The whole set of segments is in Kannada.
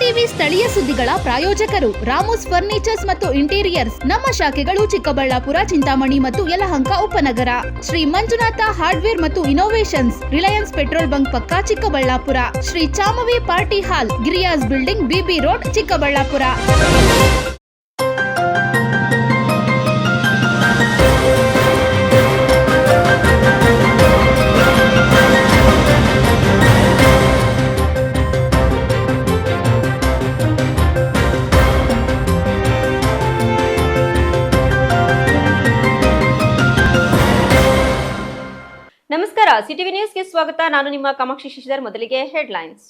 ಸಿಟಿವಿ ಸ್ಥಳೀಯ ಸುದ್ದಿಗಳ ಪ್ರಾಯೋಜಕರು ರಾಮೋಸ್ ಫರ್ನಿಚರ್ಸ್ ಮತ್ತು ಇಂಟೀರಿಯರ್ಸ್. ನಮ್ಮ ಶಾಖೆಗಳು ಚಿಕ್ಕಬಳ್ಳಾಪುರ, ಚಿಂತಾಮಣಿ ಮತ್ತು ಯಲಹಂಕ ಉಪನಗರ. ಶ್ರೀ ಮಂಜುನಾಥ ಹಾರ್ಡ್ವೇರ್ ಮತ್ತು ಇನೋವೇಷನ್ಸ್, ರಿಲಯನ್ಸ್ ಪೆಟ್ರೋಲ್ ಬಂಕ್ ಪಕ್ಕ Chikkaballapur. Shri Chamavi party hall, Giriyas building, BB road, Chikkaballapur. ನಮಸ್ಕಾರ, ಸಿಟಿವಿ ನ್ಯೂಸ್ಗೆ ಸ್ವಾಗತ. ನಾನು ನಿಮ್ಮ ಕಾಮಾಕ್ಷಿ ಶಶಿಧರ್. ಮೊದಲಿಗೆ ಹೆಡ್ಲೈನ್ಸ್.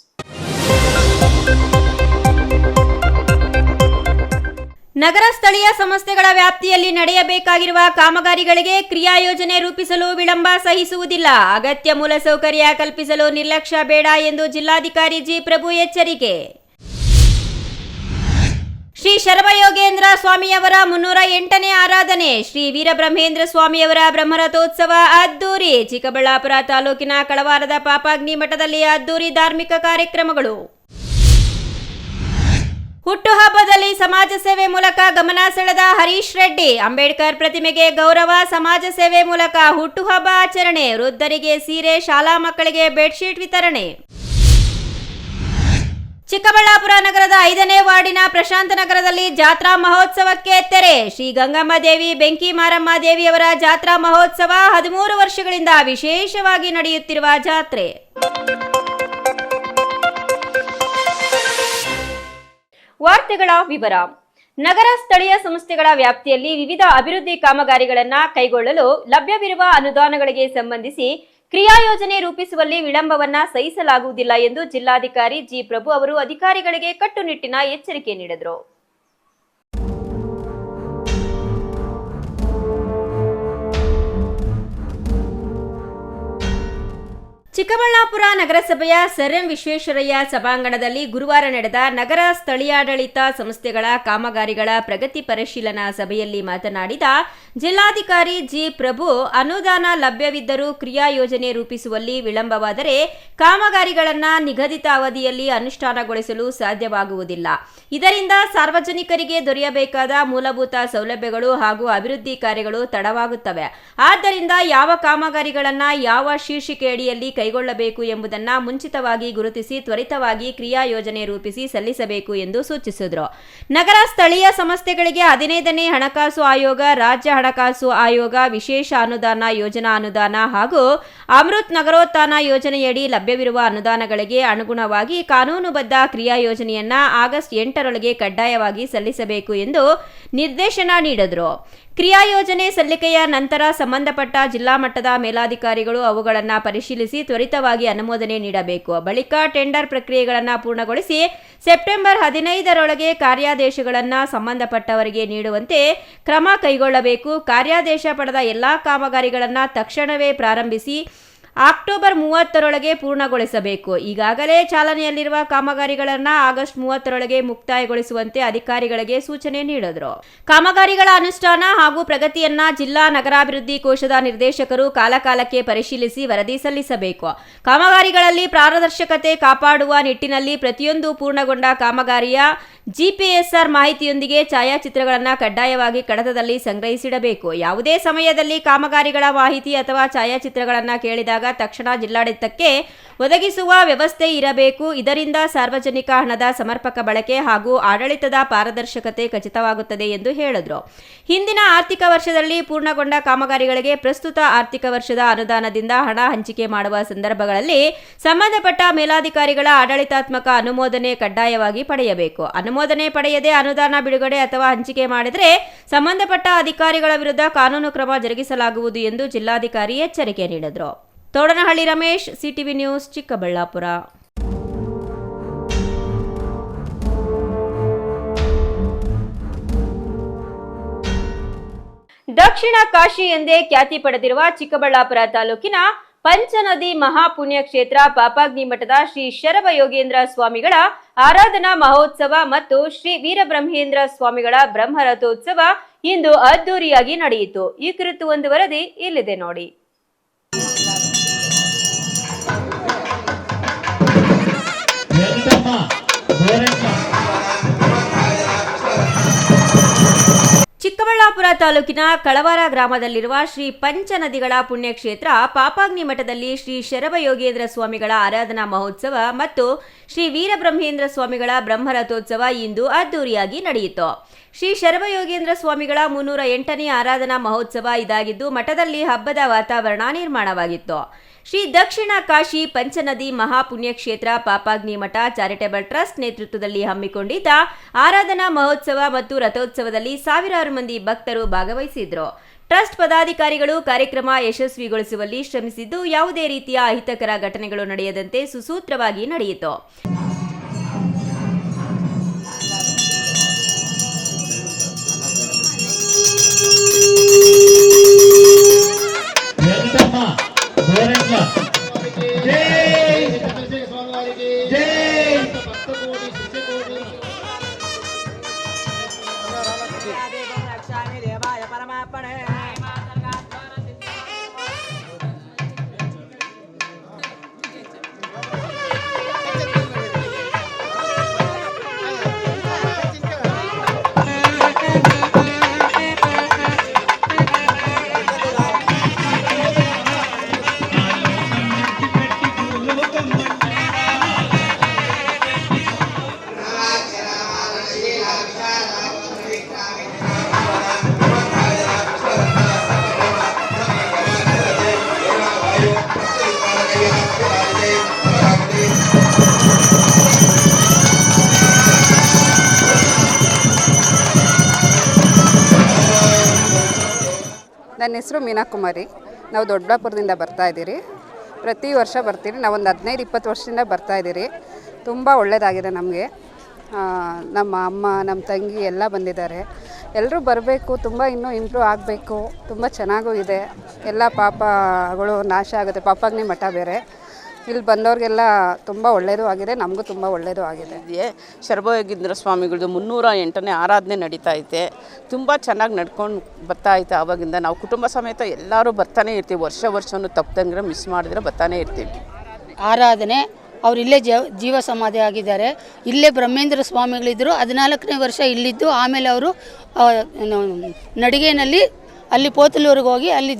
ನಗರ ಸ್ಥಳೀಯ ಸಂಸ್ಥೆಗಳ ವ್ಯಾಪ್ತಿಯಲ್ಲಿ ನಡೆಯಬೇಕಾಗಿರುವ ಕಾಮಗಾರಿಗಳಿಗೆ ಕ್ರಿಯಾ ಯೋಜನೆ ರೂಪಿಸಲು ವಿಳಂಬ ಸಹಿಸುವುದಿಲ್ಲ. ಅಗತ್ಯ ಮೂಲಸೌಕರ್ಯ ಕಲ್ಪಿಸಲು ನಿರ್ಲಕ್ಷ್ಯ ಬೇಡ ಎಂದು ಜಿಲ್ಲಾಧಿಕಾರಿ ಜಿ ಪ್ರಭು ಎಚ್ಚರಿಕೆ. ಶ್ರೀ ಶರಭಯೋಗೇಂದ್ರ ಸ್ವಾಮಿಯವರ 308ನೇ ಆರಾಧನೆ. ಶ್ರೀ ವೀರಬ್ರಹ್ಮೇಂದ್ರ ಸ್ವಾಮಿಯವರ ಬ್ರಹ್ಮರಥೋತ್ಸವ ಅದ್ದೂರಿ. ಚಿಕ್ಕಬಳ್ಳಾಪುರ ತಾಲೂಕಿನ ಕಳವಾರದ ಪಾಪಾಗ್ನಿ ಮಠದಲ್ಲಿ ಅದ್ದೂರಿ ಧಾರ್ಮಿಕ ಕಾರ್ಯಕ್ರಮಗಳು. ಹುಟ್ಟುಹಬ್ಬದಲ್ಲಿ ಸಮಾಜ ಸೇವೆ ಮೂಲಕ ಗಮನ ಸೆಳೆದ ಹರೀಶ್ ರೆಡ್ಡಿ. ಅಂಬೇಡ್ಕರ್ ಪ್ರತಿಮೆಗೆ ಗೌರವ, ಸಮಾಜ ಸೇವೆ ಮೂಲಕ ಹುಟ್ಟುಹಬ್ಬ ಆಚರಣೆ. ವೃದ್ಧರಿಗೆ ಸೀರೆ, ಶಾಲಾ ಮಕ್ಕಳಿಗೆ ಬೆಡ್ಶೀಟ್ ವಿತರಣೆ. ಚಿಕ್ಕಬಳ್ಳಾಪುರ ನಗರದ 5ನೇ ವಾರ್ಡಿನ ಪ್ರಶಾಂತ ನಗರದಲ್ಲಿ ಜಾತ್ರಾ ಮಹೋತ್ಸವಕ್ಕೆ ತೆರೆ. ಶ್ರೀ ಗಂಗಮ್ಮ ದೇವಿ, ಬೆಂಕಿ ಮಾರಮ್ಮ ದೇವಿಯವರ ಜಾತ್ರಾ ಮಹೋತ್ಸವ 13 ವರ್ಷಗಳಿಂದ ವಿಶೇಷವಾಗಿ ನಡೆಯುತ್ತಿರುವ ಜಾತ್ರೆ. ವಾರ್ತೆಗಳ ವಿವರ. ನಗರ ಸ್ಥಳೀಯ ಸಂಸ್ಥೆಗಳ ವ್ಯಾಪ್ತಿಯಲ್ಲಿ ವಿವಿಧ ಅಭಿವೃದ್ಧಿ ಕಾಮಗಾರಿಗಳನ್ನು ಕೈಗೊಳ್ಳಲು ಲಭ್ಯವಿರುವ ಅನುದಾನಗಳಿಗೆ ಸಂಬಂಧಿಸಿ ಕ್ರಿಯಾ ಯೋಜನೆ ರೂಪಿಸುವಲ್ಲಿ ವಿಳಂಬವನ್ನ ಸಹಿಸಲಾಗುವುದಿಲ್ಲ ಎಂದು ಜಿಲ್ಲಾಧಿಕಾರಿ ಜಿ ಪ್ರಭು ಅವರು ಅಧಿಕಾರಿಗಳಿಗೆ ಕಟ್ಟುನಿಟ್ಟಿನ ಎಚ್ಚರಿಕೆ ನೀಡಿದರು. ಚಿಕ್ಕಬಳ್ಳಾಪುರ ನಗರಸಭೆಯ ಸರ್ ಎಂ ವಿಶ್ವೇಶ್ವರಯ್ಯ ಸಭಾಂಗಣದಲ್ಲಿ ಗುರುವಾರ ನಡೆದ ನಗರ ಸ್ಥಳೀಯಾಡಳಿತ ಸಂಸ್ಥೆಗಳ ಕಾಮಗಾರಿಗಳ ಪ್ರಗತಿ ಪರಿಶೀಲನಾ ಸಭೆಯಲ್ಲಿ ಮಾತನಾಡಿದ ಜಿಲ್ಲಾಧಿಕಾರಿ ಜಿ ಪ್ರಭು, ಅನುದಾನ ಲಭ್ಯವಿದ್ದರೂ ಕ್ರಿಯಾ ಯೋಜನೆ ರೂಪಿಸುವಲ್ಲಿ ವಿಳಂಬವಾದರೆ ಕಾಮಗಾರಿಗಳನ್ನು ನಿಗದಿತ ಅವಧಿಯಲ್ಲಿ ಅನುಷ್ಠಾನಗೊಳಿಸಲು ಸಾಧ್ಯವಾಗುವುದಿಲ್ಲ. ಇದರಿಂದ ಸಾರ್ವಜನಿಕರಿಗೆ ದೊರೆಯಬೇಕಾದ ಮೂಲಭೂತ ಸೌಲಭ್ಯಗಳು ಹಾಗೂ ಅಭಿವೃದ್ಧಿ ಕಾರ್ಯಗಳು ತಡವಾಗುತ್ತವೆ. ಆದ್ದರಿಂದ ಯಾವ ಕಾಮಗಾರಿಗಳನ್ನು ಯಾವ ಶೀರ್ಷಿಕೆಯಡಿಯಲ್ಲಿ ಕೈಗೊಳ್ಳಬೇಕು ಎಂಬುದನ್ನು ಮುಂಚಿತವಾಗಿ ಗುರುತಿಸಿ ತ್ವರಿತವಾಗಿ ಕ್ರಿಯಾ ಯೋಜನೆ ರೂಪಿಸಿ ಸಲ್ಲಿಸಬೇಕು ಎಂದು ಸೂಚಿಸಿದರು. ನಗರ ಸ್ಥಳೀಯ ಸಂಸ್ಥೆಗಳಿಗೆ 15ನೇ ಹಣಕಾಸು ಆಯೋಗ, ರಾಜ್ಯ ಹಣಕಾಸು ಆಯೋಗ, ವಿಶೇಷ ಅನುದಾನ, ಯೋಜನಾ ಅನುದಾನ ಹಾಗೂ ಅಮೃತ್ ನಗರೋತ್ಥಾನ ಯೋಜನೆಯಡಿ ಲಭ್ಯವಿರುವ ಅನುದಾನಗಳಿಗೆ ಅನುಗುಣವಾಗಿ ಕಾನೂನುಬದ್ಧ ಕ್ರಿಯಾ ಯೋಜನೆಯನ್ನ ಆಗಸ್ಟ್ 8ರೊಳಗೆ ಕಡ್ಡಾಯವಾಗಿ ಸಲ್ಲಿಸಬೇಕು ಎಂದು ನಿರ್ದೇಶನ ನೀಡಿದರು. ಕ್ರಿಯಾ ಯೋಜನೆ ಸಲ್ಲಿಕೆಯ ನಂತರ ಸಂಬಂಧಪಟ್ಟ ಜಿಲ್ಲಾ ಮಟ್ಟದ ಮೇಲಾಧಿಕಾರಿಗಳು ಅವುಗಳನ್ನು ಪರಿಶೀಲಿಸಿ ತ್ವರಿತವಾಗಿ ಅನುಮೋದನೆ ನೀಡಬೇಕು. ಬಳಿಕ ಟೆಂಡರ್ ಪ್ರಕ್ರಿಯೆಗಳನ್ನು ಪೂರ್ಣಗೊಳಿಸಿ ಸೆಪ್ಟೆಂಬರ್ 15ರೊಳಗೆ ಕಾರ್ಯಾದೇಶಗಳನ್ನು ಸಂಬಂಧಪಟ್ಟವರಿಗೆ ನೀಡುವಂತೆ ಕ್ರಮ ಕೈಗೊಳ್ಳಬೇಕು. ಕಾರ್ಯಾದೇಶ ಪಡೆದ ಎಲ್ಲಾ ಕಾಮಗಾರಿಗಳನ್ನು ತಕ್ಷಣವೇ ಪ್ರಾರಂಭಿಸಿ ಅಕ್ಟೋಬರ್ 30ರೊಳಗೆ ಪೂರ್ಣಗೊಳಿಸಬೇಕು. ಈಗಾಗಲೇ ಚಾಲನೆಯಲ್ಲಿರುವ ಕಾಮಗಾರಿಗಳನ್ನು ಆಗಸ್ಟ್ 30ರೊಳಗೆ ಮುಕ್ತಾಯಗೊಳಿಸುವಂತೆ ಅಧಿಕಾರಿಗಳಿಗೆ ಸೂಚನೆ ನೀಡಿದರು. ಕಾಮಗಾರಿಗಳ ಅನುಷ್ಠಾನ ಹಾಗೂ ಪ್ರಗತಿಯನ್ನ ಜಿಲ್ಲಾ ನಗರಾಭಿವೃದ್ಧಿ ಕೋಶದ ನಿರ್ದೇಶಕರು ಕಾಲಕಾಲಕ್ಕೆ ಪರಿಶೀಲಿಸಿ ವರದಿ ಸಲ್ಲಿಸಬೇಕು. ಕಾಮಗಾರಿಗಳಲ್ಲಿ ಪಾರದರ್ಶಕತೆ ಕಾಪಾಡುವ ನಿಟ್ಟಿನಲ್ಲಿ ಪ್ರತಿಯೊಂದು ಪೂರ್ಣಗೊಂಡ ಕಾಮಗಾರಿಯ ಜಿಪಿಎಸ್ಆರ್ ಮಾಹಿತಿಯೊಂದಿಗೆ ಛಾಯಾಚಿತ್ರಗಳನ್ನು ಕಡ್ಡಾಯವಾಗಿ ಕಡತದಲ್ಲಿ ಸಂಗ್ರಹಿಸಿಡಬೇಕು. ಯಾವುದೇ ಸಮಯದಲ್ಲಿ ಕಾಮಗಾರಿಗಳ ಮಾಹಿತಿ ಅಥವಾ ಛಾಯಾಚಿತ್ರಗಳನ್ನು ಕೇಳಿದಾಗ ತಕ್ಷಣ ಜಿಲ್ಲಾಡಳಿತಕ್ಕೆ ಒದಗಿಸುವ ವ್ಯವಸ್ಥೆ ಇರಬೇಕು. ಇದರಿಂದ ಸಾರ್ವಜನಿಕ ಹಣದ ಸಮರ್ಪಕ ಬಳಕೆ ಹಾಗೂ ಆಡಳಿತದ ಪಾರದರ್ಶಕತೆ ಖಚಿತವಾಗುತ್ತದೆ ಎಂದು ಹೇಳಿದರು. ಹಿಂದಿನ ಆರ್ಥಿಕ ವರ್ಷದಲ್ಲಿ ಪೂರ್ಣಗೊಂಡ ಕಾಮಗಾರಿಗಳಿಗೆ ಪ್ರಸ್ತುತ ಆರ್ಥಿಕ ವರ್ಷದ ಅನುದಾನದಿಂದ ಹಣ ಹಂಚಿಕೆ ಮಾಡುವ ಸಂದರ್ಭಗಳಲ್ಲಿ ಸಂಬಂಧಪಟ್ಟ ಮೇಲಾಧಿಕಾರಿಗಳ ಆಡಳಿತಾತ್ಮಕ ಅನುಮೋದನೆ ಕಡ್ಡಾಯವಾಗಿ ಪಡೆಯಬೇಕು. ಅನುಮೋದನೆ ಪಡೆಯದೆ ಅನುದಾನ ಬಿಡುಗಡೆ ಅಥವಾ ಹಂಚಿಕೆ ಮಾಡಿದರೆ ಸಂಬಂಧಪಟ್ಟ ಅಧಿಕಾರಿಗಳ ವಿರುದ್ಧ ಕಾನೂನು ಕ್ರಮ ಜರುಗಿಸಲಾಗುವುದು ಎಂದು ಜಿಲ್ಲಾಧಿಕಾರಿ ಎಚ್ಚರಿಕೆ ನೀಡಿದರು. ತೋಡನಹಳ್ಳಿ ರಮೇಶ್, ಸಿಟಿವಿ ನ್ಯೂಸ್, ಚಿಕ್ಕಬಳ್ಳಾಪುರ. ದಕ್ಷಿಣ ಕಾಶಿ ಎಂದೇ ಖ್ಯಾತಿ ಪಡೆದಿರುವ ಚಿಕ್ಕಬಳ್ಳಾಪುರ ತಾಲೂಕಿನ ಪಂಚನದಿ ಮಹಾಪುಣ್ಯ ಕ್ಷೇತ್ರ ಪಾಪಾಗ್ನಿ ಮಠದ ಶ್ರೀ ಶರಭಯೋಗೇಂದ್ರ ಸ್ವಾಮಿಗಳ ಆರಾಧನಾ ಮಹೋತ್ಸವ ಮತ್ತು ಶ್ರೀ ವೀರಬ್ರಹ್ಮೇಂದ್ರ ಸ್ವಾಮಿಗಳ ಬ್ರಹ್ಮರಥೋತ್ಸವ ಇಂದು ಅದ್ದೂರಿಯಾಗಿ ನಡೆಯಿತು. ಈ ಕುರಿತು ಒಂದು ವರದಿ ಇಲ್ಲಿದೆ ನೋಡಿ. ಗೋರೆಂಟ ಚಿಕ್ಕಬಳ್ಳಾಪುರ ತಾಲೂಕಿನ ಕಳವಾರ ಗ್ರಾಮದಲ್ಲಿರುವ ಶ್ರೀ ಪಂಚನದಿಗಳ ಪುಣ್ಯಕ್ಷೇತ್ರ ಪಾಪಾಗ್ನಿ ಮಠದಲ್ಲಿ ಶ್ರೀ ಶರಭಯೋಗೇಂದ್ರ ಸ್ವಾಮಿಗಳ ಆರಾಧನಾ ಮಹೋತ್ಸವ ಮತ್ತು ಶ್ರೀ ವೀರಬ್ರಹ್ಮೇಂದ್ರ ಸ್ವಾಮಿಗಳ ಬ್ರಹ್ಮರಥೋತ್ಸವ ಇಂದು ಅದ್ದೂರಿಯಾಗಿ ನಡೆಯಿತು. ಶ್ರೀ ಶರಭಯೋಗೇಂದ್ರ ಸ್ವಾಮಿಗಳ 308ನೇ ಆರಾಧನಾ ಮಹೋತ್ಸವ ಇದಾಗಿದ್ದು ಮಠದಲ್ಲಿ ಹಬ್ಬದ ವಾತಾವರಣ ನಿರ್ಮಾಣವಾಗಿತ್ತು. ಶ್ರೀ ದಕ್ಷಿಣ ಕಾಶಿ ಪಂಚನದಿ ಮಹಾಪುಣ್ಯಕ್ಷೇತ್ರ ಪಾಪಾಗ್ನಿ ಮಠ ಚಾರಿಟೇಬಲ್ ಟ್ರಸ್ಟ್ ನೇತೃತ್ವದಲ್ಲಿ ಹಮ್ಮಿಕೊಂಡಿದ್ದ ಆರಾಧನಾ ಮಹೋತ್ಸವ ಮತ್ತು ರಥೋತ್ಸವದಲ್ಲಿ ಸಾವಿರಾರು ಮಂದಿ ಭಕ್ತರು ಭಾಗವಹಿಸಿದ್ರು. ಟ್ರಸ್ಟ್ ಪದಾಧಿಕಾರಿಗಳು ಕಾರ್ಯಕ್ರಮ ಯಶಸ್ವಿಗೊಳಿಸುವಲ್ಲಿ ಶ್ರಮಿಸಿದ್ದು ಯಾವುದೇ ರೀತಿಯ ಅಹಿತಕರ ಘಟನೆಗಳು ನಡೆಯದಂತೆ ಸುಸೂತ್ರವಾಗಿ ನಡೆಯಿತು. ನನ್ನ ಹೆಸರು ಮೀನಾ ಕುಮಾರಿ. ನಾವು ದೊಡ್ಡಬಳ್ಳಾಪುರದಿಂದ ಬರ್ತಾಯಿದ್ದೀರಿ. ಪ್ರತಿ ವರ್ಷ ಬರ್ತೀರಿ. ನಾವೊಂದು 15-20 ವರ್ಷದಿಂದ ಬರ್ತಾಯಿದ್ದೀರಿ. ತುಂಬ ಒಳ್ಳೆಯದಾಗಿದೆ ನಮಗೆ. ನಮ್ಮ ಅಮ್ಮ, ನಮ್ಮ ತಂಗಿ ಎಲ್ಲ ಬಂದಿದ್ದಾರೆ. ಎಲ್ಲರೂ ಬರಬೇಕು. ತುಂಬ ಇನ್ನೂ ಇಂಪ್ರೂವ್ ಆಗಬೇಕು. ತುಂಬ ಚೆನ್ನಾಗೂ ಇದೆ. ಎಲ್ಲ ಪಾಪಗಳು ನಾಶ ಆಗುತ್ತೆ. ಪಾಪಾಗ್ನಿ ಮಠ ಬೇರೆ. ಇಲ್ಲಿ ಬಂದವ್ರಿಗೆಲ್ಲ ತುಂಬ ಒಳ್ಳೆಯದು ಆಗಿದೆ. ನಮಗೂ ತುಂಬ ಒಳ್ಳೆಯದು ಆಗಿದೆ. ಶರಭಯೋಗೇಂದ್ರ ಸ್ವಾಮಿಗಳದ್ದು 308ನೇ ಆರಾಧನೆ ನಡೀತಾ ಐತೆ. ತುಂಬ ಚೆನ್ನಾಗಿ ನಡ್ಕೊಂಡು ಬರ್ತಾ ಐತೆ. ಆವಾಗಿಂದ ನಾವು ಕುಟುಂಬ ಸಮೇತ ಎಲ್ಲರೂ ಬರ್ತಾನೆ ಇರ್ತೀವಿ. ವರ್ಷವೂ ತಪ್ಪದಂಗೆ ಮಿಸ್ ಮಾಡಿದ್ರೆ ಬರ್ತಾನೆ ಇರ್ತೀವಿ. ಆರಾಧನೆ ಅವ್ರು ಇಲ್ಲೇ ಜೀವ ಸಮಾಧಿ ಆಗಿದ್ದಾರೆ. ಇಲ್ಲೇ ಬ್ರಹ್ಮೇಂದ್ರ ಸ್ವಾಮಿಗಳಿದ್ದರು. 14ನೇ ವರ್ಷ ಇಲ್ಲಿದ್ದು ಆಮೇಲೆ ಅವರು ನಡಿಗೆನಲ್ಲಿ ಅಲ್ಲಿ ಪೋತಲೂರಿಗೆ ಹೋಗಿ ಅಲ್ಲಿ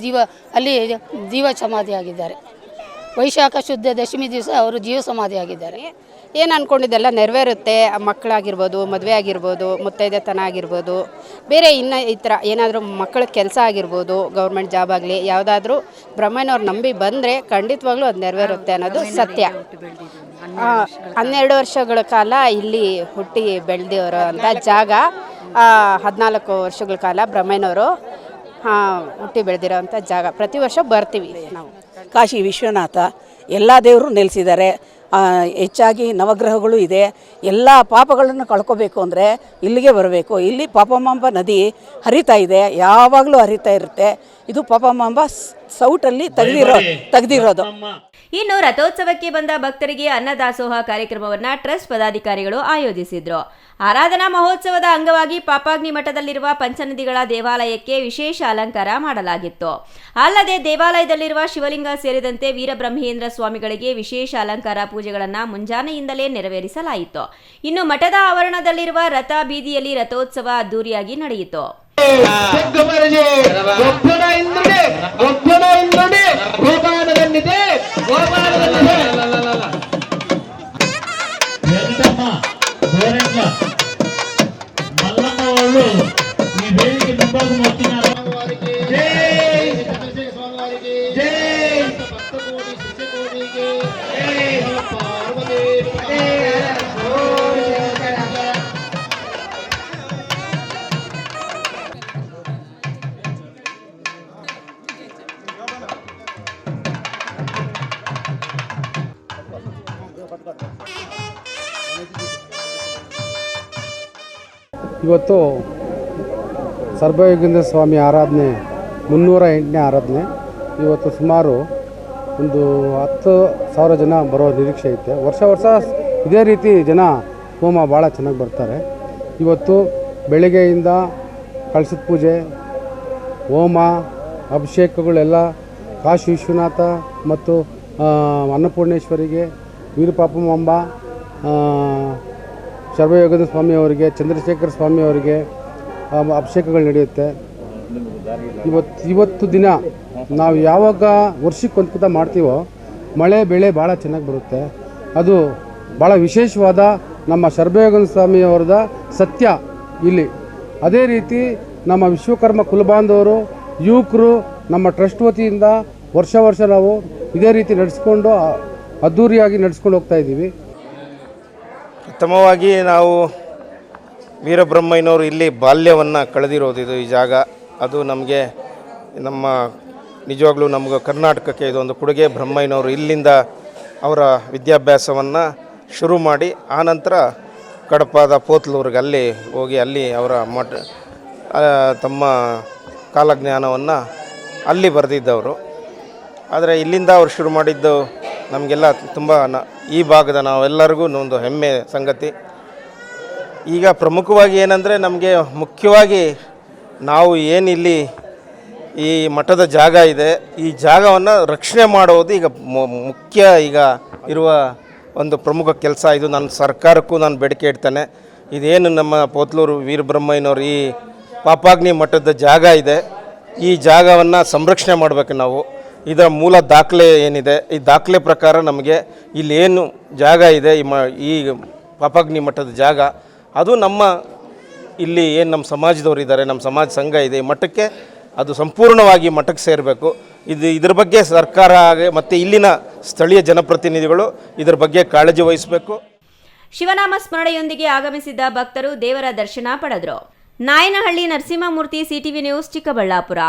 ಜೀವ ಸಮಾಧಿ ಆಗಿದ್ದಾರೆ. ವೈಶಾಖ ಶುದ್ಧ ದಶಮಿ ದಿವಸ ಅವರು ಜೀವ ಸಮಾಧಿ ಆಗಿದ್ದಾರೆ. ಏನು ಅಂದ್ಕೊಂಡಿದ್ದೆಲ್ಲ ನೆರವೇರುತ್ತೆ. ಮಕ್ಕಳಾಗಿರ್ಬೋದು, ಮದುವೆ ಆಗಿರ್ಬೋದು, ಮುತ್ತೈದೆತನ ಆಗಿರ್ಬೋದು, ಬೇರೆ ಇನ್ನು ಈ ಥರ ಏನಾದರೂ ಮಕ್ಕಳ ಕೆಲಸ ಆಗಿರ್ಬೋದು, ಗೌರ್ಮೆಂಟ್ ಜಾಬ್ ಆಗಲಿ, ಯಾವುದಾದ್ರೂ ಬ್ರಹ್ಮನವ್ರು ನಂಬಿ ಬಂದರೆ ಖಂಡಿತವಾಗ್ಲೂ ಅದು ನೆರವೇರುತ್ತೆ ಅನ್ನೋದು ಸತ್ಯ. 12 ವರ್ಷಗಳ ಕಾಲ ಇಲ್ಲಿ ಹುಟ್ಟಿ ಬೆಳೆದಿರೋ ಅಂಥ ಜಾಗ. 14 ವರ್ಷಗಳ ಕಾಲ ಬ್ರಹ್ಮನವರು ಹುಟ್ಟಿ ಬೆಳೆದಿರೋ ಅಂಥ ಜಾಗ. ಪ್ರತಿ ವರ್ಷ ಬರ್ತೀವಿ ನಾವು. ಕಾಶಿ ವಿಶ್ವನಾಥ ಎಲ್ಲ ದೇವರು ನೆಲೆಸಿದ್ದಾರೆ. ಹೆಚ್ಚಾಗಿ ನವಗ್ರಹಗಳು ಇದೆ. ಎಲ್ಲ ಪಾಪಗಳನ್ನು ಕಳ್ಕೋಬೇಕು ಅಂದರೆ ಇಲ್ಲಿಗೆ ಬರಬೇಕು. ಇಲ್ಲಿ ಪಾಪಮಾಂಬ ನದಿ ಹರಿತಾ ಇದೆ, ಯಾವಾಗಲೂ ಹರಿತಾ ಇರುತ್ತೆ. ಇದು ಪಾಪಮಾಂಬ ಸೌಟಲ್ಲಿ ತೆಗೆದಿರೋದು. ಇನ್ನು ರಥೋತ್ಸವಕ್ಕೆ ಬಂದ ಭಕ್ತರಿಗೆ ಅನ್ನದಾಸೋಹ ಕಾರ್ಯಕ್ರಮವನ್ನು ಟ್ರಸ್ಟ್ ಪದಾಧಿಕಾರಿಗಳು ಆಯೋಜಿಸಿದ್ರು. ಆರಾಧನಾ ಮಹೋತ್ಸವದ ಅಂಗವಾಗಿ ಪಾಪಾಗ್ನಿ ಮಠದಲ್ಲಿರುವ ಪಂಚನದಿಗಳ ದೇವಾಲಯಕ್ಕೆ ವಿಶೇಷ ಅಲಂಕಾರ ಮಾಡಲಾಗಿತ್ತು. ಅಲ್ಲದೆ ದೇವಾಲಯದಲ್ಲಿರುವ ಶಿವಲಿಂಗ ಸೇರಿದಂತೆ ವೀರಬ್ರಹ್ಮೇಂದ್ರ ಸ್ವಾಮಿಗಳಿಗೆ ವಿಶೇಷ ಅಲಂಕಾರ ಪೂಜೆಗಳನ್ನು ಮುಂಜಾನೆಯಿಂದಲೇ ನೆರವೇರಿಸಲಾಯಿತು. ಇನ್ನು ಮಠದ ಆವರಣದಲ್ಲಿರುವ ರಥ ಬೀದಿಯಲ್ಲಿ ರಥೋತ್ಸವ ಅದ್ದೂರಿಯಾಗಿ ನಡೆಯಿತು. ಇವತ್ತು ಶರಭಯೋಗೇಂದ್ರ ಸ್ವಾಮಿ ಆರಾಧನೆ 308ನೇ ಆರಾಧನೆ. ಇವತ್ತು ಸುಮಾರು ಒಂದು 10,000 ಜನ ಬರೋ ನಿರೀಕ್ಷೆ ಐತೆ. ವರ್ಷ ಇದೇ ರೀತಿ ಜನ ಹೋಮ ಭಾಳ ಚೆನ್ನಾಗಿ ಬರ್ತಾರೆ. ಇವತ್ತು ಬೆಳಗ್ಗೆಯಿಂದ ಕಳಶದ ಪೂಜೆ, ಹೋಮ, ಅಭಿಷೇಕಗಳೆಲ್ಲ ಕಾಶಿ ವಿಶ್ವನಾಥ ಮತ್ತು ಅನ್ನಪೂರ್ಣೇಶ್ವರಿಗೆ, ವೀರಪಾಪಮಾಂಬ, ಶರಭಯೋಗೇಂದ್ರ ಸ್ವಾಮಿಯವರಿಗೆ, ಚಂದ್ರಶೇಖರ ಸ್ವಾಮಿಯವರಿಗೆ ಅಭಿಷೇಕಗಳು ನಡೆಯುತ್ತೆ. ಇವತ್ತು ದಿನ ನಾವು ಯಾವಾಗ ವರ್ಷಕ್ಕೊಂದ್ಕಿತ ಮಾಡ್ತೀವೋ ಮಳೆ ಬೆಳೆ ಭಾಳ ಚೆನ್ನಾಗಿ ಬರುತ್ತೆ. ಅದು ಭಾಳ ವಿಶೇಷವಾದ ನಮ್ಮ ಶರಭಯ್ಯಗೌಡ ಸ್ವಾಮಿಯವರದ ಸತ್ಯ ಇಲ್ಲಿ. ಅದೇ ರೀತಿ ನಮ್ಮ ವಿಶ್ವಕರ್ಮ ಕುಲಬಾಂಧವರು ಯುವಕರು ನಮ್ಮ ಟ್ರಸ್ಟ್ ವತಿಯಿಂದ ವರ್ಷ ನಾವು ಇದೇ ರೀತಿ ನಡೆಸ್ಕೊಂಡು ಅದ್ಧೂರಿಯಾಗಿ ನಡೆಸ್ಕೊಂಡು ಹೋಗ್ತಾ ಇದ್ದೀವಿ. ಪ್ರಥಮವಾಗಿ ನಾವು ವೀರಬ್ರಹ್ಮಯ್ಯನವರು ಇಲ್ಲಿ ಬಾಲ್ಯವನ್ನು ಕಳೆದಿರೋದು ಇದು ಈ ಜಾಗ. ಅದು ನಮಗೆ ನಮ್ಮ ನಿಜವಾಗ್ಲೂ ನಮಗೆ ಕರ್ನಾಟಕಕ್ಕೆ ಇದೊಂದು ಕೊಡುಗೆ. ಬ್ರಹ್ಮಯ್ಯನವರು ಇಲ್ಲಿಂದ ಅವರ ವಿದ್ಯಾಭ್ಯಾಸವನ್ನು ಶುರು ಮಾಡಿ ಆನಂತರ ಕಡಪದ ಪೋತ್ಲೂರಿಗೆ ಅಲ್ಲಿ ಹೋಗಿ ಅಲ್ಲಿ ಅವರ ತಮ್ಮ ಕಾಲಜ್ಞಾನವನ್ನು ಅಲ್ಲಿ ಬರೆದಿದ್ದವರು. ಆದರೆ ಇಲ್ಲಿಂದ ಅವರು ಶುರು ಮಾಡಿದ್ದು ನಮಗೆಲ್ಲ ತುಂಬ ಈ ಭಾಗದ ನಾವೆಲ್ಲರಿಗೂ ಒಂದು ಹೆಮ್ಮೆ ಸಂಗತಿ. ಈಗ ಪ್ರಮುಖವಾಗಿ ಏನಂದರೆ ನಮಗೆ ಮುಖ್ಯವಾಗಿ ನಾವು ಏನಿಲ್ಲಿ ಈ ಮಠದ ಜಾಗ ಇದೆ, ಈ ಜಾಗವನ್ನು ರಕ್ಷಣೆ ಮಾಡೋದು ಈಗ ಮುಖ್ಯ ಈಗ ಇರುವ ಒಂದು ಪ್ರಮುಖ ಕೆಲಸ. ಇದು ನನ್ನ ಸರ್ಕಾರಕ್ಕೂ ನಾನು ಬೇಡಿಕೆ ಇಡ್ತೇನೆ. ಇದೇನು ನಮ್ಮ ಪೋತ್ಲೂರು ವೀರಬ್ರಹ್ಮಯ್ಯನವರು ಈ ಪಾಪಾಗ್ನಿ ಮಠದ ಜಾಗ ಇದೆ, ಈ ಜಾಗವನ್ನು ಸಂರಕ್ಷಣೆ ಮಾಡಬೇಕು ನಾವು. ಇದರ ಮೂಲ ದಾಖಲೆ ಏನಿದೆ, ಈ ದಾಖಲೆ ಪ್ರಕಾರ ನಮಗೆ ಇಲ್ಲೇನು ಜಾಗ ಇದೆ ಈ ಪಾಪಾಗ್ನಿ ಮಠದ ಜಾಗ, ಅದು ನಮ್ಮ ಇಲ್ಲಿ ಏನು ನಮ್ಮ ಸಮಾಜದವರು ಇದ್ದಾರೆ, ನಮ್ಮ ಸಮಾಜ ಸಂಘ ಇದೆ, ಈ ಮಠಕ್ಕೆ ಅದು ಸಂಪೂರ್ಣವಾಗಿ ಮಠಕ್ಕೆ ಸೇರಬೇಕು. ಇದ್ರ ಬಗ್ಗೆ ಸರ್ಕಾರ ಮತ್ತು ಇಲ್ಲಿನ ಸ್ಥಳೀಯ ಜನಪ್ರತಿನಿಧಿಗಳು ಇದರ ಬಗ್ಗೆ ಕಾಳಜಿ ವಹಿಸಬೇಕು. ಶಿವನಾಮ ಸ್ಮರಣೆಯೊಂದಿಗೆ ಆಗಮಿಸಿದ್ದ ಭಕ್ತರು ದೇವರ ದರ್ಶನ ಪಡೆದರು. Nayanahalli Narasimhamurthy, CTV news, Chikkaballapur.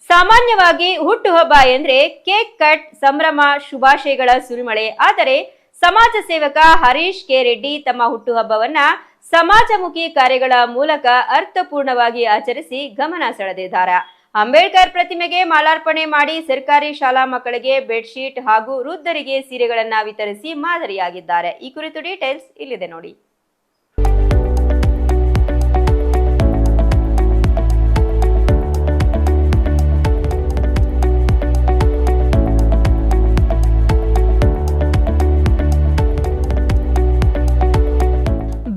ಸಾಮಾನ್ಯವಾಗಿ ಹುಟ್ಟುಹಬ್ಬ ಎಂದ್ರೆ ಕೇಕ್ ಕಟ್, ಸಂಭ್ರಮ, ಶುಭಾಶಯಗಳ ಸುರಿಮಳೆ. ಆದರೆ ಸಮಾಜ ಸೇವಕ ಹರೀಶ್ ಕೆ ರೆಡ್ಡಿ ತಮ್ಮ ಹುಟ್ಟುಹಬ್ಬವನ್ನ ಸಮಾಜಮುಖಿ ಕಾರ್ಯಗಳ ಮೂಲಕ ಅರ್ಥಪೂರ್ಣವಾಗಿ ಆಚರಿಸಿ ಗಮನ ಸೆಳೆದಿದ್ದಾರೆ. ಅಂಬೇಡ್ಕರ್ ಪ್ರತಿಮೆಗೆ ಮಾಲಾರ್ಪಣೆ ಮಾಡಿ ಸರ್ಕಾರಿ ಶಾಲಾ ಮಕ್ಕಳಿಗೆ ಬೆಡ್ಶೀಟ್ ಹಾಗೂ ವೃದ್ಧರಿಗೆ ಸೀರೆಗಳನ್ನ ವಿತರಿಸಿ ಮಾದರಿಯಾಗಿದ್ದಾರೆ. ಈ ಕುರಿತು ಡೀಟೇಲ್ಸ್ ಇಲ್ಲಿದೆ ನೋಡಿ.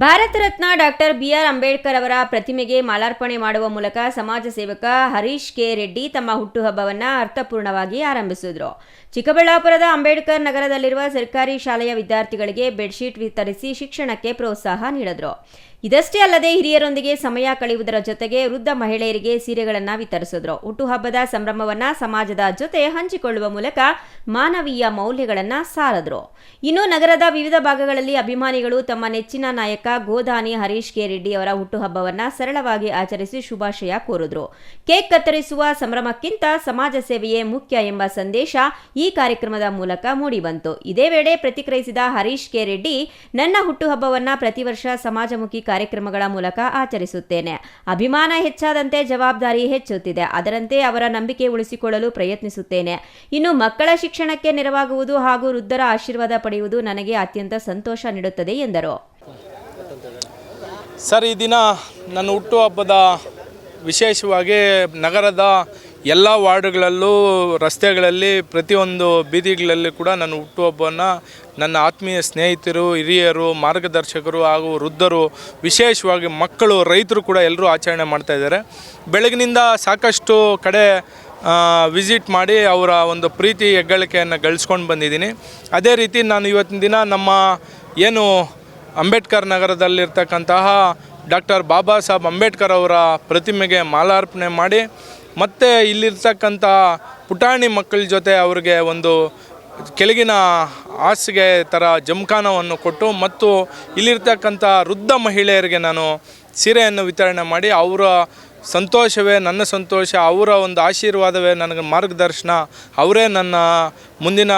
ಭಾರತ ರತ್ನ ಡಾಕ್ಟರ್ BR ಅಂಬೇಡ್ಕರ್ ಅವರ ಪ್ರತಿಮೆಗೆ ಮಾಲಾರ್ಪಣೆ ಮಾಡುವ ಮೂಲಕ ಸಮಾಜ ಸೇವಕ ಹರೀಶ್ ಕೆ ರೆಡ್ಡಿ ತಮ್ಮ ಹುಟ್ಟುಹಬ್ಬವನ್ನ ಅರ್ಥಪೂರ್ಣವಾಗಿ ಆರಂಭಿಸಿದ್ರು. ಚಿಕ್ಕಬಳ್ಳಾಪುರದ ಅಂಬೇಡ್ಕರ್ ನಗರದಲ್ಲಿರುವ ಸರ್ಕಾರಿ ಶಾಲೆಯ ವಿದ್ಯಾರ್ಥಿಗಳಿಗೆ ಬೆಡ್ಶೀಟ್ ವಿತರಿಸಿ ಶಿಕ್ಷಣಕ್ಕೆ ಪ್ರೋತ್ಸಾಹ ನೀಡಿದ್ರು. ಇದಷ್ಟೇ ಅಲ್ಲದೆ ಹಿರಿಯರೊಂದಿಗೆ ಸಮಯ ಕಳೆಯುವುದರ ಜೊತೆಗೆ ವೃದ್ಧ ಮಹಿಳೆಯರಿಗೆ ಸೀರೆಗಳನ್ನು ವಿತರಿಸಿದ್ರು. ಹುಟ್ಟುಹಬ್ಬದ ಸಂಭ್ರಮವನ್ನ ಸಮಾಜದ ಜೊತೆ ಹಂಚಿಕೊಳ್ಳುವ ಮೂಲಕ ಮಾನವೀಯ ಮೌಲ್ಯಗಳನ್ನು ಸಾರಿದ್ರು. ಇನ್ನು ನಗರದ ವಿವಿಧ ಭಾಗಗಳಲ್ಲಿ ಅಭಿಮಾನಿಗಳು ತಮ್ಮ ನೆಚ್ಚಿನ ನಾಯಕ ಗೋದಾನಿ ಹರೀಶ್ ಕೆ ರೆಡ್ಡಿ ಅವರ ಹುಟ್ಟುಹಬ್ಬವನ್ನ ಸರಳವಾಗಿ ಆಚರಿಸಿ ಶುಭಾಶಯ ಕೋರಿದ್ರು. ಕೇಕ್ ಕತ್ತರಿಸುವ ಸಂಭ್ರಮಕ್ಕಿಂತ ಸಮಾಜ ಸೇವೆಯೇ ಮುಖ್ಯ ಎಂಬ ಸಂದೇಶ ಈ ಕಾರ್ಯಕ್ರಮದ ಮೂಲಕ ಮೂಡಿಬಂತು. ಇದೇ ವೇಳೆ ಪ್ರತಿಕ್ರಿಯಿಸಿದ ಹರೀಶ್ ಕೆ ರೆಡ್ಡಿ, ನನ್ನ ಹುಟ್ಟುಹಬ್ಬವನ್ನ ಪ್ರತಿ ವರ್ಷ ಸಮಾಜಮುಖಿ ಕಾರ್ಯಕ್ರಮಗಳ ಮೂಲಕ ಆಚರಿಸುತ್ತೇನೆ. ಅಭಿಮಾನ ಹೆಚ್ಚಾದಂತೆ ಜವಾಬ್ದಾರಿ ಹೆಚ್ಚುತ್ತಿದೆ. ಅದರಂತೆ ಅವರ ನಂಬಿಕೆ ಉಳಿಸಿಕೊಳ್ಳಲು ಪ್ರಯತ್ನಿಸುತ್ತೇನೆ. ಇನ್ನು ಮಕ್ಕಳ ಶಿಕ್ಷಣಕ್ಕೆ ನೆರವಾಗುವುದು ಹಾಗೂ ವೃದ್ಧರ ಆಶೀರ್ವಾದ ಪಡೆಯುವುದು ನನಗೆ ಅತ್ಯಂತ ಸಂತೋಷ ನೀಡುತ್ತದೆ ಎಂದರು. ಸರ್, ಈ ದಿನ ನನ್ನ ಹುಟ್ಟುಹಬ್ಬದ ವಿಶೇಷವಾಗಿ ನಗರದ ಎಲ್ಲ ವಾರ್ಡ್ಗಳಲ್ಲೂ, ರಸ್ತೆಗಳಲ್ಲಿ, ಪ್ರತಿಯೊಂದು ಬೀದಿಗಳಲ್ಲಿ ಕೂಡ ನನ್ನ ಹುಟ್ಟುಹಬ್ಬವನ್ನು ನನ್ನ ಆತ್ಮೀಯ ಸ್ನೇಹಿತರು, ಹಿರಿಯರು, ಮಾರ್ಗದರ್ಶಕರು ಹಾಗೂ ವೃದ್ಧರು, ವಿಶೇಷವಾಗಿ ಮಕ್ಕಳು, ರೈತರು ಕೂಡ ಎಲ್ಲರೂ ಆಚರಣೆ ಮಾಡ್ತಾಯಿದ್ದಾರೆ. ಬೆಳಗಿನಿಂದ ಸಾಕಷ್ಟು ಕಡೆ ವಿಸಿಟ್ ಮಾಡಿ ಅವರ ಒಂದು ಪ್ರೀತಿ ಹೆಗ್ಗಳಿಕೆಯನ್ನು ಗಳಿಸ್ಕೊಂಡು ಬಂದಿದ್ದೀನಿ. ಅದೇ ರೀತಿ ನಾನು ಇವತ್ತಿನ ದಿನ ನಮ್ಮ ಏನು ಅಂಬೇಡ್ಕರ್ ನಗರದಲ್ಲಿರ್ತಕ್ಕಂತಹ ಡಾಕ್ಟರ್ ಬಾಬಾ ಸಾಹೇಬ್ ಅಂಬೇಡ್ಕರ್ ಅವರ ಪ್ರತಿಮೆಗೆ ಮಾಲಾರ್ಪಣೆ ಮಾಡಿ ಮತ್ತು ಇಲ್ಲಿರ್ತಕ್ಕಂಥ ಪುಟಾಣಿ ಮಕ್ಕಳ ಜೊತೆ ಅವ್ರಿಗೆ ಒಂದು ಕೆಳಗಿನ ಹಾಸಿಗೆ ಥರ ಜಮಖಾನವನ್ನು ಕೊಟ್ಟು ಮತ್ತು ಇಲ್ಲಿರ್ತಕ್ಕಂಥ ವೃದ್ಧ ಮಹಿಳೆಯರಿಗೆ ನಾನು ಸೀರೆಯನ್ನು ವಿತರಣೆ ಮಾಡಿ ಅವರ ಸಂತೋಷವೇ ನನ್ನ ಸಂತೋಷ, ಅವರ ಒಂದು ಆಶೀರ್ವಾದವೇ ನನಗೆ ಮಾರ್ಗದರ್ಶನ, ಅವರೇ ನನ್ನ ಮುಂದಿನ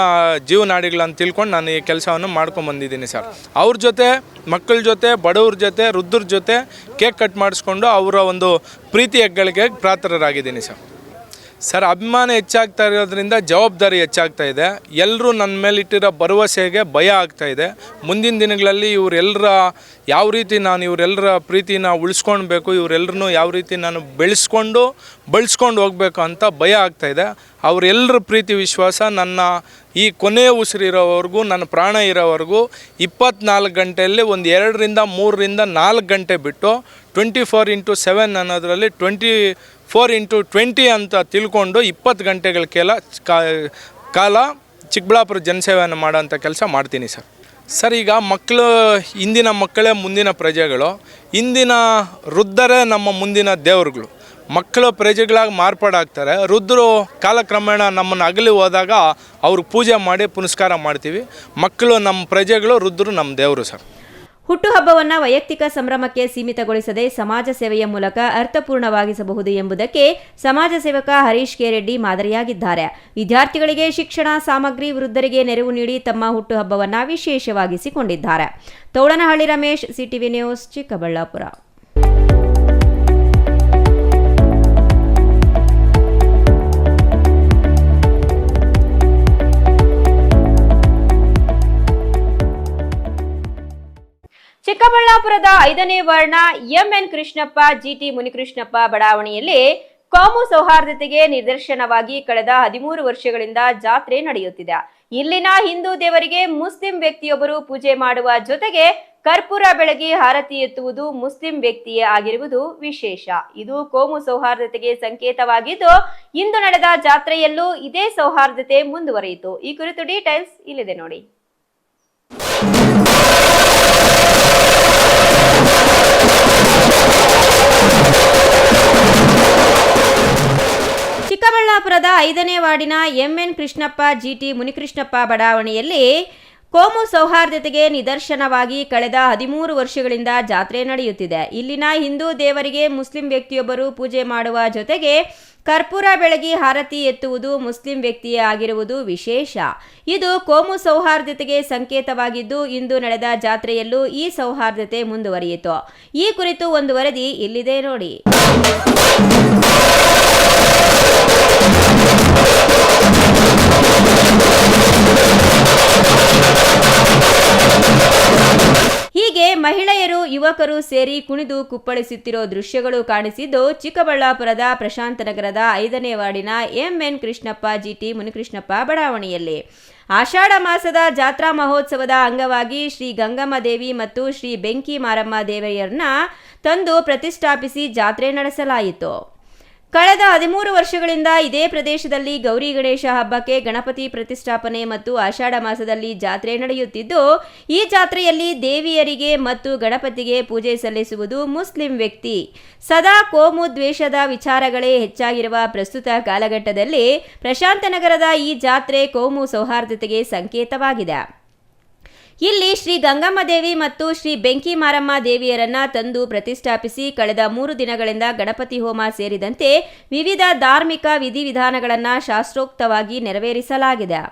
ಜೀವನಾಡಿಗಳಂತ ತಿಳ್ಕೊಂಡು ನಾನು ಈ ಕೆಲಸವನ್ನು ಮಾಡ್ಕೊಂಬಂದಿದ್ದೀನಿ ಸರ್. ಅವ್ರ ಜೊತೆ, ಮಕ್ಕಳ ಜೊತೆ, ಬಡವ್ರ ಜೊತೆ, ವೃದ್ಧರ ಜೊತೆ ಕೇಕ್ ಕಟ್ ಮಾಡಿಸ್ಕೊಂಡು ಅವರ ಒಂದು ಪ್ರೀತಿ ಹೆಗ್ಗಳಿಗೆ ಪಾತ್ರರಾಗಿದ್ದೀನಿ ಸರ್. ಸರ್, ಅಭಿಮಾನ ಹೆಚ್ಚಾಗ್ತಾ ಇರೋದ್ರಿಂದ ಜವಾಬ್ದಾರಿ ಹೆಚ್ಚಾಗ್ತಾ ಇದೆ. ಎಲ್ಲರೂ ನನ್ನ ಮೇಲಿಟ್ಟಿರೋ ಭರವಸೆಗೆ ಭಯ ಆಗ್ತಾ ಇದೆ. ಮುಂದಿನ ದಿನಗಳಲ್ಲಿ ಇವರೆಲ್ಲರ ಯಾವ ರೀತಿ ನಾನು ಇವರೆಲ್ಲರ ಪ್ರೀತಿನ ಉಳಿಸ್ಕೊಳ್ಬೇಕು, ಇವರೆಲ್ಲರೂ ಯಾವ ರೀತಿ ನಾನು ಬೆಳೆಸ್ಕೊಂಡು ಹೋಗಬೇಕು ಅಂತ ಭಯ ಆಗ್ತಾಯಿದೆ. ಅವರೆಲ್ಲರ ಪ್ರೀತಿ ವಿಶ್ವಾಸ ನನ್ನ ಈ ಕೊನೆಯ ಉಸಿರಿರೋವರೆಗೂ, ನನ್ನ ಪ್ರಾಣ ಇರೋವರೆಗೂ 24 ಗಂಟೆಯಲ್ಲಿ ಒಂದು 2ರಿಂದ 3ರಿಂದ 4 ಗಂಟೆ ಬಿಟ್ಟು 24x7 ಅನ್ನೋದರಲ್ಲಿ 24x20 ಅಂತ ತಿಳ್ಕೊಂಡು 20 ಗಂಟೆಗಳ ಕಾಲ ಚಿಕ್ಕಬಳ್ಳಾಪುರ ಜನಸೇವೆಯನ್ನು ಮಾಡೋಂಥ ಕೆಲಸ ಮಾಡ್ತೀನಿ ಸರ್. ಈಗ ಇಂದಿನ ಮಕ್ಕಳೇ ಮುಂದಿನ ಪ್ರಜೆಗಳು, ಇಂದಿನ ವೃದ್ಧರೇ ನಮ್ಮ ಮುಂದಿನ ದೇವರುಗಳು. ಮಕ್ಕಳು ಪ್ರಜೆಗಳಾಗಿ ಮಾರ್ಪಾಡಾಗ್ತಾರೆ. ವೃದ್ಧರು ಕಾಲಕ್ರಮೇಣ ನಮ್ಮನ್ನು ಅಗಲಿ ಹೋದಾಗ ಅವ್ರಿಗೆ ಪೂಜೆ ಮಾಡಿ ಪುನಸ್ಕಾರ ಮಾಡ್ತೀವಿ. ಮಕ್ಕಳು ನಮ್ಮ ಪ್ರಜೆಗಳು, ವೃದ್ಧರು ನಮ್ಮ ದೇವರು ಸರ್. ಹುಟ್ಟುಹಬ್ಬವನ್ನು ವೈಯಕ್ತಿಕ ಸಂಭ್ರಮಕ್ಕೆ ಸೀಮಿತಗೊಳಿಸದೆ ಸಮಾಜ ಸೇವೆಯ ಮೂಲಕ ಅರ್ಥಪೂರ್ಣವಾಗಿಸಬಹುದು ಎಂಬುದಕ್ಕೆ ಸಮಾಜ ಸೇವಕ ಹರೀಶ್ ಕೆ ರೆಡ್ಡಿ ಮಾದರಿಯಾಗಿದ್ದಾರೆ. ವಿದ್ಯಾರ್ಥಿಗಳಿಗೆ ಶಿಕ್ಷಣ ಸಾಮಗ್ರಿ, ವೃದ್ಧರಿಗೆ ನೆರವು ನೀಡಿ ತಮ್ಮ ಹುಟ್ಟುಹಬ್ಬವನ್ನು ವಿಶೇಷವಾಗಿಸಿಕೊಂಡಿದ್ದಾರೆ. Thoudanahalli Ramesh, CTV news, Chikkaballapur. ಚಿಕ್ಕಬಳ್ಳಾಪುರದ 5ನೇ ವಾರ್ಡ್ನ ಎಂಎನ್ ಕೃಷ್ಣಪ್ಪ, ಜಿಟಿ ಮುನಿಕೃಷ್ಣಪ್ಪ ಬಡಾವಣೆಯಲ್ಲಿ ಕೋಮು ಸೌಹಾರ್ದತೆಗೆ ನಿದರ್ಶನವಾಗಿ ಕಳೆದ 13 ವರ್ಷಗಳಿಂದ ಜಾತ್ರೆ ನಡೆಯುತ್ತಿದೆ. ಇಲ್ಲಿನ ಹಿಂದೂ ದೇವರಿಗೆ ಮುಸ್ಲಿಂ ವ್ಯಕ್ತಿಯೊಬ್ಬರು ಪೂಜೆ ಮಾಡುವ ಜೊತೆಗೆ ಕರ್ಪೂರ ಬೆಳಗಿ ಹಾರತಿ ಎತ್ತುವುದು ಮುಸ್ಲಿಂ ವ್ಯಕ್ತಿಯೇ ಆಗಿರುವುದು ವಿಶೇಷ. ಇದು ಕೋಮು ಸೌಹಾರ್ದತೆಗೆ ಸಂಕೇತವಾಗಿದ್ದು, ಇಂದು ನಡೆದ ಜಾತ್ರೆಯಲ್ಲೂ ಇದೇ ಸೌಹಾರ್ದತೆ ಮುಂದುವರಿಯಿತು. ಈ ಕುರಿತು ಡೀಟೇಲ್ಸ್ ಇಲ್ಲಿದೆ ನೋಡಿ. ಚಿಕ್ಕಬಳ್ಳಾಪುರದ 5ನೇ ವಾರ್ಡಿನ ಎಂಎನ್ ಕೃಷ್ಣಪ್ಪ, ಜಿಟಿ ಮುನಿಕೃಷ್ಣಪ್ಪ ಬಡಾವಣೆಯಲ್ಲಿ ಕೋಮು ಸೌಹಾರ್ದತೆಗೆ ನಿದರ್ಶನವಾಗಿ ಕಳೆದ 13 ವರ್ಷಗಳಿಂದ ಜಾತ್ರೆ ನಡೆಯುತ್ತಿದೆ. ಇಲ್ಲಿನ ಹಿಂದೂ ದೇವರಿಗೆ ಮುಸ್ಲಿಂ ವ್ಯಕ್ತಿಯೊಬ್ಬರು ಪೂಜೆ ಮಾಡುವ ಜೊತೆಗೆ ಕರ್ಪೂರ ಬೆಳಗಿ ಹಾರತಿ ಎತ್ತುವುದು ಮುಸ್ಲಿಂ ವ್ಯಕ್ತಿಯೇ ಆಗಿರುವುದು ವಿಶೇಷ. ಇದು ಕೋಮು ಸೌಹಾರ್ದತೆಗೆ ಸಂಕೇತವಾಗಿದ್ದು, ಇಂದು ನಡೆದ ಜಾತ್ರೆಯಲ್ಲೂ ಈ ಸೌಹಾರ್ದತೆ ಮುಂದುವರಿಯಿತು. ಈ ಕುರಿತು ಒಂದು ವರದಿ ಇಲ್ಲಿದೆ ನೋಡಿ. ಹೀಗೆ ಮಹಿಳೆಯರು, ಯುವಕರು ಸೇರಿ ಕುಣಿದು ಕುಪ್ಪಳಿಸುತ್ತಿರೋ ದೃಶ್ಯಗಳು ಕಾಣಿಸಿದ್ದು ಚಿಕ್ಕಬಳ್ಳಾಪುರದ ಪ್ರಶಾಂತನಗರದ 5ನೇ ವಾರ್ಡಿನ ಎಂಎನ್ ಕೃಷ್ಣಪ್ಪ, ಜಿಟಿ ಮುನಿಕೃಷ್ಣಪ್ಪ ಬಡಾವಣೆಯಲ್ಲಿ ಆಷಾಢ ಮಾಸದ ಜಾತ್ರಾ ಮಹೋತ್ಸವದ ಅಂಗವಾಗಿ ಶ್ರೀ ಗಂಗಮ್ಮ ದೇವಿ ಮತ್ತು ಶ್ರೀ ಬೆಂಕಿ ಮಾರಮ್ಮ ದೇವಿಯರನ್ನ ತಂದು ಪ್ರತಿಷ್ಠಾಪಿಸಿ ಜಾತ್ರೆ ನಡೆಸಲಾಯಿತು. ಕಳೆದ 13 ವರ್ಷಗಳಿಂದ ಇದೇ ಪ್ರದೇಶದಲ್ಲಿ ಗೌರಿ ಗಣೇಶ ಹಬ್ಬಕ್ಕೆ ಗಣಪತಿ ಪ್ರತಿಷ್ಠಾಪನೆ ಮತ್ತು ಆಷಾಢ ಮಾಸದಲ್ಲಿ ಜಾತ್ರೆ ನಡೆಯುತ್ತಿದ್ದು, ಈ ಜಾತ್ರೆಯಲ್ಲಿ ದೇವಿಯರಿಗೆ ಮತ್ತು ಗಣಪತಿಗೆ ಪೂಜೆ ಸಲ್ಲಿಸುವುದು ಮುಸ್ಲಿಂ ವ್ಯಕ್ತಿ. ಸದಾ ಕೋಮು ದ್ವೇಷದ ವಿಚಾರಗಳೇ ಹೆಚ್ಚಾಗಿರುವ ಪ್ರಸ್ತುತ ಕಾಲಘಟ್ಟದಲ್ಲಿ ಪ್ರಶಾಂತನಗರದ ಈ ಜಾತ್ರೆ ಕೋಮು ಸೌಹಾರ್ದತೆಗೆ ಸಂಕೇತವಾಗಿದೆ. ಇಲ್ಲಿ ಶ್ರೀ ಗಂಗಮ್ಮ ದೇವಿ ಮತ್ತು ಶ್ರೀ ಬೆಂಕಿ ಮಾರಮ್ಮ ದೇವಿಯರನ್ನ ತಂದು ಪ್ರತಿಷ್ಠಾಪಿಸಿ ಕಳೆದ 3 ದಿನಗಳಿಂದ ಗಣಪತಿ ಹೋಮ ಸೇರಿದಂತೆ ವಿವಿಧ ಧಾರ್ಮಿಕ ವಿಧಿವಿಧಾನಗಳನ್ನು ಶಾಸ್ತ್ರೋಕ್ತವಾಗಿ ನೆರವೇರಿಸಲಾಗಿದೆ.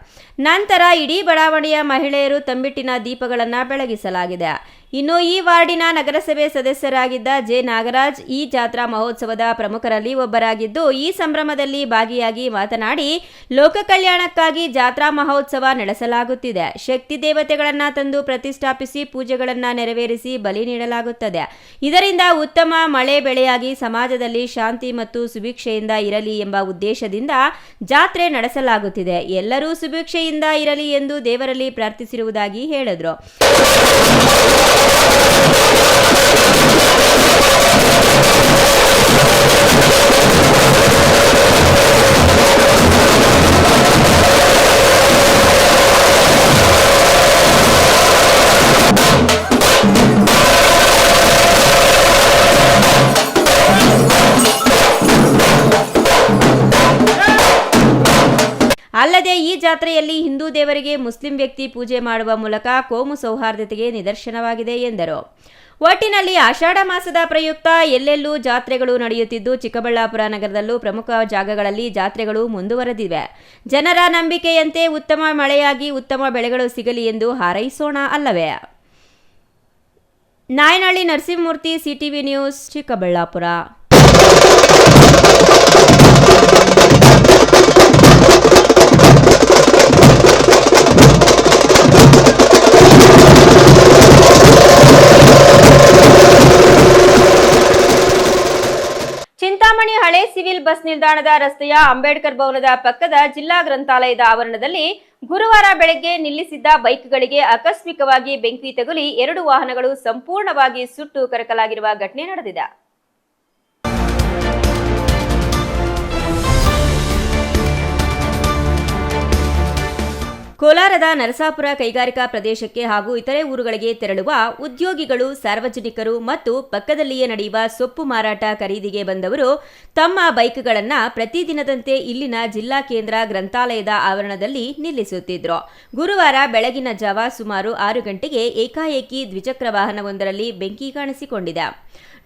ನಂತರ ಇಡೀ ಬಡಾವಣೆಯ ಮಹಿಳೆಯರು ತಂಬಿಟ್ಟಿನ ದೀಪಗಳನ್ನು ಬೆಳಗಿಸಲಾಗಿದೆ. ಇನ್ನು ಈ ವಾರ್ಡಿನ ನಗರಸಭೆ ಸದಸ್ಯರಾಗಿದ್ದ ಜೆ ನಾಗರಾಜ್ ಈ ಜಾತ್ರಾ ಮಹೋತ್ಸವದ ಪ್ರಮುಖರಲ್ಲಿ ಒಬ್ಬರಾಗಿದ್ದು, ಈ ಸಂಭ್ರಮದಲ್ಲಿ ಭಾಗಿಯಾಗಿ ಮಾತನಾಡಿ, ಲೋಕ ಕಲ್ಯಾಣಕ್ಕಾಗಿ ಜಾತ್ರಾ ಮಹೋತ್ಸವ ನಡೆಸಲಾಗುತ್ತಿದೆ. ಶಕ್ತಿ ದೇವತೆಗಳನ್ನು ತಂದು ಪ್ರತಿಷ್ಠಾಪಿಸಿ ಪೂಜೆಗಳನ್ನು ನೆರವೇರಿಸಿ ಬಲಿ ನೀಡಲಾಗುತ್ತದೆ. ಇದರಿಂದ ಉತ್ತಮ ಮಳೆ ಬೆಳೆಯಾಗಿ ಸಮಾಜದಲ್ಲಿ ಶಾಂತಿ ಮತ್ತು ಸುಭಿಕ್ಷೆಯಿಂದ ಇರಲಿ ಎಂಬ ಉದ್ದೇಶದಿಂದ ಜಾತ್ರೆ ನಡೆಸಲಾಗುತ್ತಿದೆ. ಎಲ್ಲರೂ ಸುಭಿಕ್ಷೆಯಿಂದ ಇರಲಿ ಎಂದು ದೇವರಲ್ಲಿ ಪ್ರಾರ್ಥಿಸಿರುವುದಾಗಿ ಹೇಳಿದರು. ಅಲ್ಲದೆ ಈ ಜಾತ್ರೆಯಲ್ಲಿ ಹಿಂದೂ ದೇವರಿಗೆ ಮುಸ್ಲಿಂ ವ್ಯಕ್ತಿ ಪೂಜೆ ಮಾಡುವ ಮೂಲಕ ಕೋಮು ಸೌಹಾರ್ದತೆಗೆ ನಿದರ್ಶನವಾಗಿದೆ ಎಂದರು. ಒಟ್ಟಿನಲ್ಲಿ ಆಷಾಢ ಮಾಸದ ಪ್ರಯುಕ್ತ ಎಲ್ಲೆಲ್ಲೂ ಜಾತ್ರೆಗಳು ನಡೆಯುತ್ತಿದ್ದು, ಚಿಕ್ಕಬಳ್ಳಾಪುರ ನಗರದಲ್ಲೂ ಪ್ರಮುಖ ಜಾಗಗಳಲ್ಲಿ ಜಾತ್ರೆಗಳು ಮುಂದುವರೆದಿವೆ. ಜನರ ನಂಬಿಕೆಯಂತೆ ಉತ್ತಮ ಮಳೆಯಾಗಿ ಉತ್ತಮ ಬೆಳೆಗಳು ಸಿಗಲಿ ಎಂದು ಹಾರೈಸೋಣ ಅಲ್ಲವೇ. Nayanahalli Narasimhamurthy, CTV news, Chikkaballapur. ರಸ್ತೆಯ ಅಂಬೇಡ್ಕರ್ ಭವನದ ಪಕ್ಕದ ಜಿಲ್ಲಾ ಗ್ರಂಥಾಲಯದ ಆವರಣದಲ್ಲಿ ಗುರುವಾರ ಬೆಳಗ್ಗೆ ನಿಲ್ಲಿಸಿದ್ದ ಬೈಕ್ಗಳಿಗೆ ಆಕಸ್ಮಿಕವಾಗಿ ಬೆಂಕಿ ತಗುಲಿ 2 ವಾಹನಗಳು ಸಂಪೂರ್ಣವಾಗಿ ಸುಟ್ಟು ಕರಕಲಾಗಿರುವ ಘಟನೆ ನಡೆದಿದೆ. ಕೋಲಾರದ ನರಸಾಪುರ ಕೈಗಾರಿಕಾ ಪ್ರದೇಶಕ್ಕೆ ಹಾಗೂ ಇತರೆ ಊರುಗಳಿಗೆ ತೆರಳುವ ಉದ್ಯೋಗಿಗಳು, ಸಾರ್ವಜನಿಕರು ಮತ್ತು ಪಕ್ಕದಲ್ಲಿಯೇ ನಡೆಯುವ ಸೊಪ್ಪು ಮಾರಾಟ ಖರೀದಿಗೆ ಬಂದವರು ತಮ್ಮ ಬೈಕ್ಗಳನ್ನು ಪ್ರತಿದಿನದಂತೆ ಇಲ್ಲಿನ ಜಿಲ್ಲಾ ಕೇಂದ್ರ ಗ್ರಂಥಾಲಯದ ಆವರಣದಲ್ಲಿ ನಿಲ್ಲಿಸುತ್ತಿದ್ರು. ಗುರುವಾರ ಬೆಳಗಿನ ಜಾವ ಸುಮಾರು 6 ಗಂಟೆಗೆ ಏಕಾಏಕಿ ದ್ವಿಚಕ್ರ ವಾಹನವೊಂದರಲ್ಲಿ ಬೆಂಕಿ ಕಾಣಿಸಿಕೊಂಡಿದೆ.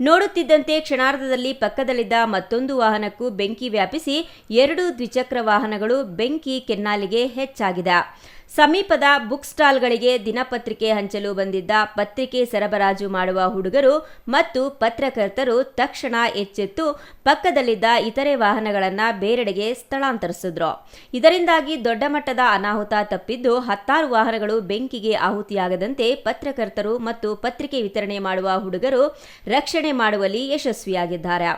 ನೋಡುತ್ತಿದ್ದಂತೆ ಕ್ಷಣಾರ್ಧದಲ್ಲಿ ಪಕ್ಕದಲ್ಲಿದ್ದ ಮತ್ತೊಂದು ವಾಹನಕ್ಕೂ ಬೆಂಕಿ ವ್ಯಾಪಿಸಿ 2 ದ್ವಿಚಕ್ರ ವಾಹನಗಳು ಬೆಂಕಿ ಕೆನ್ನಾಲಿಗೆ ಹೆಚ್ಚಾಗಿದೆ. ಸಮೀಪದ ಬುಕ್ ಸ್ಟಾಲ್ಗಳಿಗೆ ದಿನಪತ್ರಿಕೆ ಹಂಚಲು ಬಂದಿದ್ದ ಪತ್ರಿಕೆ ಸರಬರಾಜು ಮಾಡುವ ಹುಡುಗರು ಮತ್ತು ಪತ್ರಕರ್ತರು ತಕ್ಷಣ ಎಚ್ಚೆತ್ತು ಪಕ್ಕದಲ್ಲಿದ್ದ ಇತರೆ ವಾಹನಗಳನ್ನು ಬೇರೆಡೆಗೆ ಸ್ಥಳಾಂತರಿಸಿದ್ರು. ಇದರಿಂದಾಗಿ ದೊಡ್ಡ ಮಟ್ಟದ ಅನಾಹುತ ತಪ್ಪಿದ್ದು 16 ವಾಹನಗಳು ಬೆಂಕಿಗೆ ಆಹುತಿಯಾಗದಂತೆ ಪತ್ರಕರ್ತರು ಮತ್ತು ಪತ್ರಿಕೆ ವಿತರಣೆ ಮಾಡುವ ಹುಡುಗರು ರಕ್ಷಣೆ ಮಾಡುವಲ್ಲಿ ಯಶಸ್ವಿಯಾಗಿದ್ದಾರೆ.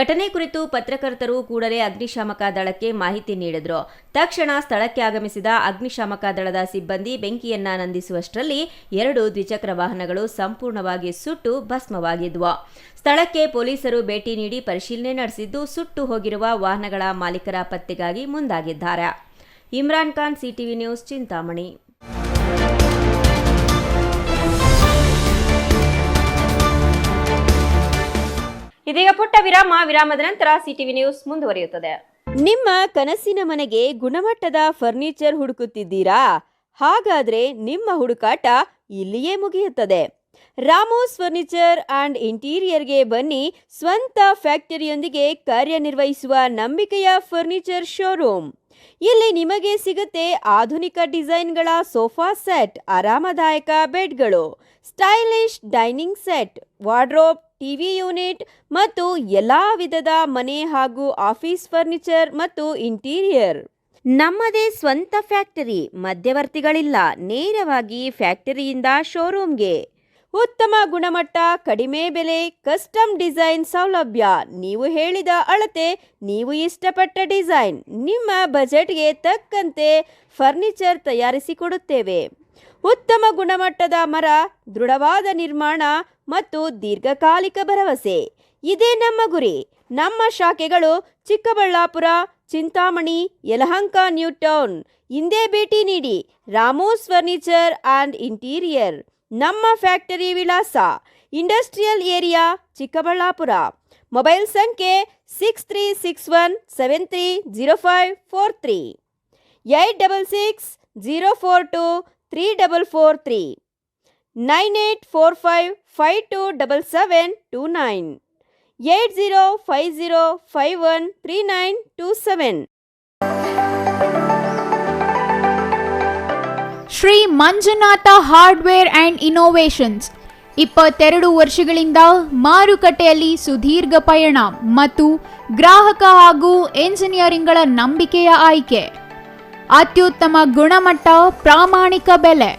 ಘಟನೆ ಕುರಿತು ಪತ್ರಕರ್ತರು ಕೂಡಲೇ ಅಗ್ನಿಶಾಮಕ ದಳಕ್ಕೆ ಮಾಹಿತಿ ನೀಡಿದ್ರು. ತಕ್ಷಣ ಸ್ಥಳಕ್ಕೆ ಆಗಮಿಸಿದ ಅಗ್ನಿಶಾಮಕ ದಳದ ಸಿಬ್ಬಂದಿ ಬೆಂಕಿಯನ್ನ ನಂದಿಸುವಷ್ಟರಲ್ಲಿ 2 ದ್ವಿಚಕ್ರ ವಾಹನಗಳು ಸಂಪೂರ್ಣವಾಗಿ ಸುಟ್ಟು ಭಸ್ಮವಾಗಿದ್ವು. ಸ್ಥಳಕ್ಕೆ ಪೊಲೀಸರು ಭೇಟಿ ನೀಡಿ ಪರಿಶೀಲನೆ ನಡೆಸಿದ್ದು ಸುಟ್ಟು ಹೋಗಿರುವ ವಾಹನಗಳ ಮಾಲೀಕರ ಪತ್ತೆಗಾಗಿ ಮುಂದಾಗಿದ್ದಾರೆ. Imran Khan, CTV news, Chintamani. ಇದೀಗ ಪುಟ್ಟ ವಿರಾಮದ ನಂತರ ಸಿಟಿವಿ ನ್ಯೂಸ್ ಮುಂದುವರಿಯುತ್ತದೆ. ನಿಮ್ಮ ಕನಸಿನ ಮನೆಗೆ ಗುಣಮಟ್ಟದ ಫರ್ನಿಚರ್ ಹುಡುಕುತ್ತಿದ್ದೀರಾ? ಹಾಗಾದ್ರೆ ನಿಮ್ಮ ಹುಡುಕಾಟ ಇಲ್ಲಿಯೇ ಮುಗಿಯುತ್ತದೆ. ರಾಮೋಸ್ ಫರ್ನಿಚರ್ ಅಂಡ್ ಇಂಟೀರಿಯರ್ಗೆ ಬನ್ನಿ. ಸ್ವಂತ ಫ್ಯಾಕ್ಟರಿಯೊಂದಿಗೆ ಕಾರ್ಯನಿರ್ವಹಿಸುವ ನಂಬಿಕೆಯ ಫರ್ನಿಚರ್ ಶೋರೂಮ್. ಇಲ್ಲಿ ನಿಮಗೆ ಸಿಗುತ್ತೆ ಆಧುನಿಕ ಡಿಸೈನ್ಗಳ ಸೋಫಾ ಸೆಟ್, ಆರಾಮದಾಯಕ ಬೆಡ್ಗಳು, stylish dining set, wardrobe, TV unit ಮತ್ತು ಎಲ್ಲಾ ವಿಧದ ಮನೆ ಹಾಗೂ ಆಫೀಸ್ ಫರ್ನಿಚರ್ ಮತ್ತು ಇಂಟೀರಿಯರ್. ನಮ್ಮದೇ ಸ್ವಂತ ಫ್ಯಾಕ್ಟರಿ, ಮಧ್ಯವರ್ತಿಗಳಿಲ್ಲ. ನೇರವಾಗಿ ಫ್ಯಾಕ್ಟರಿಯಿಂದ ಶೋರೂಮ್ಗೆ. ಉತ್ತಮ ಗುಣಮಟ್ಟ, ಕಡಿಮೆ ಬೆಲೆ, ಕಸ್ಟಮ್ ಡಿಸೈನ್ ಸೌಲಭ್ಯ. ನೀವು ಹೇಳಿದ ಅಳತೆ, ನೀವು ಇಷ್ಟಪಟ್ಟ ಡಿಸೈನ್, ನಿಮ್ಮ ಬಜೆಟ್ಗೆ ತಕ್ಕಂತೆ ಫರ್ನಿಚರ್ ತಯಾರಿಸಿಕೊಡುತ್ತೇವೆ. ಉತ್ತಮ ಗುಣಮಟ್ಟದ ಮರ, ದೃಢವಾದ ನಿರ್ಮಾಣ ಮತ್ತು ದೀರ್ಘಕಾಲಿಕ ಭರವಸೆ, ಇದೇ ನಮ್ಮ ಗುರಿ. ನಮ್ಮ ಶಾಖೆಗಳು ಚಿಕ್ಕಬಳ್ಳಾಪುರ, ಚಿಂತಾಮಣಿ, ಯಲಹಂಕ, ನ್ಯೂ ಟೌನ್. ಇಂದೇ ಭೇಟಿ ನೀಡಿ. Ramos furniture and interior. ನಮ್ಮ ಫ್ಯಾಕ್ಟರಿ ವಿಳಾಸ ಇಂಡಸ್ಟ್ರಿಯಲ್ ಏರಿಯಾ, ಚಿಕ್ಕಬಳ್ಳಾಪುರ. ಮೊಬೈಲ್ ಸಂಖ್ಯೆ 6361730543, 8660423443, 9845527729, 8050513927. Shri Manjunatha hardware and innovations 22 ವರ್ಷಗಳಿಂದ ಮಾರುಕಟ್ಟೆಯಲ್ಲಿ ಸುದೀರ್ಘ ಪಯಣ ಮತ್ತು ಗ್ರಾಹಕ ಹಾಗೂ ಎಂಜಿನಿಯರಿಂಗ್ಗಳ ನಂಬಿಕೆಯ ಆಯ್ಕೆ. ಅತ್ಯುತ್ತಮ ಗುಣಮಟ್ಟ, ಪ್ರಾಮಾಣಿಕ ಬೆಲೆ.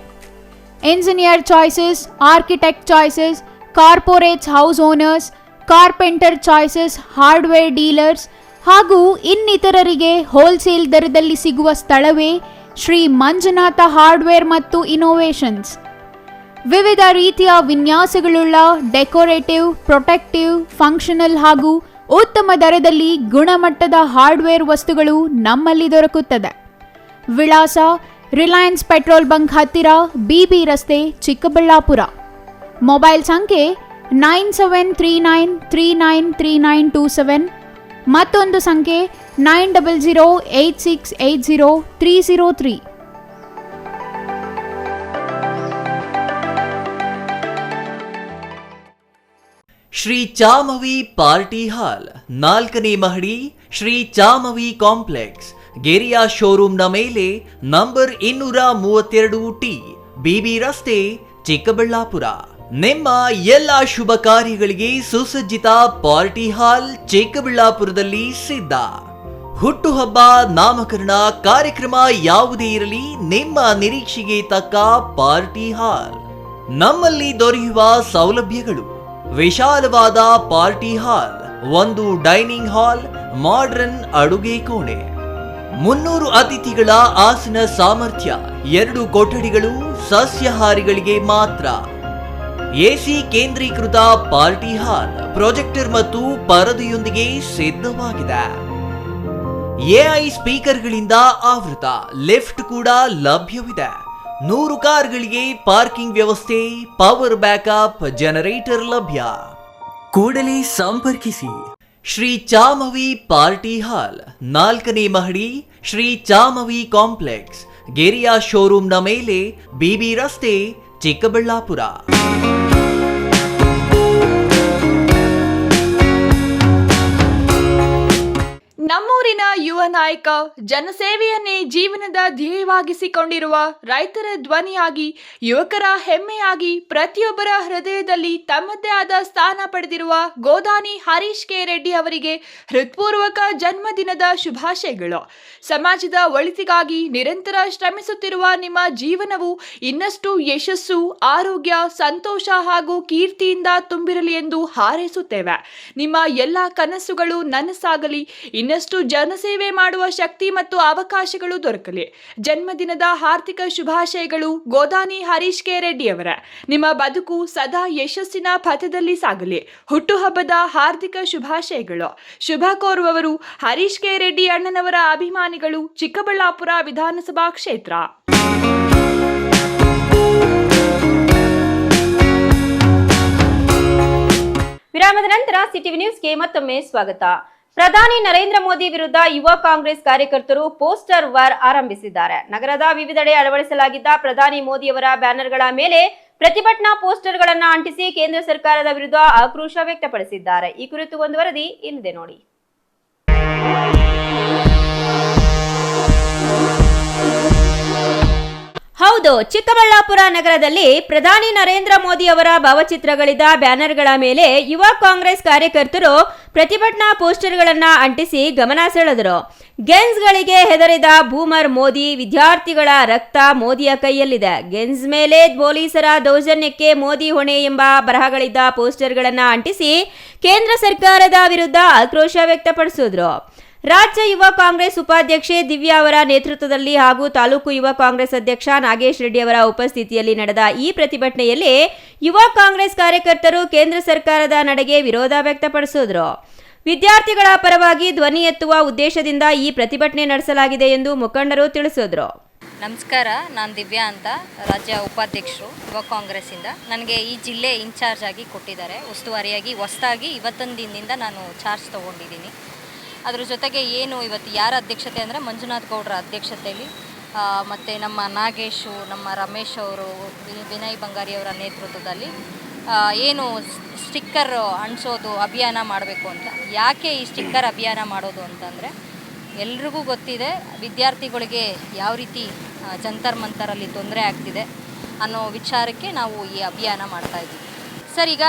Engineer choices, architect choices, corporates, house owners, carpenter choices, hardware dealers ಹಾಗೂ ಇನ್ನಿತರರಿಗೆ ಹೋಲ್ಸೇಲ್ ದರದಲ್ಲಿ ಸಿಗುವ ಸ್ಥಳವೇ ಶ್ರೀ ಮಂಜುನಾಥ ಹಾರ್ಡ್ವೇರ್ ಮತ್ತು ಇನೋವೇಷನ್ಸ್. ವಿವಿಧ ರೀತಿಯ ವಿನ್ಯಾಸಗಳುಳ್ಳ ಡೆಕೋರೇಟಿವ್, ಪ್ರೊಟೆಕ್ಟಿವ್, ಫಂಕ್ಷನಲ್ ಹಾಗೂ ಉತ್ತಮ ದರದಲ್ಲಿ ಗುಣಮಟ್ಟದ ಹಾರ್ಡ್ವೇರ್ ವಸ್ತುಗಳು ನಮ್ಮಲ್ಲಿ ದೊರಕುತ್ತದೆ. ವಿಳಾಸ ರಿಲಯನ್ಸ್ ಪೆಟ್ರೋಲ್ ಬಂಕ್ ಹತ್ತಿರ, ಬಿಬಿ ರಸ್ತೆ, ಚಿಕ್ಕಬಳ್ಳಾಪುರ. ಮೊಬೈಲ್ ಸಂಖ್ಯೆ 9739393927, ಮತ್ತೊಂದು ಸಂಖ್ಯೆ 9008680303. ಶ್ರೀ ಚಾಮವಿ ಪಾರ್ಟಿ ಹಾಲ್, 4ನೇ ಮಹಡಿ, ಶ್ರೀ ಚಾಮವಿ ಕಾಂಪ್ಲೆಕ್ಸ್, ಗೆರಿಯಾ ಶೋರೂಮ್ನ ಮೇಲೆ, ನಂಬರ್ 232T, ಬಿಬಿ ರಸ್ತೆ, ಚಿಕ್ಕಬಳ್ಳಾಪುರ. ನಿಮ್ಮ ಎಲ್ಲ ಶುಭ ಕಾರ್ಯಗಳಿಗೆ ಸುಸಜ್ಜಿತ ಪಾರ್ಟಿ ಹಾಲ್ ಚಿಕ್ಕಬಳ್ಳಾಪುರದಲ್ಲಿ ಸಿದ್ಧ. ಹುಟ್ಟುಹಬ್ಬ, ನಾಮಕರಣ, ಕಾರ್ಯಕ್ರಮ ಯಾವುದೇ ಇರಲಿ, ನಿಮ್ಮ ನಿರೀಕ್ಷೆಗೆ ತಕ್ಕ ಪಾರ್ಟಿ ಹಾಲ್. ನಮ್ಮಲ್ಲಿ ದೊರೆಯುವ ಸೌಲಭ್ಯಗಳು: ವಿಶಾಲವಾದ ಪಾರ್ಟಿ ಹಾಲ್, ಒಂದು ಡೈನಿಂಗ್ ಹಾಲ್, ಮಾಡರ್ನ್ ಅಡುಗೆ ಕೋಣೆ, 300 ಅತಿಥಿಗಳ ಆಸನ ಸಾಮರ್ಥ್ಯ, 2 ಕೊಠಡಿಗಳು ಸಸ್ಯಾಹಾರಿಗಳಿಗೆ ಮಾತ್ರ, ಎಸಿ ಕೇಂದ್ರೀಕೃತ ಪಾರ್ಟಿ ಹಾಲ್, ಪ್ರೊಜೆಕ್ಟರ್ ಮತ್ತು ಪರದೆಯೊಂದಿಗೆ ಸಿದ್ಧವಾಗಿದೆ. ಎಐ ಸ್ಪೀಕರ್ಗಳಿಂದ ಆವೃತ ಲಿಫ್ಟ್ ಕೂಡ ಲಭ್ಯವಿದೆ. 100 ಕಾರ್ಗಳಿಗೆ ಪಾರ್ಕಿಂಗ್ ವ್ಯವಸ್ಥೆ, ಪವರ್ ಬ್ಯಾಕಪ್ ಜನರೇಟರ್ ಲಭ್ಯ. ಕೂಡಲೇ ಸಂಪರ್ಕಿಸಿ ಶ್ರೀ ಚಾಮವಿ ಪಾರ್ಟಿ ಹಾಲ್, 4ನೇ ಮಹಡಿ, ಶ್ರೀ ಚಾಮವಿ ಕಾಂಪ್ಲೆಕ್ಸ್, ಗೆರಿಯಾ ಶೋರೂಮ್ನ ಮೇಲೆ, ಬಿಬಿ ರಸ್ತೆ, ಚಿಕ್ಕಬಳ್ಳಾಪುರ. ನಮ್ಮೂರಿನ ಯುವ ನಾಯಕ, ಜನಸೇವೆಯನ್ನೇ ಜೀವನದ ಧ್ಯೇಯವಾಗಿಸಿಕೊಂಡಿರುವ, ರೈತರ ಧ್ವನಿಯಾಗಿ, ಯುವಕರ ಹೆಮ್ಮೆಯಾಗಿ, ಪ್ರತಿಯೊಬ್ಬರ ಹೃದಯದಲ್ಲಿ ತಮ್ಮದೇ ಆದ ಸ್ಥಾನ ಪಡೆದಿರುವ ಗೋದಾನಿ ಹರೀಶ್ ಕೆ ರೆಡ್ಡಿ ಅವರಿಗೆ ಹೃತ್ಪೂರ್ವಕ ಜನ್ಮದಿನದ ಶುಭಾಶಯಗಳು. ಸಮಾಜದ ಒಳಿತಿಗಾಗಿ ನಿರಂತರ ಶ್ರಮಿಸುತ್ತಿರುವ ನಿಮ್ಮ ಜೀವನವು ಇನ್ನಷ್ಟು ಯಶಸ್ಸು, ಆರೋಗ್ಯ, ಸಂತೋಷ ಹಾಗೂ ಕೀರ್ತಿಯಿಂದ ತುಂಬಿರಲಿ ಎಂದು ಹಾರೈಸುತ್ತೇವೆ. ನಿಮ್ಮ ಎಲ್ಲ ಕನಸುಗಳು ನನಸಾಗಲಿ, ಇನ್ನಷ್ಟು ಜನಸೇವೆ ಮಾಡುವ ಶಕ್ತಿ ಮತ್ತು ಅವಕಾಶಗಳು ದೊರಕಲಿ. ಜನ್ಮದಿನದ ಹಾರ್ದಿಕ ಶುಭಾಶಯಗಳು ಗೋದಾನಿ ಹರೀಶ್ ಕೆ ರೆಡ್ಡಿ ಅವರ. ನಿಮ್ಮ ಬದುಕು ಸದಾ ಯಶಸ್ಸಿನ ಪಥದಲ್ಲಿ ಸಾಗಲಿ. ಹುಟ್ಟುಹಬ್ಬದ ಹಾರ್ದಿಕ ಶುಭಾಶಯಗಳು. ಶುಭ ಕೋರುವವರು ಹರೀಶ್ ಕೆ ರೆಡ್ಡಿ ಅಣ್ಣನವರ ಅಭಿಮಾನಿಗಳು, ಚಿಕ್ಕಬಳ್ಳಾಪುರ ವಿಧಾನಸಭಾ ಕ್ಷೇತ್ರ. ವಿರಾಮದ ನಂತರ ಸಿಟಿವಿ ನ್ಯೂಸ್ಗೆ ಮತ್ತೊಮ್ಮೆ ಸ್ವಾಗತ. ಪ್ರಧಾನಿ ನರೇಂದ್ರ ಮೋದಿ ವಿರುದ್ಧ ಯುವ ಕಾಂಗ್ರೆಸ್ ಕಾರ್ಯಕರ್ತರು ಪೋಸ್ಟರ್ ವಾರ್ ಆರಂಭಿಸಿದ್ದಾರೆ. ನಗರದ ವಿವಿಧೆಡೆ ಅಳವಡಿಸಲಾಗಿದ್ದ ಪ್ರಧಾನಿ ಮೋದಿಯವರ ಬ್ಯಾನರ್ಗಳ ಮೇಲೆ ಪ್ರತಿಭಟನಾ ಪೋಸ್ಟರ್ಗಳನ್ನು ಅಂಟಿಸಿ ಕೇಂದ್ರ ಸರ್ಕಾರದ ವಿರುದ್ಧ ಆಕ್ರೋಶ ವ್ಯಕ್ತಪಡಿಸಿದ್ದಾರೆ. ಈ ಕುರಿತು ಒಂದು ವರದಿ ಇಲ್ಲಿದೆ ನೋಡಿ. ಹೌದು, ಚಿಕ್ಕಬಳ್ಳಾಪುರ ನಗರದಲ್ಲಿ ಪ್ರಧಾನಿ ನರೇಂದ್ರ ಮೋದಿ ಅವರ ಭಾವಚಿತ್ರಗಳಿದ್ದ ಬ್ಯಾನರ್ಗಳ ಮೇಲೆ ಯುವ ಕಾಂಗ್ರೆಸ್ ಕಾರ್ಯಕರ್ತರು ಪ್ರತಿಭಟನಾ ಪೋಸ್ಟರ್ಗಳನ್ನು ಅಂಟಿಸಿ ಗಮನ ಸೆಳೆದರು. ಗೆನ್ಸ್ಗಳಿಗೆ ಹೆದರಿದ ಬೂಮರ್ ಮೋದಿ, ವಿದ್ಯಾರ್ಥಿಗಳ ರಕ್ತ ಮೋದಿಯ ಕೈಯಲ್ಲಿದೆ, ಗೆನ್ಸ್ ಮೇಲೆ ಪೊಲೀಸರ ದೌರ್ಜನ್ಯಕ್ಕೆ ಮೋದಿ ಹೊಣೆ ಎಂಬ ಬರಹಗಳಿದ್ದ ಪೋಸ್ಟರ್ಗಳನ್ನು ಅಂಟಿಸಿ ಕೇಂದ್ರ ಸರ್ಕಾರದ ವಿರುದ್ಧ ಆಕ್ರೋಶ ವ್ಯಕ್ತಪಡಿಸಿದ್ರು. ರಾಜ್ಯ ಯುವ ಕಾಂಗ್ರೆಸ್ ಉಪಾಧ್ಯಕ್ಷೆ ದಿವ್ಯಾ ಅವರ ನೇತೃತ್ವದಲ್ಲಿ ಹಾಗೂ ತಾಲೂಕು ಯುವ ಕಾಂಗ್ರೆಸ್ ಅಧ್ಯಕ್ಷ ನಾಗೇಶ್ ರೆಡ್ಡಿ ಅವರ ಉಪಸ್ಥಿತಿಯಲ್ಲಿ ನಡೆದ ಈ ಪ್ರತಿಭಟನೆಯಲ್ಲಿ ಯುವ ಕಾಂಗ್ರೆಸ್ ಕಾರ್ಯಕರ್ತರು ಕೇಂದ್ರ ಸರ್ಕಾರದ ನಡೆಗೆ ವಿರೋಧ ವ್ಯಕ್ತಪಡಿಸಿದರು. ವಿದ್ಯಾರ್ಥಿಗಳ ಪರವಾಗಿ ಧ್ವನಿ ಎತ್ತುವ ಉದ್ದೇಶದಿಂದ ಈ ಪ್ರತಿಭಟನೆ ನಡೆಸಲಾಗಿದೆ ಎಂದು ಮುಖಂಡರು ತಿಳಿಸಿದರು. ನಮಸ್ಕಾರ, ನಾನು ದಿವ್ಯಾ ಅಂತ, ರಾಜ್ಯ ಉಪಾಧ್ಯಕ್ಷರು ಯುವ ಕಾಂಗ್ರೆಸ್ಸಿಂದ. ನನಗೆ ಈ ಜಿಲ್ಲೆ ಇನ್ಚಾರ್ಜ್ ಆಗಿ ಕೊಟ್ಟಿದ್ದಾರೆ, ಉಸ್ತುವಾರಿಯಾಗಿ ಹೊಸದಾಗಿ ಇವತ್ತೊಂದು ದಿನದಿಂದ ನಾನು ಚಾರ್ಜ್ ತೊಗೊಂಡಿದ್ದೀನಿ. ಅದ್ರ ಜೊತೆಗೆ ಏನು ಇವತ್ತು ಯಾರ ಅಧ್ಯಕ್ಷತೆ ಅಂದರೆ ಮಂಜುನಾಥ್ ಗೌಡ್ರ ಅಧ್ಯಕ್ಷತೆಯಲ್ಲಿ ಮತ್ತು ನಮ್ಮ ನಾಗೇಶು, ನಮ್ಮ ರಮೇಶ್ ಅವರು, ವಿನಯ್ ಬಂಗಾರಿ ಅವರ ನೇತೃತ್ವದಲ್ಲಿ ಏನು ಸ್ಟಿಕ್ಕರ್ ಅಂಟಿಸೋದು ಅಭಿಯಾನ ಮಾಡಬೇಕು ಅಂತ. ಯಾಕೆ ಈ ಸ್ಟಿಕ್ಕರ್ ಅಭಿಯಾನ ಮಾಡೋದು ಅಂತಂದರೆ, ಎಲ್ರಿಗೂ ಗೊತ್ತಿದೆ ವಿದ್ಯಾರ್ಥಿಗಳಿಗೆ ಯಾವ ರೀತಿ ಜಂತರ್ ಮಂತರಲ್ಲಿ ತೊಂದರೆ ಆಗ್ತಿದೆ ಅನ್ನೋ ವಿಚಾರಕ್ಕೆ ನಾವು ಈ ಅಭಿಯಾನ ಮಾಡ್ತಾಯಿದ್ದೀವಿ. ಸರ್, ಈಗ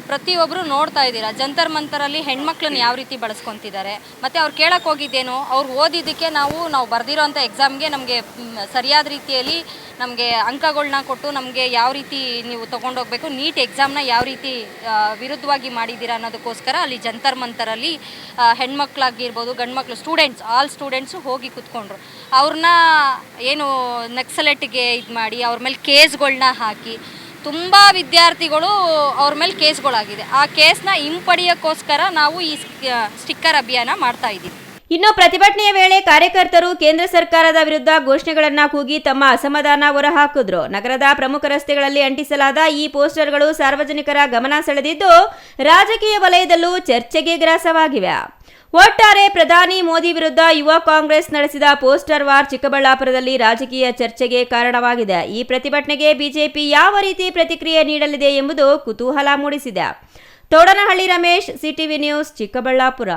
ಪ್ರತಿಯೊಬ್ಬರು ನೋಡ್ತಾ ಇದ್ದೀರಾ ಜಂತರ್ ಮಂತರಲ್ಲಿ ಹೆಣ್ಮಕ್ಳನ್ನ ಯಾವ ರೀತಿ ಬಳಸ್ಕೊತಿದ್ದಾರೆ. ಮತ್ತು ಅವ್ರು ಕೇಳಕ್ಕೆ ಹೋಗಿದ್ದೇನೋ, ಅವ್ರು ಓದಿದ್ದಕ್ಕೆ ನಾವು ಬರೆದಿರೋ ಅಂಥ ಎಕ್ಸಾಮ್ಗೆ ನಮಗೆ ಸರಿಯಾದ ರೀತಿಯಲ್ಲಿ ನಮಗೆ ಅಂಕಗಳನ್ನ ಕೊಟ್ಟು ನಮಗೆ ಯಾವ ರೀತಿ ನೀವು ತೊಗೊಂಡೋಗ್ಬೇಕು, ನೀಟ್ ಎಕ್ಸಾಮ್ನ ಯಾವ ರೀತಿ ವಿರುದ್ಧವಾಗಿ ಮಾಡಿದ್ದೀರಾ ಅನ್ನೋದಕ್ಕೋಸ್ಕರ ಅಲ್ಲಿ ಜಂತರ್ ಮಂತರಲ್ಲಿ ಹೆಣ್ಮಕ್ಳಾಗಿರ್ಬೋದು, ಗಂಡು ಮಕ್ಕಳು, ಸ್ಟೂಡೆಂಟ್ಸ್, ಆಲ್ ಸ್ಟೂಡೆಂಟ್ಸು ಹೋಗಿ ಕೂತ್ಕೊಂಡ್ರು. ಅವ್ರನ್ನ ಏನು ನಕ್ಸಲೆಟ್ಗೆ ಇದು ಮಾಡಿ ಅವ್ರ ಮೇಲೆ ಕೇಸ್ಗಳನ್ನ ಹಾಕಿ ತುಂಬ ವಿದ್ಯಾರ್ಥಿಗಳು ಅವ್ರ ಮೇಲೆ ಕೇಸ್ಗಳಾಗಿದೆ. ಆ ಕೇಸ್ನ ಹಿಂಪಡೆಯೋಕ್ಕೋಸ್ಕರ ನಾವು ಈ ಸ್ಟಿಕ್ಕರ್ ಅಭಿಯಾನ ಮಾಡ್ತಾ ಇದ್ದೀವಿ. ಇನ್ನು ಪ್ರತಿಭಟನೆಯ ವೇಳೆ ಕಾರ್ಯಕರ್ತರು ಕೇಂದ್ರ ಸರ್ಕಾರದ ವಿರುದ್ಧ ಘೋಷಣೆಗಳನ್ನು ಕೂಗಿ ತಮ್ಮ ಅಸಮಾಧಾನ ಹೊರಹಾಕಿದ್ರು. ನಗರದ ಪ್ರಮುಖ ರಸ್ತೆಗಳಲ್ಲಿ ಅಂಟಿಸಲಾದ ಈ ಪೋಸ್ಟರ್ಗಳು ಸಾರ್ವಜನಿಕರ ಗಮನ ಸೆಳೆದಿದ್ದು ರಾಜಕೀಯ ವಲಯದಲ್ಲೂ ಚರ್ಚೆಗೆ ಗ್ರಾಸವಾಗಿವೆ. ಒಟ್ಟಾರೆ ಪ್ರಧಾನಿ ಮೋದಿ ವಿರುದ್ಧ ಯುವ ಕಾಂಗ್ರೆಸ್ ನಡೆಸಿದ ಪೋಸ್ಟರ್ ವಾರ್ ಚಿಕ್ಕಬಳ್ಳಾಪುರದಲ್ಲಿ ರಾಜಕೀಯ ಚರ್ಚೆಗೆ ಕಾರಣವಾಗಿದೆ. ಈ ಪ್ರತಿಭಟನೆಗೆ ಬಿಜೆಪಿ ಯಾವ ರೀತಿ ಪ್ರತಿಕ್ರಿಯೆ ನೀಡಲಿದೆ ಎಂಬುದು ಕುತೂಹಲ ಮೂಡಿಸಿದೆ. Thodanahalli Ramesh, CTV news, Chikkaballapur.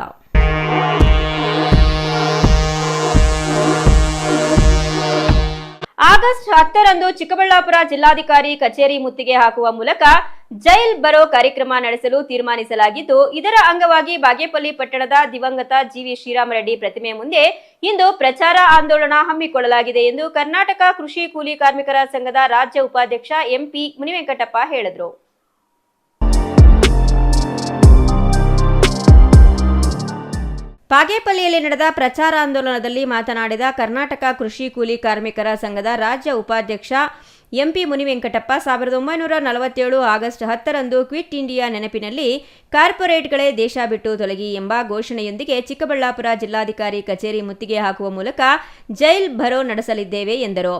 August 10ರಂದು ಚಿಕ್ಕಬಳ್ಳಾಪುರ ಜಿಲ್ಲಾಧಿಕಾರಿ ಕಚೇರಿ ಮುತ್ತಿಗೆ ಹಾಕುವ ಮೂಲಕ ಜೈಲ್ ಬರೋ ಕಾರ್ಯಕ್ರಮ ನಡೆಸಲು ತೀರ್ಮಾನಿಸಲಾಗಿದ್ದು, ಇದರ ಅಂಗವಾಗಿ ಬಾಗೇಪಲ್ಲಿ ಪಟ್ಟಣದ ದಿವಂಗತ ಜಿವಿ ಶ್ರೀರಾಮರೆಡ್ಡಿ ಪ್ರತಿಮೆ ಮುಂದೆ ಇಂದು ಪ್ರಚಾರ ಆಂದೋಲನ ಹಮ್ಮಿಕೊಳ್ಳಲಾಗಿದೆ ಎಂದು ಕರ್ನಾಟಕ ಕೃಷಿ ಕೂಲಿ ಕಾರ್ಮಿಕರ ಸಂಘದ ರಾಜ್ಯ ಉಪಾಧ್ಯಕ್ಷ ಎಂಪಿ ಮುನಿವೆಂಕಟಪ್ಪ ಹೇಳಿದರು. ಬಾಗೇಪಲ್ಲಿಯಲ್ಲಿ ನಡೆದ ಪ್ರಚಾರ ಆಂದೋಲನದಲ್ಲಿ ಮಾತನಾಡಿದ ಕರ್ನಾಟಕ ಕೃಷಿ ಕೂಲಿ ಕಾರ್ಮಿಕರ ಸಂಘದ ರಾಜ್ಯ ಉಪಾಧ್ಯಕ್ಷ ಎಂಪಿ ಮುನಿವೆಂಕಟಪ್ಪ 1947 ಆಗಸ್ಟ್ 10ರಂದು ಕ್ವಿಟ್ ಇಂಡಿಯಾ ನೆನಪಿನಲ್ಲಿ ಕಾರ್ಪೊರೇಟ್ಗಳೇ ದೇಶ ಬಿಟ್ಟು ತೊಲಗಿ ಎಂಬ ಘೋಷಣೆಯೊಂದಿಗೆ ಚಿಕ್ಕಬಳ್ಳಾಪುರ ಜಿಲ್ಲಾಧಿಕಾರಿ ಕಚೇರಿ ಮುತ್ತಿಗೆ ಹಾಕುವ ಮೂಲಕ ಜೈಲ್ ಭರೋ ನಡೆಸಲಿದ್ದೇವೆ ಎಂದರು.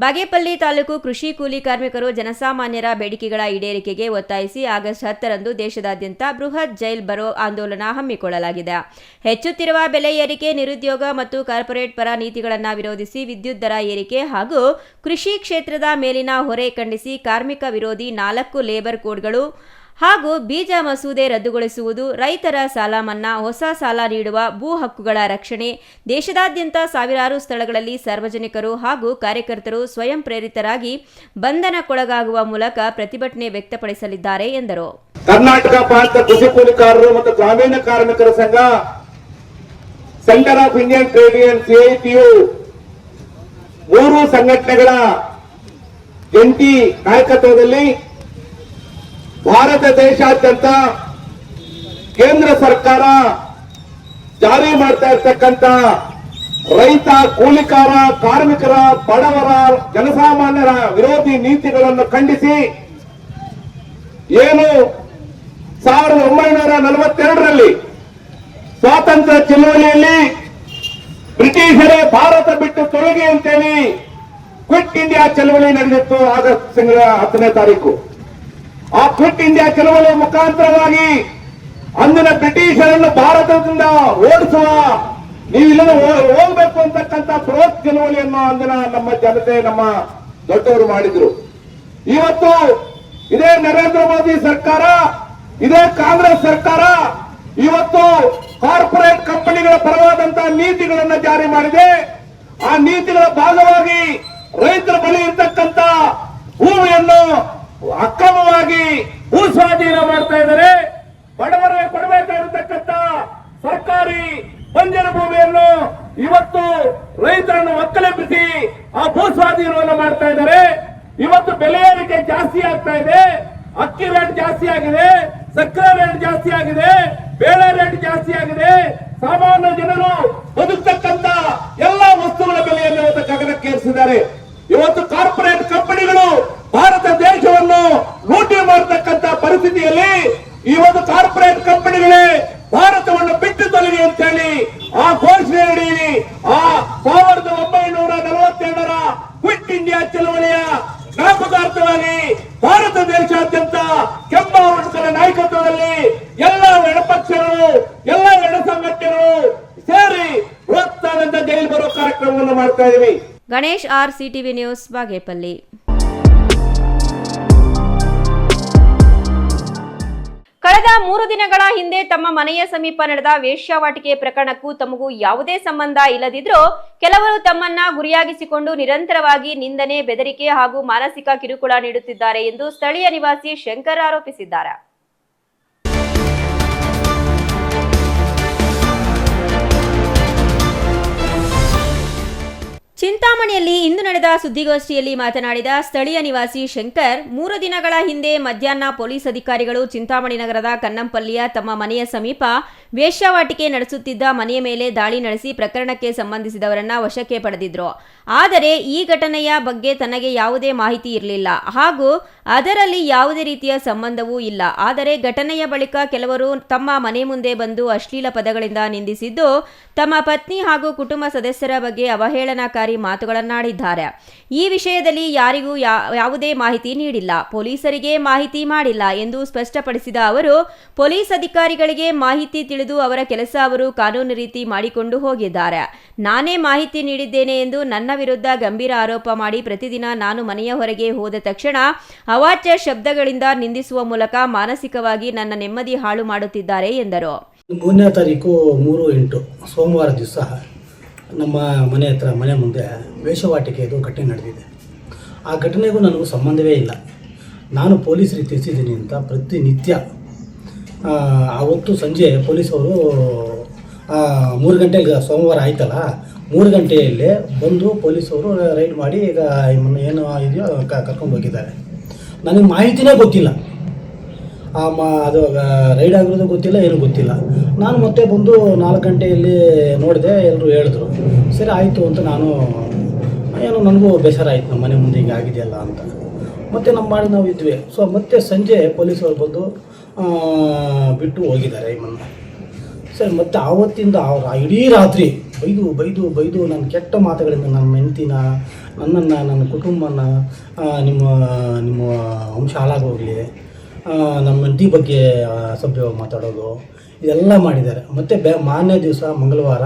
ಬಾಗೇಪಲ್ಲಿ ತಾಲೂಕು ಕೃಷಿ ಕೂಲಿ ಕಾರ್ಮಿಕರು ಜನಸಾಮಾನ್ಯರ ಬೇಡಿಕೆಗಳ ಈಡೇರಿಕೆಗೆ ಒತ್ತಾಯಿಸಿ ಆಗಸ್ಟ್ 10ರಂದು ದೇಶದಾದ್ಯಂತ ಬೃಹತ್ ಜೈಲ್ ಭರೋ ಆಂದೋಲನ ಹಮ್ಮಿಕೊಳ್ಳಲಾಗಿದೆ. ಹೆಚ್ಚುತ್ತಿರುವ ಬೆಲೆ ಏರಿಕೆ, ನಿರುದ್ಯೋಗ ಮತ್ತು ಕಾರ್ಪೊರೇಟ್ ಪರ ನೀತಿಗಳನ್ನು ವಿರೋಧಿಸಿ ವಿದ್ಯುತ್ ದರ ಏರಿಕೆ ಹಾಗೂ ಕೃಷಿ ಕ್ಷೇತ್ರದ ಮೇಲಿನ ಹೊರೆ ಖಂಡಿಸಿ ಕಾರ್ಮಿಕ ವಿರೋಧಿ 4 ಲೇಬರ್ ಕೋಡ್ಗಳು ಹಾಗೂ ಬೀಜ ಮಸೂದೆ ರದ್ದುಗೊಳಿಸುವುದು, ರೈತರ ಸಾಲ ಮನ್ನಾ, ಹೊಸ ಸಾಲ ನೀಡುವ, ಭೂ ಹಕ್ಕುಗಳ ರಕ್ಷಣೆ, ದೇಶದಾದ್ಯಂತ ಸಾವಿರಾರು ಸ್ಥಳಗಳಲ್ಲಿ ಸಾರ್ವಜನಿಕರು ಹಾಗೂ ಕಾರ್ಯಕರ್ತರು ಸ್ವಯಂ ಪ್ರೇರಿತರಾಗಿ ಬಂಧನಕ್ಕೊಳಗಾಗುವ ಮೂಲಕ ಪ್ರತಿಭಟನೆ ವ್ಯಕ್ತಪಡಿಸಲಿದ್ದಾರೆ ಎಂದರು. ಕರ್ನಾಟಕ ಪ್ರಾಂತ ಕೃಷಿ ಕೂಲಿಕಾರರು ಮತ್ತು ಗ್ರಾಮೀಣ ಕಾರ್ಮಿಕರ ಸಂಘ, centre of Indian trade union CITU 3 ಸಂಘಟನೆಗಳ ಜಂಟಿ ನಾಯಕತ್ವದಲ್ಲಿ ಭಾರತ ದೇಶಾದ್ಯಂತ ಕೇಂದ್ರ ಸರ್ಕಾರ ಜಾರಿ ಮಾಡ್ತಾ ಇರತಕ್ಕಂತ ರೈತ, ಕೂಲಿಕಾರ, ಕಾರ್ಮಿಕರ, ಬಡವರ, ಜನಸಾಮಾನ್ಯರ ವಿರೋಧಿ ನೀತಿಗಳನ್ನು ಖಂಡಿಸಿ ಏನು 1942ರಲ್ಲಿ ಸ್ವಾತಂತ್ರ್ಯ ಚಳವಳಿಯಲ್ಲಿ ಬ್ರಿಟಿಷರೇ ಭಾರತ ಬಿಟ್ಟು ತೊಲಗಿ ಅಂತೇಳಿ ಕ್ವಿಟ್ ಇಂಡಿಯಾ ಚಳವಳಿ ನಡೆದಿತ್ತು. ಆಗಸ್ಟ್ ತಿಂಗಳ 10ನೇ ತಾರೀಕು ಆ ಕ್ವಿಟ್ ಇಂಡಿಯಾ ಚಳವಳಿಯ ಮುಖಾಂತರವಾಗಿ ಅಂದಿನ ಬ್ರಿಟಿಷರನ್ನು ಭಾರತದಿಂದ ಓಡಿಸುವ, ನೀವಿಲ್ಲದ ಹೋಗ್ಬೇಕು ಅಂತಕ್ಕಂಥ ಬೃಹತ್ ಚಳವಳಿಯನ್ನು ಅಂದಿನ ನಮ್ಮ ಜನತೆ, ನಮ್ಮ ದೊಡ್ಡವರು ಮಾಡಿದ್ರು. ಇವತ್ತು ಇದೇ ನರೇಂದ್ರ ಮೋದಿ ಸರ್ಕಾರ, ಇದೇ ಕಾಂಗ್ರೆಸ್ ಸರ್ಕಾರ ಇವತ್ತು ಕಾರ್ಪೊರೇಟ್ ಕಂಪನಿಗಳ ಪರವಾದಂತಹ ನೀತಿಗಳನ್ನು ಜಾರಿ ಮಾಡಿದೆ. ಆ ನೀತಿಗಳ ಭಾಗವಾಗಿ ರೈತರ ಬಳಿ ಇರ್ತಕ್ಕಂಥ ಭೂಮಿಯನ್ನು ಅಕ್ರಮವಾಗಿ ಭೂ ಸ್ವಾಧೀನ ಮಾಡ್ತಾ ಇದ್ದಾರೆ. ಬಡವರಿಗೆ ಕೊಡಬೇಕಾಗಿರತಕ್ಕಂಥ ಸರ್ಕಾರಿ ಬಂಜರು ಭೂಮಿಯನ್ನು ಇವತ್ತು ರೈತರನ್ನು ಒಕ್ಕಲೆಬ್ಬಿಸಿ ಆ ಭೂ ಸ್ವಾಧೀನವನ್ನು ಮಾಡ್ತಾ ಇದ್ದಾರೆ. ಇವತ್ತು ಬೆಲೆ ಏರಿಕೆ ಜಾಸ್ತಿ ಆಗ್ತಾ ಇದೆ. ಅಕ್ಕಿ ರೇಟ್ ಜಾಸ್ತಿ ಆಗಿದೆ, ಸಕ್ಕರೆ ರೇಟ್ ಜಾಸ್ತಿ ಆಗಿದೆ, ಬೇಳೆ ರೇಟ್ ಜಾಸ್ತಿ ಆಗಿದೆ. ಸಾಮಾನ್ಯ ಜನರು ಬದುಕತಕ್ಕಂತ ಎಲ್ಲಾ ವಸ್ತುಗಳ ಬೆಲೆಯನ್ನು ಇವತ್ತು ಗಗನಕ್ಕೇರಿಸಿದ್ದಾರೆ. ಇವತ್ತು ಕಾರ್ಪೊರೇಟ್ ಕಂಪನಿಗಳು ಭಾರತ ದೇಶವನ್ನು ಲೂಟಿ ಮಾಡತಕ್ಕಂತ ಪರಿಸ್ಥಿತಿಯಲ್ಲಿ ಇವತ್ತು ಕಾರ್ಪೊರೇಟ್ ಕಂಪನಿಗಳೇ ಭಾರತವನ್ನು ಬಿಟ್ಟು ತೊಲಗಿ ಅಂತ ಹೇಳಿ ಆ ಘೋಷಣೆ ನೀಡಿ ಆ 1942ರ ಕ್ವಿಟ್ ಇಂಡಿಯಾ ಚಳವಳಿಯ ಜ್ಞಾಪಕಾರ್ಥವಾಗಿ ಭಾರತ ದೇಶಾದ್ಯಂತ ಕೆಂಪಾವರ್ಕರ ನಾಯಕತ್ವದಲ್ಲಿ ಎಲ್ಲ ಎಡಪಕ್ಷಗಳು, ಎಲ್ಲ ಎಡ ಸಂಘಟನೆಗಳು ಸೇರಿ ಬೃಹತ್ತಾದಂತ ಜೈಲ್ ಬರೋ ಕಾರ್ಯಕ್ರಮವನ್ನು ಮಾಡ್ತಾ ಇದ್ದೀವಿ. Ganesh R, CTV news, Bagepalli. ಕಳೆದ 3 ದಿನಗಳ ಹಿಂದೆ ತಮ್ಮ ಮನೆಯ ಸಮೀಪ ನಡೆದ ವೇಶ್ಯಾವಾಟಿಕೆ ಪ್ರಕರಣಕ್ಕೂ ತಮಗೂ ಯಾವುದೇ ಸಂಬಂಧ ಇಲ್ಲದಿದ್ರೂ ಕೆಲವರು ತಮ್ಮನ್ನ ಗುರಿಯಾಗಿಸಿಕೊಂಡು ನಿರಂತರವಾಗಿ ನಿಂದನೆ, ಬೆದರಿಕೆ ಹಾಗೂ ಮಾನಸಿಕ ಕಿರುಕುಳ ನೀಡುತ್ತಿದ್ದಾರೆ ಎಂದು ಸ್ಥಳೀಯ ನಿವಾಸಿ ಶಂಕರ್ ಆರೋಪಿಸಿದ್ದಾರೆ. ಚಿಂತಾಮಣಿಯಲ್ಲಿ ಇಂದು ನಡೆದ ಸುದ್ದಿಗೋಷ್ಠಿಯಲ್ಲಿ ಮಾತನಾಡಿದ ಸ್ಥಳೀಯ ನಿವಾಸಿ ಶಂಕರ್, 3 ದಿನಗಳ ಹಿಂದೆ ಮಧ್ಯಾಹ್ನ ಪೊಲೀಸ್ ಅಧಿಕಾರಿಗಳು ಚಿಂತಾಮಣಿ ನಗರದ ಕನ್ನಂಪಲ್ಲಿಯ ತಮ್ಮ ಮನೆಯ ಸಮೀಪ ವೇಶ್ಯಾವಾಟಿಕೆ ನಡೆಸುತ್ತಿದ್ದ ಮನೆಯ ಮೇಲೆ ದಾಳಿ ನಡೆಸಿ ಪ್ರಕರಣಕ್ಕೆ ಸಂಬಂಧಿಸಿದವರನ್ನ ವಶಕ್ಕೆ ಪಡೆದಿದ್ರು. ಆದರೆ ಈ ಘಟನೆಯ ಬಗ್ಗೆ ತನಗೆ ಯಾವುದೇ ಮಾಹಿತಿ ಇರಲಿಲ್ಲ ಹಾಗೂ ಅದರಲ್ಲಿ ಯಾವುದೇ ರೀತಿಯ ಸಂಬಂಧವೂ ಇಲ್ಲ. ಆದರೆ ಘಟನೆಯ ಬಳಿಕ ಕೆಲವರು ತಮ್ಮ ಮನೆ ಮುಂದೆ ಬಂದು ಅಶ್ಲೀಲ ಪದಗಳಿಂದ ನಿಂದಿಸಿದ್ದು, ತಮ್ಮ ಪತ್ನಿ ಹಾಗೂ ಕುಟುಂಬ ಸದಸ್ಯರ ಬಗ್ಗೆ ಅವಹೇಳನಕಾರಿ ಮಾತುಗಳನ್ನಾಡಿದ್ದಾರೆ. ಈ ವಿಷಯದಲ್ಲಿ ಯಾರಿಗೂ ಯಾವುದೇ ಮಾಹಿತಿ ನೀಡಿಲ್ಲ, ಪೊಲೀಸರಿಗೆ ಮಾಹಿತಿ ಮಾಡಿಲ್ಲ ಎಂದು ಸ್ಪಷ್ಟಪಡಿಸಿದ ಅವರು, ಪೊಲೀಸ್ ಅಧಿಕಾರಿಗಳಿಗೆ ಮಾಹಿತಿ ತಿಳಿದು ಅವರ ಕೆಲಸ ಅವರು ಕಾನೂನು ರೀತಿ ಮಾಡಿಕೊಂಡು ಹೋಗಿದ್ದಾರೆ. ನಾನೇ ಮಾಹಿತಿ ನೀಡಿದ್ದೇನೆ ಎಂದು ನನ್ನ ವಿರುದ್ಧ ಗಂಭೀರ ಆರೋಪ ಮಾಡಿ ಪ್ರತಿದಿನ ನಾನು ಮನೆಯ ಹೊರಗೆ ಹೋದ ತಕ್ಷಣ ಅವಾಚ್ಯ ಶಬ್ದಗಳಿಂದ ನಿಂದಿಸುವ ಮೂಲಕ ಮಾನಸಿಕವಾಗಿ ನನ್ನ ನೆಮ್ಮದಿ ಹಾಳು ಮಾಡುತ್ತಿದ್ದಾರೆ ಎಂದರು. 3ನೇ ತಾರೀಕು 3/8 ಸೋಮವಾರ ದಿವಸ ನಮ್ಮ ಮನೆ ಹತ್ರ, ಮನೆ ಮುಂದೆ ವೇಶ್ಯಾವಾಟಿಕೆದು ಘಟನೆ ನಡೆದಿದೆ. ಆ ಘಟನೆಗೂ ನನಗೂ ಸಂಬಂಧವೇ ಇಲ್ಲ. ನಾನು ಪೊಲೀಸರಿಗೆ ತಿಳಿಸಿದ್ದೀನಿ ಅಂತ ಪ್ರತಿನಿತ್ಯ ಆವತ್ತು ಸಂಜೆ ಪೊಲೀಸವರು 3 ಗಂಟೆಗೆ ಸೋಮವಾರ ಆಯ್ತಲ್ಲ 3 ಗಂಟೆಯಲ್ಲಿ ಬಂದು ಪೊಲೀಸವರು ರೈಡ್ ಮಾಡಿ ಈಗ ಏನು ಇದೆಯೋ ಕರ್ಕೊಂಡು ಹೋಗಿದ್ದಾರೆ. ನನಗೆ ಮಾಹಿತಿನೇ ಗೊತ್ತಿಲ್ಲ, ಅದು ರೈಡ್ ಆಗಿರೋದು ಗೊತ್ತಿಲ್ಲ, ಏನೂ ಗೊತ್ತಿಲ್ಲ. ನಾನು ಮತ್ತೆ ಬಂದು 4 ಗಂಟೆಯಲ್ಲಿ ನೋಡಿದೆ, ಎಲ್ಲರೂ ಹೇಳಿದ್ರು. ಸರಿ ಆಯಿತು ಅಂತ ನಾನು ಏನೋ ನನಗೂ ಬೇಸರ ಆಯಿತು, ನಮ್ಮ ಮನೆ ಮುಂದೆ ಹಿಂಗೆ ಆಗಿದೆಯಲ್ಲ ಅಂತ. ಮತ್ತು ನಮ್ಮ ಮಾಡಿ ನಾವು ಇದ್ವಿ. ಸೊ ಮತ್ತೆ ಸಂಜೆ ಪೊಲೀಸರು ಬಂದು ಬಿಟ್ಟು ಹೋಗಿದ್ದಾರೆ ಇಮ್ಮನ್ನು. ಸರಿ ಮತ್ತೆ ಆವತ್ತಿಂದ ಅವ್ರು ಇಡೀ ರಾತ್ರಿ ಬೈದು ನನ್ನ ಕೆಟ್ಟ ಮಾತುಗಳಿಂದ ನನ್ನ ಹೆಂಡ್ತಿನ, ನನ್ನನ್ನು, ನನ್ನ ಕುಟುಂಬನ, ನಿಮ್ಮ ವಂಶ ಹಾಳಾಗೋಗಲಿ, ನಮ್ಮ ಹೆಂಡತಿ ಬಗ್ಗೆ ಅಸಭ್ಯವಾಗಿ ಮಾತಾಡೋದು ಇದೆಲ್ಲ ಮಾಡಿದ್ದಾರೆ. ಮತ್ತು ಮಾರನೇ ದಿವಸ ಮಂಗಳವಾರ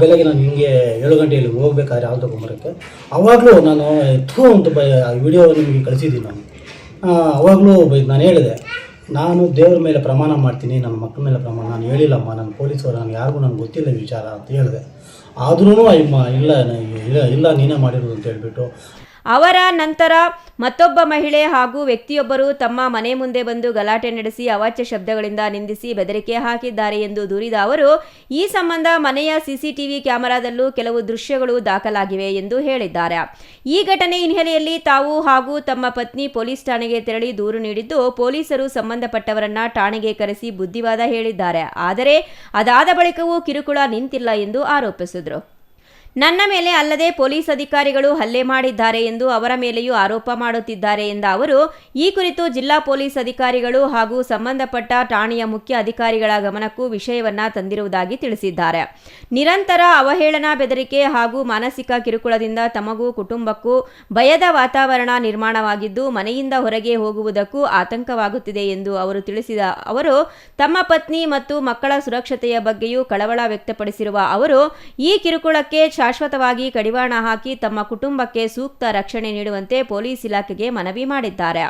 ಬೆಳಗ್ಗೆ ನಾನು ಹಿಂಗೆ 7 ಗಂಟೆಯಲ್ಲಿ ಹೋಗ್ಬೇಕಾದ್ರೆ ಹಾಲು ತೊಗೊಂಬರೋಕ್ಕೆ, ಆವಾಗಲೂ ನಾನು ಅಂತ ವಿಡಿಯೋ ನಿಮಗೆ ಕಳಿಸಿದ್ದೀನಿ. ನಾನು ಆವಾಗಲೂ ನಾನು ಹೇಳಿದೆ, ನಾನು ದೇವ್ರ ಮೇಲೆ ಪ್ರಮಾಣ ಮಾಡ್ತೀನಿ, ನನ್ನ ಮಕ್ಕಳ ಮೇಲೆ ಪ್ರಮಾಣ, ನಾನು ಹೇಳಿಲ್ಲಮ್ಮ, ನನ್ನ ಪೊಲೀಸರು, ನಾನು ಯಾರಿಗೂ ನನಗೆ ಗೊತ್ತಿಲ್ಲ ವಿಚಾರ ಅಂತ ಹೇಳಿದೆ. ಆದ್ರೂ ಇಲ್ಲ ನೀನೇ ಮಾಡಿರೋದು ಅಂತ ಹೇಳಿಬಿಟ್ಟು. ಅವರ ನಂತರ ಮತ್ತೊಬ್ಬ ಮಹಿಳೆ ಹಾಗೂ ವ್ಯಕ್ತಿಯೊಬ್ಬರು ತಮ್ಮ ಮನೆ ಮುಂದೆ ಬಂದು ಗಲಾಟೆ ನಡೆಸಿ ಅವಾಚ್ಯ ಶಬ್ದಗಳಿಂದ ನಿಂದಿಸಿ ಬೆದರಿಕೆ ಹಾಕಿದ್ದಾರೆ ಎಂದು ದೂರಿದ ಅವರು, ಈ ಸಂಬಂಧ ಮನೆಯ ಸಿಸಿಟಿವಿ ಕ್ಯಾಮೆರಾದಲ್ಲೂ ಕೆಲವು ದೃಶ್ಯಗಳು ದಾಖಲಾಗಿವೆ ಎಂದು ಹೇಳಿದ್ದಾರೆ. ಈ ಘಟನೆ ಹಿನ್ನೆಲೆಯಲ್ಲಿ ತಾವು ಹಾಗೂ ತಮ್ಮ ಪತ್ನಿ ಪೊಲೀಸ್ ಠಾಣೆಗೆ ತೆರಳಿ ದೂರು ನೀಡಿದ್ದು, ಪೊಲೀಸರು ಸಂಬಂಧಪಟ್ಟವರನ್ನ ಠಾಣೆಗೆ ಕರೆಸಿ ಬುದ್ಧಿವಾದ ಹೇಳಿದ್ದಾರೆ. ಆದರೆ ಅದಾದ ಬಳಿಕವೂ ಕಿರುಕುಳ ನಿಂತಿಲ್ಲ ಎಂದು ಆರೋಪಿಸಿದರು. ನನ್ನ ಮೇಲೆ ಅಲ್ಲದೆ ಪೊಲೀಸ್ ಅಧಿಕಾರಿಗಳು ಹಲ್ಲೆ ಮಾಡಿದ್ದಾರೆ ಎಂದು ಅವರ ಮೇಲೆಯೂ ಆರೋಪ ಮಾಡುತ್ತಿದ್ದಾರೆ ಎಂದ ಅವರು, ಈ ಕುರಿತು ಜಿಲ್ಲಾ ಪೊಲೀಸ್ ಅಧಿಕಾರಿಗಳು ಹಾಗೂ ಸಂಬಂಧಪಟ್ಟ ಠಾಣೆಯ ಮುಖ್ಯ ಅಧಿಕಾರಿಗಳ ಗಮನಕ್ಕೂ ವಿಷಯವನ್ನ ತಂದಿರುವುದಾಗಿ ತಿಳಿಸಿದ್ದಾರೆ. ನಿರಂತರ ಅವಹೇಳನ, ಬೆದರಿಕೆ ಹಾಗೂ ಮಾನಸಿಕ ಕಿರುಕುಳದಿಂದ ತಮಗೂ ಕುಟುಂಬಕ್ಕೂ ಭಯದ ವಾತಾವರಣ ನಿರ್ಮಾಣವಾಗಿದ್ದು, ಮನೆಯಿಂದ ಹೊರಗೆ ಹೋಗುವುದಕ್ಕೂ ಆತಂಕವಾಗುತ್ತಿದೆ ಎಂದು ಅವರು ತಿಳಿಸಿದ ಅವರು, ತಮ್ಮ ಪತ್ನಿ ಮತ್ತು ಮಕ್ಕಳ ಸುರಕ್ಷತೆಯ ಬಗ್ಗೆಯೂ ಕಳವಳ ವ್ಯಕ್ತಪಡಿಸಿರುವ ಅವರು, ಈ ಕಿರುಕುಳಕ್ಕೆ ಶಾಶ್ವತವಾಗಿ ಕಡಿವಾಣ ಹಾಕಿ ತಮ್ಮ ಕುಟುಂಬಕ್ಕೆ ಸೂಕ್ತ ರಕ್ಷಣೆ ನೀಡುವಂತೆ ಪೊಲೀಸ್ ಇಲಾಖೆಗೆ ಮನವಿ ಮಾಡಿದ್ದಾರೆ.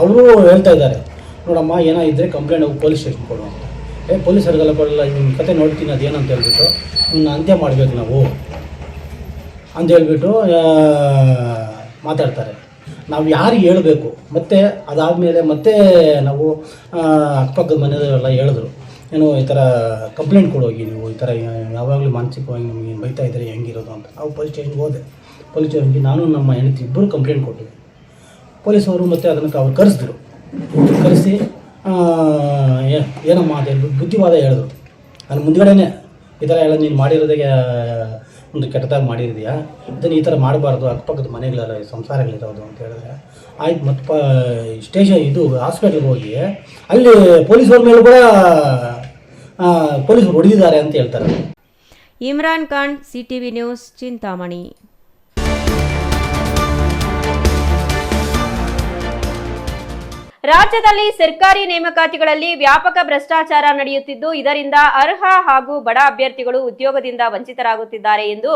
ಅವರು ಹೇಳ್ತಾ ಇದ್ದಾರೆ, ನೋಡಮ್ಮ ಏನೋ ಇದ್ದರೆ ಕಂಪ್ಲೇಂಟ್ ಹೋಗಿ ಪೊಲೀಸ್ ಸ್ಟೇಷನ್ ಕೊಡು ಅಂತ. ಪೊಲೀಸರಿಗೆಲ್ಲ ಕೊಡಲ್ಲ, ನಿಮ್ಮ ಕತೆ ನೋಡ್ತೀನಿ ಅದೇನಂತ ಹೇಳ್ಬಿಟ್ಟು ಇನ್ನು ಅಂತ್ಯ ಮಾಡಬೇಕು ನಾವು ಅಂತ ಹೇಳ್ಬಿಟ್ಟು ಮಾತಾಡ್ತಾರೆ. ನಾವು ಯಾರಿಗೆ ಹೇಳಬೇಕು? ಮತ್ತು ಅದಾದಮೇಲೆ ಮತ್ತೆ ನಾವು ಅಕ್ಕಪಕ್ಕದ ಮನೆಯವರೆಲ್ಲ ಹೇಳಿದ್ರು, ಏನು ಈ ಥರ ಕಂಪ್ಲೇಂಟ್ ಕೊಡೋಗಿ ನೀವು ಈ ಥರ ಯಾವಾಗಲೂ ಮಾನಸಿಕವಾಗಿ ನಮಗೆ ಏನು ಬೈತಾ ಇದ್ದಾರೆ ಹೆಂಗಿರೋದು ಅಂತ. ನಾವು ಪೊಲೀಸ್ ಸ್ಟೇಷನ್ಗೆ ಹೋದೆ. ಪೊಲೀಸ್ ಸ್ಟೇಷನ್ಗೆ ನಾನು ನಮ್ಮ ಹೆಂಡತಿ ಇಬ್ಬರು ಕಂಪ್ಲೇಂಟ್ ಕೊಟ್ಟಿದ್ವಿ. ಪೊಲೀಸವರು ಮತ್ತು ಅದನ್ನು ಅವ್ರು ಕರೆಸಿದ್ರು. ಕರೆಸಿ ಏನಮ್ಮ ಅಂತ ಹೇಳ್ಬಿಟ್ಟು ಬುದ್ಧಿವಾದ ಹೇಳಿದ್ರು. ನಾನು ಮುಂದ್ಗಡೆನೇ ಈ ಥರ ಎಲ್ಲ ನೀನು ಮಾಡಿರೋದಕ್ಕೆ ಒಂದು ಕೆಟ್ಟದಾಗಿ ಮಾಡಿರಿದೆಯಾ, ಇದನ್ನು ಈ ಥರ ಮಾಡಬಾರ್ದು, ಅಕ್ಕಪಕ್ಕದ ಮನೆಗಳೆಲ್ಲ ಸಂಸಾರಗಳಿರೋದು ಅಂತ ಹೇಳಿದ್ರೆ ಆಯ್ತು. ಮತ್ತು ಹಾಸ್ಪಿಟಲ್ಗೆ ಹೋಗಿ ಅಲ್ಲಿ ಪೊಲೀಸರ ಮೇಲೆ ಕೂಡ ಪೊಲೀಸರು ಹೊಡೆದಿದ್ದಾರೆ ಅಂತ ಹೇಳ್ತಾರೆ. Imran Khan, CTV news, Chintamani. ರಾಜ್ಯದಲ್ಲಿ ಸರ್ಕಾರಿ ನೇಮಕಾತಿಗಳಲ್ಲಿ ವ್ಯಾಪಕ ಭ್ರಷ್ಟಾಚಾರ ನಡೆಯುತ್ತಿದ್ದು, ಇದರಿಂದ ಅರ್ಹ ಹಾಗೂ ಬಡ ಅಭ್ಯರ್ಥಿಗಳು ಉದ್ಯೋಗದಿಂದ ವಂಚಿತರಾಗುತ್ತಿದ್ದಾರೆ ಎಂದು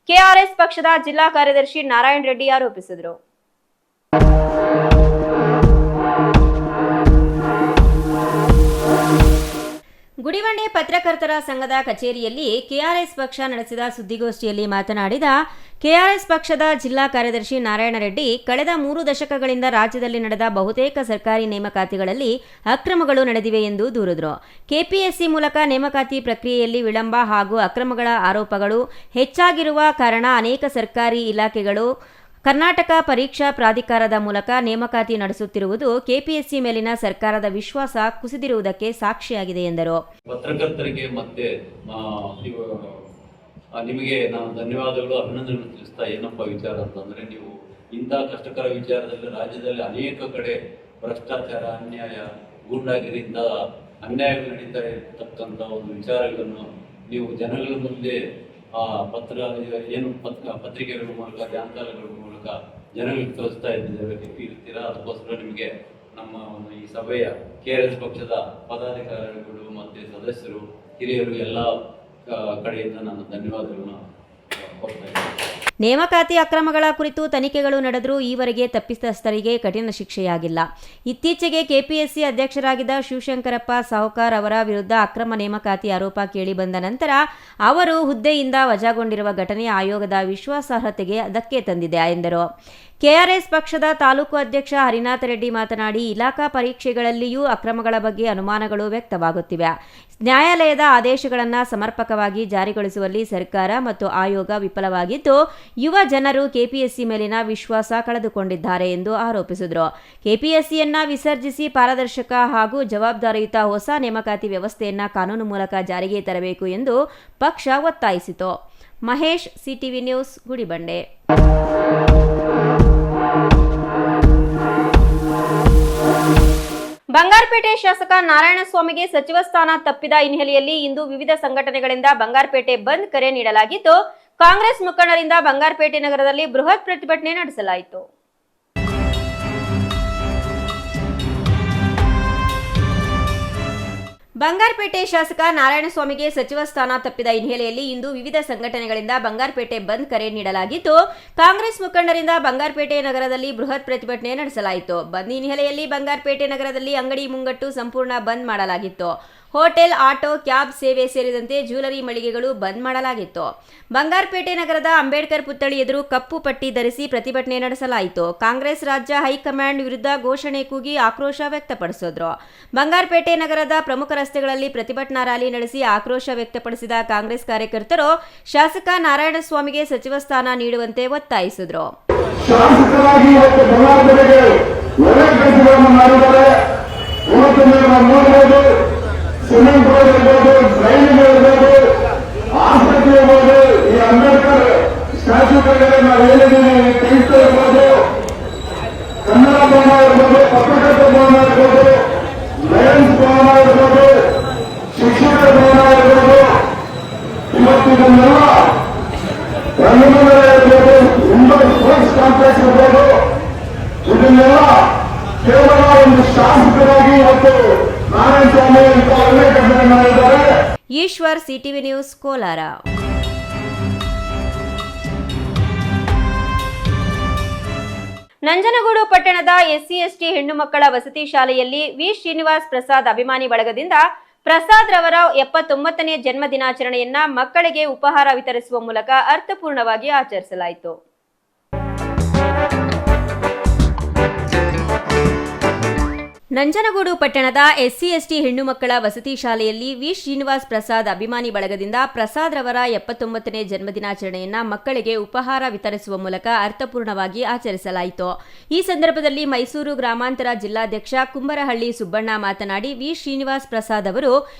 ಕೆಆರ್ಎಸ್ ಪಕ್ಷದ ಜಿಲ್ಲಾ ಕಾರ್ಯದರ್ಶಿ ನಾರಾಯಣ ರೆಡ್ಡಿ ಆರೋಪಿಸಿದರು. ಗುಡಿಬಂಡೆ ಪತ್ರಕರ್ತರ ಸಂಘದ ಕಚೇರಿಯಲ್ಲಿ ಕೆಆರ್ಎಸ್ ಪಕ್ಷ ನಡೆಸಿದ ಸುದ್ದಿಗೋಷ್ಠಿಯಲ್ಲಿ ಮಾತನಾಡಿದ ಕೆಆರ್ಎಸ್ ಪಕ್ಷದ ಜಿಲ್ಲಾ ಕಾರ್ಯದರ್ಶಿ ನಾರಾಯಣ ರೆಡ್ಡಿ, ಕಳೆದ 3 ದಶಕಗಳಿಂದ ರಾಜ್ಯದಲ್ಲಿ ನಡೆದ ಬಹುತೇಕ ಸರ್ಕಾರಿ ನೇಮಕಾತಿಗಳಲ್ಲಿ ಅಕ್ರಮಗಳು ನಡೆದಿವೆ ಎಂದು ದೂರಿದರು. ಕೆಪಿಎಸ್ಸಿ ಮೂಲಕ ನೇಮಕಾತಿ ಪ್ರಕ್ರಿಯೆಯಲ್ಲಿ ವಿಳಂಬ ಹಾಗೂ ಅಕ್ರಮಗಳ ಆರೋಪಗಳು ಹೆಚ್ಚಾಗಿರುವ ಕಾರಣ ಅನೇಕ ಸರ್ಕಾರಿ ಇಲಾಖೆಗಳು ಕರ್ನಾಟಕ ಪರೀಕ್ಷಾ ಪ್ರಾಧಿಕಾರದ ಮೂಲಕ ನೇಮಕಾತಿ ನಡೆಸುತ್ತಿರುವುದು ಕೆಪಿಎಸ್ಸಿ ಮೇಲಿನ ಸರ್ಕಾರದ ವಿಶ್ವಾಸ ಕುಸಿದಿರುವುದಕ್ಕೆ ಸಾಕ್ಷಿಯಾಗಿದೆ ಎಂದರು. ಪತ್ರಕರ್ತರಿಗೆ ಮತ್ತೆ ನಿಮಗೆ ನಾನು ಧನ್ಯವಾದಗಳು, ಅಭಿನಂದನೆಗಳು ತಿಳಿಸ್ತಾ ಏನಪ್ಪ ವಿಚಾರ ಅಂತಂದ್ರೆ, ನೀವು ಇಂಥ ಕಷ್ಟಕರ ವಿಚಾರದಲ್ಲಿ ರಾಜ್ಯದಲ್ಲಿ ಅನೇಕ ಕಡೆ ಭ್ರಷ್ಟಾಚಾರ, ಅನ್ಯಾಯ, ಗೂಂಡಾಗಿರಿಯಿಂದ ಅನ್ಯಾಯಗಳು ನಡೀತಾ ಇರತಕ್ಕಂಥ ಒಂದು ವಿಚಾರಗಳನ್ನು ನೀವು ಜನಗಳ ಮುಂದೆ ಪತ್ರಿಕೆಗಳ ಮೂಲಕ, ಜಾಲತಾಣಗಳ ಮೂಲಕ ಜನಗಳಿಗೆ ತೋರಿಸ್ತಾ ಇರ್ತೀರಾ. ಅದಕ್ಕೋಸ್ಕರ ನಿಮಗೆ ನಮ್ಮ ಈ ಸಭೆಯ ಕೆಆರ್ಎಸ್ ಪಕ್ಷದ ಪದಾಧಿಕಾರಿಗಳು ಮತ್ತು ಸದಸ್ಯರು, ಹಿರಿಯರು ಎಲ್ಲ ಕಡೆಯಿಂದ ನಾನು ಧನ್ಯವಾದಗಳನ್ನು ಕೊಡ್ತಾ ಇದ್ದೇನೆ. ನೇಮಕಾತಿ ಅಕ್ರಮಗಳ ಕುರಿತು ತನಿಖೆಗಳು ನಡೆದರೂ ಈವರೆಗೆ ತಪ್ಪಿತಸ್ಥರಿಗೆ ಕಠಿಣ ಶಿಕ್ಷೆಯಾಗಿಲ್ಲ. ಇತ್ತೀಚೆಗೆ ಕೆಪಿಎಸ್ಸಿ ಅಧ್ಯಕ್ಷರಾಗಿದ್ದ ಶಿವಶಂಕರಪ್ಪ ಸಾಹುಕಾರ್ ಅವರ ವಿರುದ್ಧ ಅಕ್ರಮ ನೇಮಕಾತಿ ಆರೋಪ ಕೇಳಿಬಂದ ನಂತರ ಅವರು ಹುದ್ದೆಯಿಂದ ವಜಾಗೊಂಡಿರುವ ಘಟನೆ ಆಯೋಗದ ವಿಶ್ವಾಸಾರ್ಹತೆಗೆ ಧಕ್ಕೆ ತಂದಿದೆ ಎಂದರು. ಕೆಆರ್ಎಸ್ ಪಕ್ಷದ ತಾಲೂಕು ಅಧ್ಯಕ್ಷ ಹರಿನಾಥ ರೆಡ್ಡಿ ಮಾತನಾಡಿ, ಇಲಾಖಾ ಪರೀಕ್ಷೆಗಳಲ್ಲಿಯೂ ಅಕ್ರಮಗಳ ಬಗ್ಗೆ ಅನುಮಾನಗಳು ವ್ಯಕ್ತವಾಗುತ್ತಿವೆ. ನ್ಯಾಯಾಲಯದ ಆದೇಶಗಳನ್ನು ಸಮರ್ಪಕವಾಗಿ ಜಾರಿಗೊಳಿಸುವಲ್ಲಿ ಸರ್ಕಾರ ಮತ್ತು ಆಯೋಗ ವಿಫಲವಾಗಿದ್ದು, ಯುವ ಜನರು ಕೆಪಿಎಸ್ಸಿ ಮೇಲಿನ ವಿಶ್ವಾಸ ಕಳೆದುಕೊಂಡಿದ್ದಾರೆ ಎಂದು ಆರೋಪಿಸಿದರು. ಕೆಪಿಎಸ್ಸಿಯನ್ನ ವಿಸರ್ಜಿಸಿ ಪಾರದರ್ಶಕ ಹಾಗೂ ಜವಾಬ್ದಾರಿಯುತ ಹೊಸ ನೇಮಕಾತಿ ವ್ಯವಸ್ಥೆಯನ್ನ ಕಾನೂನು ಮೂಲಕ ಜಾರಿಗೆ ತರಬೇಕು ಎಂದು ಪಕ್ಷ ಒತ್ತಾಯಿಸಿತು. Mahesh, CTV news, Gudibande. ಬಂಗಾರಪೇಟೆ ಶಾಸಕ ನಾರಾಯಣಸ್ವಾಮಿಗೆ ಸಚಿವ ಸ್ಥಾನ ತಪ್ಪಿದ ಹಿನ್ನೆಲೆಯಲ್ಲಿ ಇಂದು ವಿವಿಧ ಸಂಘಟನೆಗಳಿಂದ ಬಂಗಾರಪೇಟೆ ಬಂದ್ ಕರೆ ನೀಡಲಾಗಿದ್ದು, ಕಾಂಗ್ರೆಸ್ ಮುಖಂಡರಿಂದ ಬಂಗಾರಪೇಟೆ ನಗರದಲ್ಲಿ ಬೃಹತ್ ಪ್ರತಿಭಟನೆ ನಡೆಸಲಾಯಿತು. ಬಂಗಾರಪೇಟೆ ಶಾಸಕ ನಾರಾಯಣಸ್ವಾಮಿಗೆ ಸಚಿವ ಸ್ಥಾನ ತಪ್ಪಿದ ಹಿನ್ನೆಲೆಯಲ್ಲಿ ಇಂದು ವಿವಿಧ ಸಂಘಟನೆಗಳಿಂದ ಬಂಗಾರಪೇಟೆ ಬಂದ್ ಕರೆ ನೀಡಲಾಗಿದ್ದು, ಕಾಂಗ್ರೆಸ್ ಮುಖಂಡರಿಂದ ಬಂಗಾರಪೇಟೆ ನಗರದಲ್ಲಿ ಬೃಹತ್ ಪ್ರತಿಭಟನೆ ನಡೆಸಲಾಯಿತು. ಬಂದ್ ಹಿನ್ನೆಲೆಯಲ್ಲಿ ಬಂಗಾರಪೇಟೆ ನಗರದಲ್ಲಿ ಅಂಗಡಿ ಮುಂಗಟ್ಟು ಸಂಪೂರ್ಣ ಬಂದ್ ಮಾಡಲಾಗಿತ್ತು. ಹೋಟೆಲ್, ಆಟೋ, ಕ್ಯಾಬ್ ಸೇವೆ ಸೇರಿದಂತೆ ಜ್ಯುವೆಲರಿ ಮಳಿಗೆಗಳು ಬಂದ್ ಮಾಡಲಾಗಿತ್ತು. ಬಂಗಾರಪೇಟೆ ನಗರದ ಅಂಬೇಡ್ಕರ್ ಪುತ್ಥಳಿ ಎದುರು ಕಪ್ಪು ಪಟ್ಟಿ ಧರಿಸಿ ಪ್ರತಿಭಟನೆ ನಡೆಸಲಾಯಿತು. ಕಾಂಗ್ರೆಸ್ ರಾಜ್ಯ ಹೈಕಮಾಂಡ್ ವಿರುದ್ಧ ಘೋಷಣೆ ಕೂಗಿ ಆಕ್ರೋಶ ವ್ಯಕ್ತಪಡಿಸಿದ್ರು. ಬಂಗಾರಪೇಟೆ ನಗರದ ಪ್ರಮುಖ ರಸ್ತೆಗಳಲ್ಲಿ ಪ್ರತಿಭಟನಾ ರ್ಯಾಲಿ ನಡೆಸಿ ಆಕ್ರೋಶ ವ್ಯಕ್ತಪಡಿಸಿದ ಕಾಂಗ್ರೆಸ್ ಕಾರ್ಯಕರ್ತರು ಶಾಸಕ ನಾರಾಯಣಸ್ವಾಮಿಗೆ ಸಚಿವ ಸ್ಥಾನ ನೀಡುವಂತೆ ಒತ್ತಾಯಿಸಿದ್ರು. ಸ್ವಿಮ್ಮಿಂಗ್ ಪೂಲ್ ಇರ್ಬೋದು, ಡ್ರೈವಿಂಗ್ ಇರ್ಬೋದು, ಆಸ್ಪತ್ರೆ ಇರ್ಬೋದು, ಈ ಅಂಬೇಡ್ಕರ್ ಸ್ಟ್ಯಾಚ್ಯೂ ಕೆಳಗಡೆ ನಾವು ಹೇಳಿದ್ದೀವಿ, ಟೆಂಟ್ ಇರ್ಬೋದು, ಕನ್ನಡ ಭವನ ಇರ್ಬೋದು, ಪತ್ರಕರ್ತರ ಭವನ ಇರ್ಬೋದು, ಲಯನ್ಸ್ ಭವನ ಇರ್ಬೋದು, ಶಿಕ್ಷಕರ ಭವನ ಇರ್ಬೋದು, ಇವತ್ತು ಇದನ್ನೆಲ್ಲ ರಂಗಮಂದಿರ ಇರ್ಬೋದು, ಇಂಡೋರ್ ಸ್ಪೋರ್ಟ್ಸ್ ಕಾಂಪ್ಲೆಕ್ಸ್ ಇರ್ಬೋದು, ಇದನ್ನೆಲ್ಲ ಕೇವಲ ಒಂದು ಶಾಸಕರಾಗಿ ಇವತ್ತು ಈಶ್ವರ್, ಸಿಟಿವಿ ನ್ಯೂಸ್, ಕೋಲಾರ. ನಂಜನಗೂಡು ಪಟ್ಟಣದ ಎಸ್ಸಿ/ಎಸ್ಟಿ ಹೆಣ್ಣು ಮಕ್ಕಳ ವಸತಿ ಶಾಲೆಯಲ್ಲಿ ವಿ. ಶ್ರೀನಿವಾಸ್ ಪ್ರಸಾದ್ ಅಭಿಮಾನಿ ಬಳಗದಿಂದ ಪ್ರಸಾದ್ ರವರ 79ನೇ ಜನ್ಮ ದಿನಾಚರಣೆಯನ್ನ ಮಕ್ಕಳಿಗೆ ಉಪಹಾರ ವಿತರಿಸುವ ಮೂಲಕ ಅರ್ಥಪೂರ್ಣವಾಗಿ ಆಚರಿಸಲಾಯಿತು. ನಂಜನಗೂಡು ಪಟ್ಟಣದ ಎಸ್ಸಿ/ಎಸ್ಟಿ ಹೆಣ್ಣು ಮಕ್ಕಳ ವಸತಿ ಶಾಲೆಯಲ್ಲಿ ವಿ. ಶ್ರೀನಿವಾಸ್ ಪ್ರಸಾದ್ ಅಭಿಮಾನಿ ಬಳಗದಿಂದ ಪ್ರಸಾದ್ ರವರ 79ನೇ ಜನ್ಮದಿನಾಚರಣೆಯನ್ನ ಮಕ್ಕಳಿಗೆ ಉಪಹಾರ ವಿತರಿಸುವ ಮೂಲಕ ಅರ್ಥಪೂರ್ಣವಾಗಿ ಆಚರಿಸಲಾಯಿತು. ಈ ಸಂದರ್ಭದಲ್ಲಿ ಮೈಸೂರು ಗ್ರಾಮಾಂತರ ಜಿಲ್ಲಾಧ್ಯಕ್ಷ ಕುಂಬರಹಳ್ಳಿ ಸುಬ್ಬಣ್ಣ ಮಾತನಾಡಿ, ವಿ. ಶ್ರೀನಿವಾಸ್ ಪ್ರಸಾದ್ ಅವರು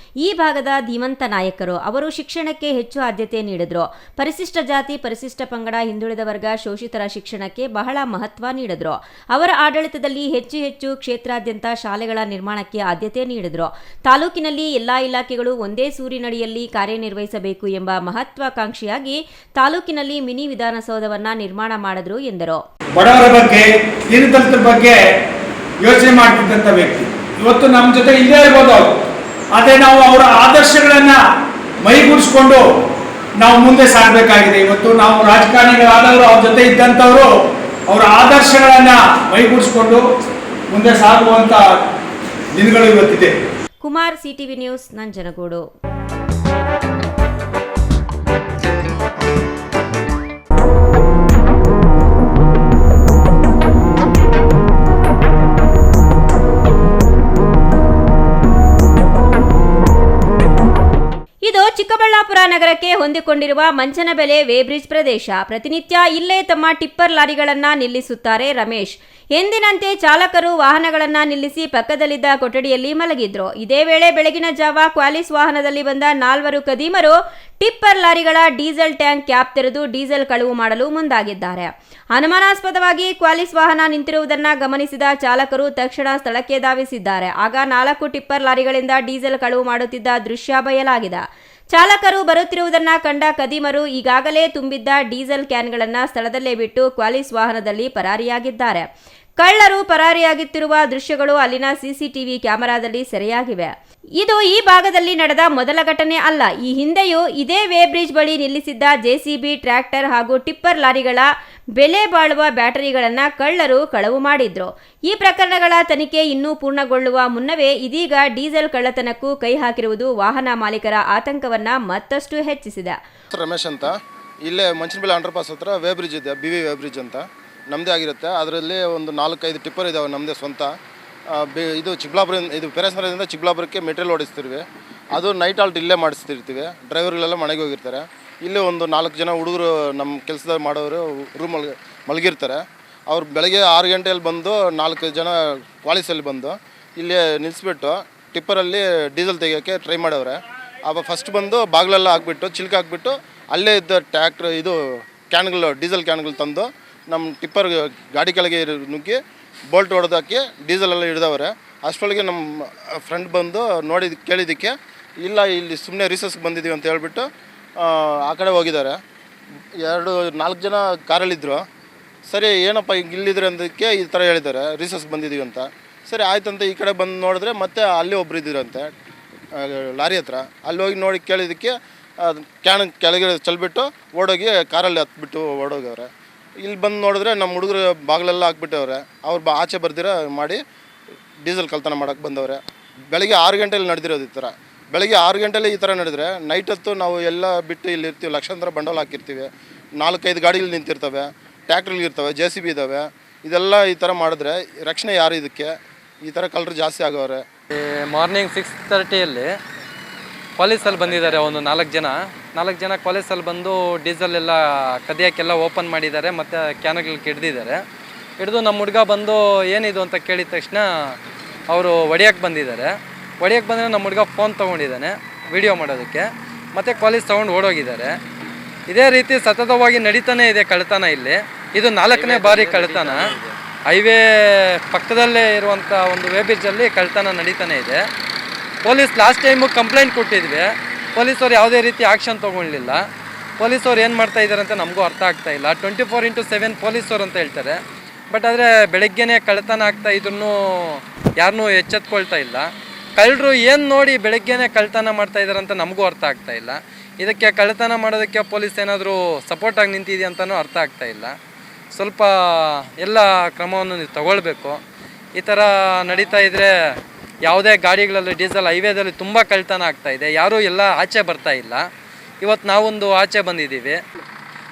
ಈ ಭಾಗದ ಧೀಮಂತ ನಾಯಕರು. ಅವರು ಶಿಕ್ಷಣಕ್ಕೆ ಹೆಚ್ಚು ಆದ್ಯತೆ ನೀಡಿದ್ರು. ಪರಿಶಿಷ್ಟ ಜಾತಿ, ಪರಿಶಿಷ್ಟ ಪಂಗಡ, ಹಿಂದುಳಿದ ವರ್ಗ, ಶೋಷಿತರ ಶಿಕ್ಷಣಕ್ಕೆ ಬಹಳ ಮಹತ್ವ ನೀಡಿದ್ರು. ಅವರ ಆಡಳಿತದಲ್ಲಿ ಹೆಚ್ಚು ಕ್ಷೇತ್ರಾದ್ಯಂತ ಶಾಲೆಗಳ ನಿರ್ಮಾಣಕ್ಕೆ ಆದ್ಯತೆ ನೀಡಿದ್ರು. ತಾಲೂಕಿನಲ್ಲಿ ಎಲ್ಲಾ ಇಲಾಖೆಗಳು ಒಂದೇ ಸೂರಿನಡಿಯಲ್ಲಿ ಕಾರ್ಯನಿರ್ವಹಿಸಬೇಕು ಎಂಬ ಮಹತ್ವಾಕಾಂಕ್ಷಿಯಾಗಿ ತಾಲೂಕಿನಲ್ಲಿ ಮಿನಿ ವಿಧಾನಸೌಧವನ್ನ ನಿರ್ಮಾಣ ಮಾಡಿದ್ರು ಎಂದರು. ಬಡವರ ಬಗ್ಗೆ, ದೀನದಲಿತರ ಬಗ್ಗೆ ಯೋಚನೆ ಮಾಡ್ತಿದ್ದಂಥ ವ್ಯಕ್ತಿ ಇವತ್ತು ನಮ್ಮ ಜೊತೆ ಇಲ್ಲೇ ಇರ್ಬೋದು. ಆದರೆ ನಾವು ಅವರ ಆದರ್ಶಗಳನ್ನ ಮೈಗೂಡಿಸ್ಕೊಂಡು ನಾವು ಮುಂದೆ ಸಾಗಬೇಕಾಗಿದೆ. ಇವತ್ತು ನಾವು ರಾಜಕಾರಣಿಗಳಾದವರು, ಅವ್ರ ಜೊತೆ ಇದ್ದಂಥವರು ಅವರ ಆದರ್ಶಗಳನ್ನ ಮೈಗೂಡಿಸ್ಕೊಂಡು ಮುಂದೆ ಸಾಗುವಂತ ದಿನಗಳು ಇವತ್ತಿದೆ. Kumar, CTV news, Nanjangud. ಇದು ಚಿಕ್ಕಬಳ್ಳಾಪುರ ನಗರಕ್ಕೆ ಹೊಂದಿಕೊಂಡಿರುವ ಮಂಚನಬೆಲೆ ವೇಬ್ರಿಡ್ಜ್ ಪ್ರದೇಶ. ಪ್ರತಿನಿತ್ಯ ಇಲ್ಲೇ ತಮ್ಮ ಟಿಪ್ಪರ್ ಲಾರಿಗಳನ್ನ ನಿಲ್ಲಿಸುತ್ತಾರೆ ರಮೇಶ್. ಎಂದಿನಂತೆ ಚಾಲಕರು ವಾಹನಗಳನ್ನ ನಿಲ್ಲಿಸಿ ಪಕ್ಕದಲ್ಲಿದ್ದ ಕೊಠಡಿಯಲ್ಲಿ ಮಲಗಿದ್ರು. ಇದೇ ವೇಳೆ ಬೆಳಗಿನ ಜಾವ ಕ್ವಾಲಿಸ್ ವಾಹನದಲ್ಲಿ ಬಂದ 4 ಕದೀಮರು ಟಿಪ್ಪರ್ ಲಾರಿಗಳ ಡೀಸೆಲ್ ಟ್ಯಾಂಕ್ ಕ್ಯಾಪ್ ತೆರೆದು ಡೀಸೆಲ್ ಕಳವು ಮಾಡಲು ಮುಂದಾಗಿದ್ದಾರೆ. ಅನುಮಾನಾಸ್ಪದವಾಗಿ ಕ್ವಾಲಿಸ್ ವಾಹನ ನಿಂತಿರುವುದನ್ನು ಗಮನಿಸಿದ ಚಾಲಕರು ತಕ್ಷಣ ಸ್ಥಳಕ್ಕೆ ಧಾವಿಸಿದ್ದಾರೆ. ಆಗ 4 ಟಿಪ್ಪರ್ ಲಾರಿಗಳಿಂದ ಡೀಸೆಲ್ ಕಳವು ಮಾಡುತ್ತಿದ್ದ ದೃಶ್ಯ ಬಯಲಾಗಿದೆ. ಚಾಲಕರು ಬರುತ್ತಿರುವುದನ್ನ ಕಂಡ ಕದೀಮರು ಈಗಾಗಲೇ ತುಂಬಿದ್ದ ಡೀಸೆಲ್ ಕ್ಯಾನ್ಗಳನ್ನು ಸ್ಥಳದಲ್ಲೇ ಬಿಟ್ಟು ಕ್ವಾಲಿಸ್ ವಾಹನದಲ್ಲಿ ಪರಾರಿಯಾಗಿದ್ದಾರೆ. ಕಳ್ಳರು ಪರಾರಿಯಾಗುತ್ತಿರುವ ದೃಶ್ಯಗಳು ಅಲ್ಲಿನ ಸಿಸಿಟಿವಿ ಕ್ಯಾಮೆರಾದಲ್ಲಿ ಸೆರೆಯಾಗಿವೆ. ಇದು ಈ ಭಾಗದಲ್ಲಿ ನಡೆದ ಮೊದಲ ಘಟನೆ ಅಲ್ಲ. ಈ ಹಿಂದೆಯೂ ಇದೇ ವೇಬ್ರಿಡ್ಜ್ ಬಳಿ ನಿಲ್ಲಿಸಿದ್ದ ಜೆಸಿಬಿ, ಟ್ರ್ಯಾಕ್ಟರ್ ಹಾಗೂ ಟಿಪ್ಪರ್ ಲಾರಿಗಳ ಬೆಲೆ ಬಾಳುವ ಬ್ಯಾಟರಿಗಳನ್ನು ಕಳ್ಳರು ಕಳವು ಮಾಡಿದ್ರು. ಈ ಪ್ರಕರಣಗಳ ತನಿಖೆ ಇನ್ನೂ ಪೂರ್ಣಗೊಳ್ಳುವ ಮುನ್ನವೇ ಇದೀಗ ಡೀಸೆಲ್ ಕಳ್ಳತನಕ್ಕೂ ಕೈ ಹಾಕಿರುವುದು ವಾಹನ ಮಾಲೀಕರ ಆತಂಕವನ್ನ ಮತ್ತಷ್ಟು ಹೆಚ್ಚಿಸಿದೆ. ರಮೇಶ್ ಅಂತ, ಇಲ್ಲೇ ಮಂಚನಬೆಲೆ ಅಂಡರ್ ಪಾಸ್ ಹತ್ರ ವೇಬ್ರಿಡ್ಜ್ ಇದೆ, BV ವೇಬ್ರಿಡ್ಜ್ ಅಂತ. ನಮ್ಮದೇ ಆಗಿರುತ್ತೆ. ಅದರಲ್ಲಿ ಒಂದು 4-5 ಟಿಪ್ಪರ್ ಇದ್ದಾವೆ ನಮ್ಮದೇ ಸ್ವಂತ. ಇದು ಚಿಕ್ಕಬಳ್ಳಾಪುರದಿಂದ, ಇದು ಪೇರೆಸ್ಮರದಿಂದ ಚಿಕ್ಕಬಳ್ಳಾಪುರಕ್ಕೆ ಮೆಟೀರಿಯಲ್ ಓಡಿಸ್ತಿರ್ವಿ. ಅದು ನೈಟ್ ಆಲ್ಟ್ ಇಲ್ಲೇ ಮಾಡಿಸ್ತಿರ್ತೀವಿ. ಡ್ರೈವರ್ಗಳೆಲ್ಲ ಮನೆಗೆ ಹೋಗಿರ್ತಾರೆ. ಇಲ್ಲೇ ಒಂದು 4 ಜನ ಹುಡುಗರು ನಮ್ಮ ಕೆಲಸದಾಗ ಮಾಡೋರು ರೂಮಲ್ಲಿ ಮಲಗಿರ್ತಾರೆ. ಅವ್ರು ಬೆಳಗ್ಗೆ 6 ಗಂಟೆಯಲ್ಲಿ ಬಂದು 4 ಜನ ಕ್ವಾಲಿಸಲ್ಲಿ ಬಂದು ಇಲ್ಲೇ ನಿಲ್ಲಿಸ್ಬಿಟ್ಟು ಟಿಪ್ಪರಲ್ಲಿ ಡೀಸೆಲ್ ತೆಗಿಯೋಕ್ಕೆ ಟ್ರೈ ಮಾಡವ್ರೆ. ಆವಾಗ ಫಸ್ಟ್ ಬಂದು ಬಾಗಿಲೆಲ್ಲ ಹಾಕ್ಬಿಟ್ಟು ಚಿಲ್ಕ ಹಾಕ್ಬಿಟ್ಟು ಅಲ್ಲೇ ಇದ್ದ ಟ್ಯಾಕ್ಟ್ರ್ ಇದು ಕ್ಯಾನ್ಗಳು, ಡೀಸೆಲ್ ಕ್ಯಾನ್ಗಳು ತಂದು ನಮ್ಮ ಟಿಪ್ಪರ್ ಗಾಡಿ ಕೆಳಗೆ ನುಗ್ಗಿ ಬೋಲ್ಟ್ ಹೊಡೆದಾಕಿ ಡೀಸೆಲೆಲ್ಲ ಹಿಡ್ದವ್ರೆ. ಅಷ್ಟರೊಳಗೆ ನಮ್ಮ ಫ್ರೆಂಡ್ ಬಂದು ಕೇಳಿದ್ದಕ್ಕೆ ಇಲ್ಲ ಇಲ್ಲಿ ಸುಮ್ಮನೆ ರಿಸರ್ಸ್ಗೆ ಬಂದಿದ್ದೀವಿ ಅಂತ ಹೇಳ್ಬಿಟ್ಟು ಆ ಕಡೆ ಹೋಗಿದ್ದಾರೆ. 4 ಜನ ಕಾರಲ್ಲಿದ್ದರು. ಸರಿ ಏನಪ್ಪ ಈಗ ಇಲ್ಲಿದ್ರೆ ಅಂದಕ್ಕೆ ಈ ಥರ ಹೇಳಿದ್ದಾರೆ, ರಿಸರ್ಸ್ಗೆ ಬಂದಿದ್ದೀವಿ ಅಂತ. ಸರಿ ಆಯ್ತಂತ ಈ ಕಡೆ ಬಂದು ನೋಡಿದ್ರೆ ಮತ್ತೆ ಅಲ್ಲಿ ಒಬ್ರು ಇದ್ದೀರಂತೆ ಲಾರಿ ಹತ್ರ. ಅಲ್ಲಿ ಹೋಗಿ ನೋಡಿ ಕೇಳಿದ್ದಕ್ಕೆ ಕ್ಯಾನ್ ಕೆಳಗೆ ಚಲ್ಬಿಟ್ಟು ಓಡೋಗಿ ಕಾರಲ್ಲಿ ಹತ್ಬಿಟ್ಟು ಓಡೋಗವ್ರೆ. ಇಲ್ಲಿ ಬಂದು ನೋಡಿದ್ರೆ ನಮ್ಮ ಹುಡುಗರು ಬಾಗಿಲೆಲ್ಲ ಹಾಕ್ಬಿಟ್ಟವ್ರೆ. ಅವ್ರು ಆಚೆ ಬರ್ದಿರ ಮಾಡಿ ಡೀಸೆಲ್ ಕಳ್ತನ ಮಾಡೋಕ್ಕೆ ಬಂದವ್ರೆ. ಬೆಳಗ್ಗೆ 6 ಗಂಟೆಯಲ್ಲಿ ನಡೆದಿರೋದು ಈ ಥರ. ಬೆಳಗ್ಗೆ 6 ಗಂಟೆಯಲ್ಲಿ ಈ ಥರ ನಡೆದ್ರೆ ನೈಟ್ ಹೊತ್ತು ನಾವು ಎಲ್ಲ ಬಿಟ್ಟು ಇಲ್ಲಿ ಇರ್ತೀವಿ, ಲಕ್ಷಾಂತರ ಬಂಡವಾಳ ಹಾಕಿರ್ತೀವಿ. 4-5 ಗಾಡಿಗಳು ನಿಂತಿರ್ತವೆ, ಟ್ಯಾಕ್ಟ್ರಿಗಳಿರ್ತವೆ, JCB ಇದ್ದಾವೆ. ಇದೆಲ್ಲ ಈ ಥರ ಮಾಡಿದ್ರೆ ರಕ್ಷಣೆ ಯಾರು? ಇದಕ್ಕೆ ಈ ಥರ ಕಳ್ಳರು ಜಾಸ್ತಿ ಆಗವ್ರೆ. ಮಾರ್ನಿಂಗ್ 6:30ಯಲ್ಲಿ ಕಾಲೇಜಲ್ಲಿ ಬಂದಿದ್ದಾರೆ ಒಂದು 4 ಜನ ಕಾಲೇಜಲ್ಲಿ ಬಂದು ಡೀಸೆಲ್ ಎಲ್ಲ ಕದಿಯೋಕ್ಕೆಲ್ಲ ಓಪನ್ ಮಾಡಿದ್ದಾರೆ ಮತ್ತು ಕ್ಯಾನ್ಗಳು ಹಿಡ್ದಿದ್ದಾರೆ. ಹಿಡಿದು ನಮ್ಮ ಹುಡುಗ ಬಂದು ಏನಿದು ಅಂತ ಕೇಳಿದ ತಕ್ಷಣ ಅವರು ಹೊಡಿಯೋಕ್ಕೆ ಬಂದಿದ್ದಾರೆ. ಹೊಡಿಯೋಕ್ಕೆ ಬಂದರೆ ನಮ್ಮ ಹುಡುಗ ಫೋನ್ ತೊಗೊಂಡಿದ್ದಾನೆ ವಿಡಿಯೋ ಮಾಡೋದಕ್ಕೆ, ಮತ್ತು ಕಾಲೇಜ್ ತೊಗೊಂಡು ಓಡೋಗಿದ್ದಾರೆ. ಇದೇ ರೀತಿ ಸತತವಾಗಿ ನಡೀತಾನೆ ಇದೆ ಕಳ್ತನ. ಇಲ್ಲಿ ಇದು 4ನೇ ಬಾರಿ ಕಳ್ತನ. ಹೈವೇ ಪಕ್ಕದಲ್ಲೇ ಇರುವಂಥ ಒಂದು ವೇಬ್ರಿಡ್ಜಲ್ಲಿ ಕಳ್ತನ ನಡೀತಾನೆ ಇದೆ. ಪೊಲೀಸ್ ಲಾಸ್ಟ್ ಟೈಮು ಕಂಪ್ಲೇಂಟ್ ಕೊಟ್ಟಿದ್ವಿ, ಪೊಲೀಸವ್ರು ಯಾವುದೇ ರೀತಿ ಆ್ಯಕ್ಷನ್ ತೊಗೊಳ್ಳಿಲ್ಲ. ಪೊಲೀಸವ್ರು ಏನು ಮಾಡ್ತಾ ಇದ್ದಾರೆ ಅಂತ ನಮಗೂ ಅರ್ಥ ಆಗ್ತಾಯಿಲ್ಲ. 24/7 ಪೊಲೀಸವ್ರು ಅಂತ ಹೇಳ್ತಾರೆ, ಬಟ್ ಆದರೆ ಬೆಳಗ್ಗೆನೇ ಕಳ್ತನ ಆಗ್ತಾ ಇದ್ರೂ ಯಾರನ್ನೂ ಎಚ್ಚೆತ್ಕೊಳ್ತಾ ಇಲ್ಲ. ಕಳ್ಳರು ಏನು ನೋಡಿ ಬೆಳಗ್ಗೆನೇ ಕಳ್ತನ ಮಾಡ್ತಾ ಇದ್ದಾರೆ ಅಂತ ನಮಗೂ ಅರ್ಥ ಆಗ್ತಾಯಿಲ್ಲ. ಇದಕ್ಕೆ ಕಳ್ಳತನ ಮಾಡೋದಕ್ಕೆ ಪೊಲೀಸ್ ಏನಾದರೂ ಸಪೋರ್ಟಾಗಿ ನಿಂತಿದೆ ಅಂತಲೂ ಅರ್ಥ ಆಗ್ತಾಯಿಲ್ಲ. ಸ್ವಲ್ಪ ಎಲ್ಲ ಕ್ರಮವನ್ನು ನೀವು ತಗೊಳ್ಬೇಕು. ಈ ಥರ ನಡೀತಾ ಇದ್ದರೆ ಯಾವುದೇ ಗಾಡಿಗಳಲ್ಲಿ ಡೀಸೆಲ್ ಹೈವೇದಲ್ಲಿ ತುಂಬ ಕಳ್ತನ ಆಗ್ತಾಯಿದೆ, ಯಾರೂ ಎಲ್ಲ ಆಚೆ ಬರ್ತಾ ಇಲ್ಲ. ಇವತ್ತು ನಾವೊಂದು ಆಚೆ ಬಂದಿದ್ದೀವಿ.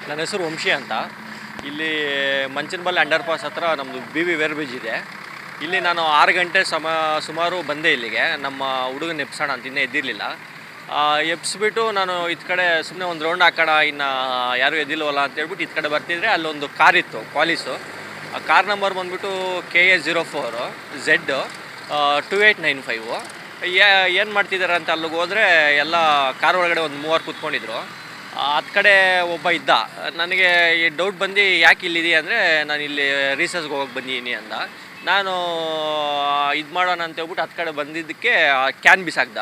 ನನ್ನ ಹೆಸರು ವಂಶಿ ಅಂತ. ಇಲ್ಲಿ ಮಂಚನಬಲ್ ಅಂಡರ್ ಪಾಸ್ ಹತ್ರ ನಮ್ಮದು BV ವೇರ್ ಬ್ರಿಡ್ಜ್ ಇದೆ. ಇಲ್ಲಿ ನಾನು 6 ಗಂಟೆ ಸುಮಾರು ಬಂದೆ ಇಲ್ಲಿಗೆ. ನಮ್ಮ ಹುಡುಗನ ಎಪ್ಸೋಣ ಅಂತ ಇನ್ನೂ ಎದ್ದಿರಲಿಲ್ಲ. ಎಬ್ಸ್ಬಿಟ್ಟು ನಾನು ಇದು ಕಡೆ ಸುಮ್ಮನೆ ಒಂದು ರೌಂಡ್ ಹಾಕೋಣ, ಇನ್ನು ಯಾರೂ ಎದ್ದಿಲ್ವಲ್ಲ ಅಂತ ಹೇಳ್ಬಿಟ್ಟು ಇದು ಕಡೆ ಬರ್ತಿದ್ರೆ ಅಲ್ಲೊಂದು ಕಾರ್ ಇತ್ತು ಕ್ವಾಲಿಸು. ಆ ಕಾರ್ ನಂಬರ್ ಬಂದುಬಿಟ್ಟು KA04Z 2895. ಏನು ಮಾಡ್ತಿದ್ದಾರೆ ಅಂತ ಅಲ್ಲಿಗೆ ಹೋದರೆ ಎಲ್ಲ ಕಾರ್ ಒಳಗಡೆ ಒಂದು 3 ಕೂತ್ಕೊಂಡಿದ್ರು. ಹತ್ತು ಕಡೆ ಒಬ್ಬ ಇದ್ದ. ನನಗೆ ಈ ಡೌಟ್ ಬಂದು ಯಾಕೆ ಇಲ್ಲಿದೆಯಾ ಅಂದರೆ ನಾನು ಇಲ್ಲಿ ರೀಸರ್ಚ್ಗೆ ಹೋಗಕ್ಕೆ ಬಂದಿದ್ದೀನಿ ಅಂದ. ನಾನು ಇದು ಮಾಡೋಣ ಅಂತ ಹೇಳ್ಬಿಟ್ಟು ಹತ್ತು ಕಡೆ ಬಂದಿದ್ದಕ್ಕೆ ಕ್ಯಾನ್ ಬಿಸಾಕ್ದ.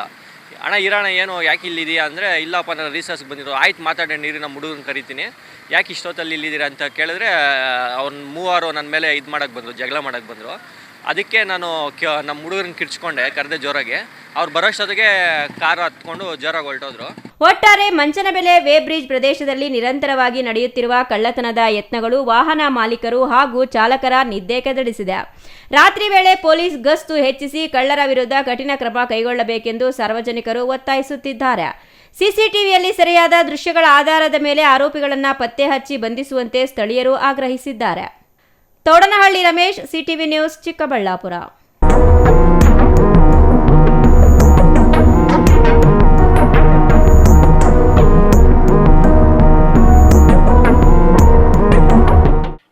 ಅಣ್ಣ ಇರೋಣ ಏನು ಯಾಕೆ ಇಲ್ಲಿದೆಯಾ ಅಂದರೆ ಇಲ್ಲಪ್ಪ ನಾನು ರೀಸರ್ಚ್ಗೆ ಬಂದಿರೋ. ಆಯ್ತು ಮಾತಾಡೋಣ ನೀರು, ನಮ್ಮ ಹುಡುಗನ ಕರಿತೀನಿ, ಯಾಕೆ ಇಷ್ಟೊತ್ತಲ್ಲಿ ಇಲ್ಲಿದ್ದೀರಾ ಅಂತ ಕೇಳಿದ್ರೆ ಅವ್ನು 3 ನನ್ನ ಮೇಲೆ ಇದು ಮಾಡೋಕ್ಕೆ ಬಂದರು, ಜಗಳ ಮಾಡೋಕ್ಕೆ ಬಂದರು. ಅದಕ್ಕೆ ನಾನು ನಮ್ಮ ಹುಡುಗರನ್ನ ಕಿರ್ಚ್ಕೊಂಡೆ, ಕರೆದೆ ಜೋರಾಗಿ. ಅವ್ರು ಬರೋಷ್ಟೊತ್ತಿಗೆ ಕಾರು ಹತ್ಕೊಂಡು ಜೋರಾಗಿ ಹೊರಟೋದ್ರು. ಒಟ್ಟಾರೆ ಮಂಚನಬೆಲೆ ವೇಬ್ರಿಡ್ಜ್ ಪ್ರದೇಶದಲ್ಲಿ ನಿರಂತರವಾಗಿ ನಡೆಯುತ್ತಿರುವ ಕಳ್ಳತನದ ಯತ್ನಗಳು ವಾಹನ ಮಾಲೀಕರು ಹಾಗೂ ಚಾಲಕರ ನಿದ್ದೆ ಕೆದಡಿಸಿದೆ. ರಾತ್ರಿ ವೇಳೆ ಪೊಲೀಸ್ ಗಸ್ತು ಹೆಚ್ಚಿಸಿ ಕಳ್ಳರ ವಿರುದ್ಧ ಕಠಿಣ ಕ್ರಮ ಕೈಗೊಳ್ಳಬೇಕೆಂದು ಸಾರ್ವಜನಿಕರು ಒತ್ತಾಯಿಸುತ್ತಿದ್ದಾರೆ. ಸಿಸಿಟಿವಿಯಲ್ಲಿ ಸೆರೆಯಾದ ದೃಶ್ಯಗಳ ಆಧಾರದ ಮೇಲೆ ಆರೋಪಿಗಳನ್ನು ಪತ್ತೆ ಹಚ್ಚಿ ಬಂಧಿಸುವಂತೆ ಸ್ಥಳೀಯರು ಆಗ್ರಹಿಸಿದ್ದಾರೆ. ತೋಡನಹಳ್ಳಿ ರಮೇಶ್, ಸಿಟಿವಿ ನ್ಯೂಸ್, ಚಿಕ್ಕಬಳ್ಳಾಪುರ.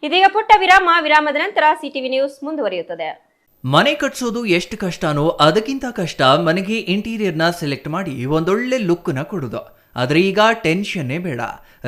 ಇದೀಗ ಪುಟ್ಟ ವಿರಾಮದ ನಂತರ ಸಿಟಿವಿ ನ್ಯೂಸ್ ಮುಂದುವರಿಯುತ್ತದೆ. ಮನೆ ಕಟ್ಸೋದು ಎಷ್ಟು ಕಷ್ಟನೋ ಅದಕ್ಕಿಂತ ಕಷ್ಟ ಮನೆಗೆ ಇಂಟೀರಿಯರ್ನ ಸೆಲೆಕ್ಟ್ ಮಾಡಿ ಒಂದೊಳ್ಳೆ ಲುಕ್ನ ಕೊಡೋದು. ಆದರೆ ಈಗ ಟೆನ್ಷನ್ನೇ ಬೇಡ.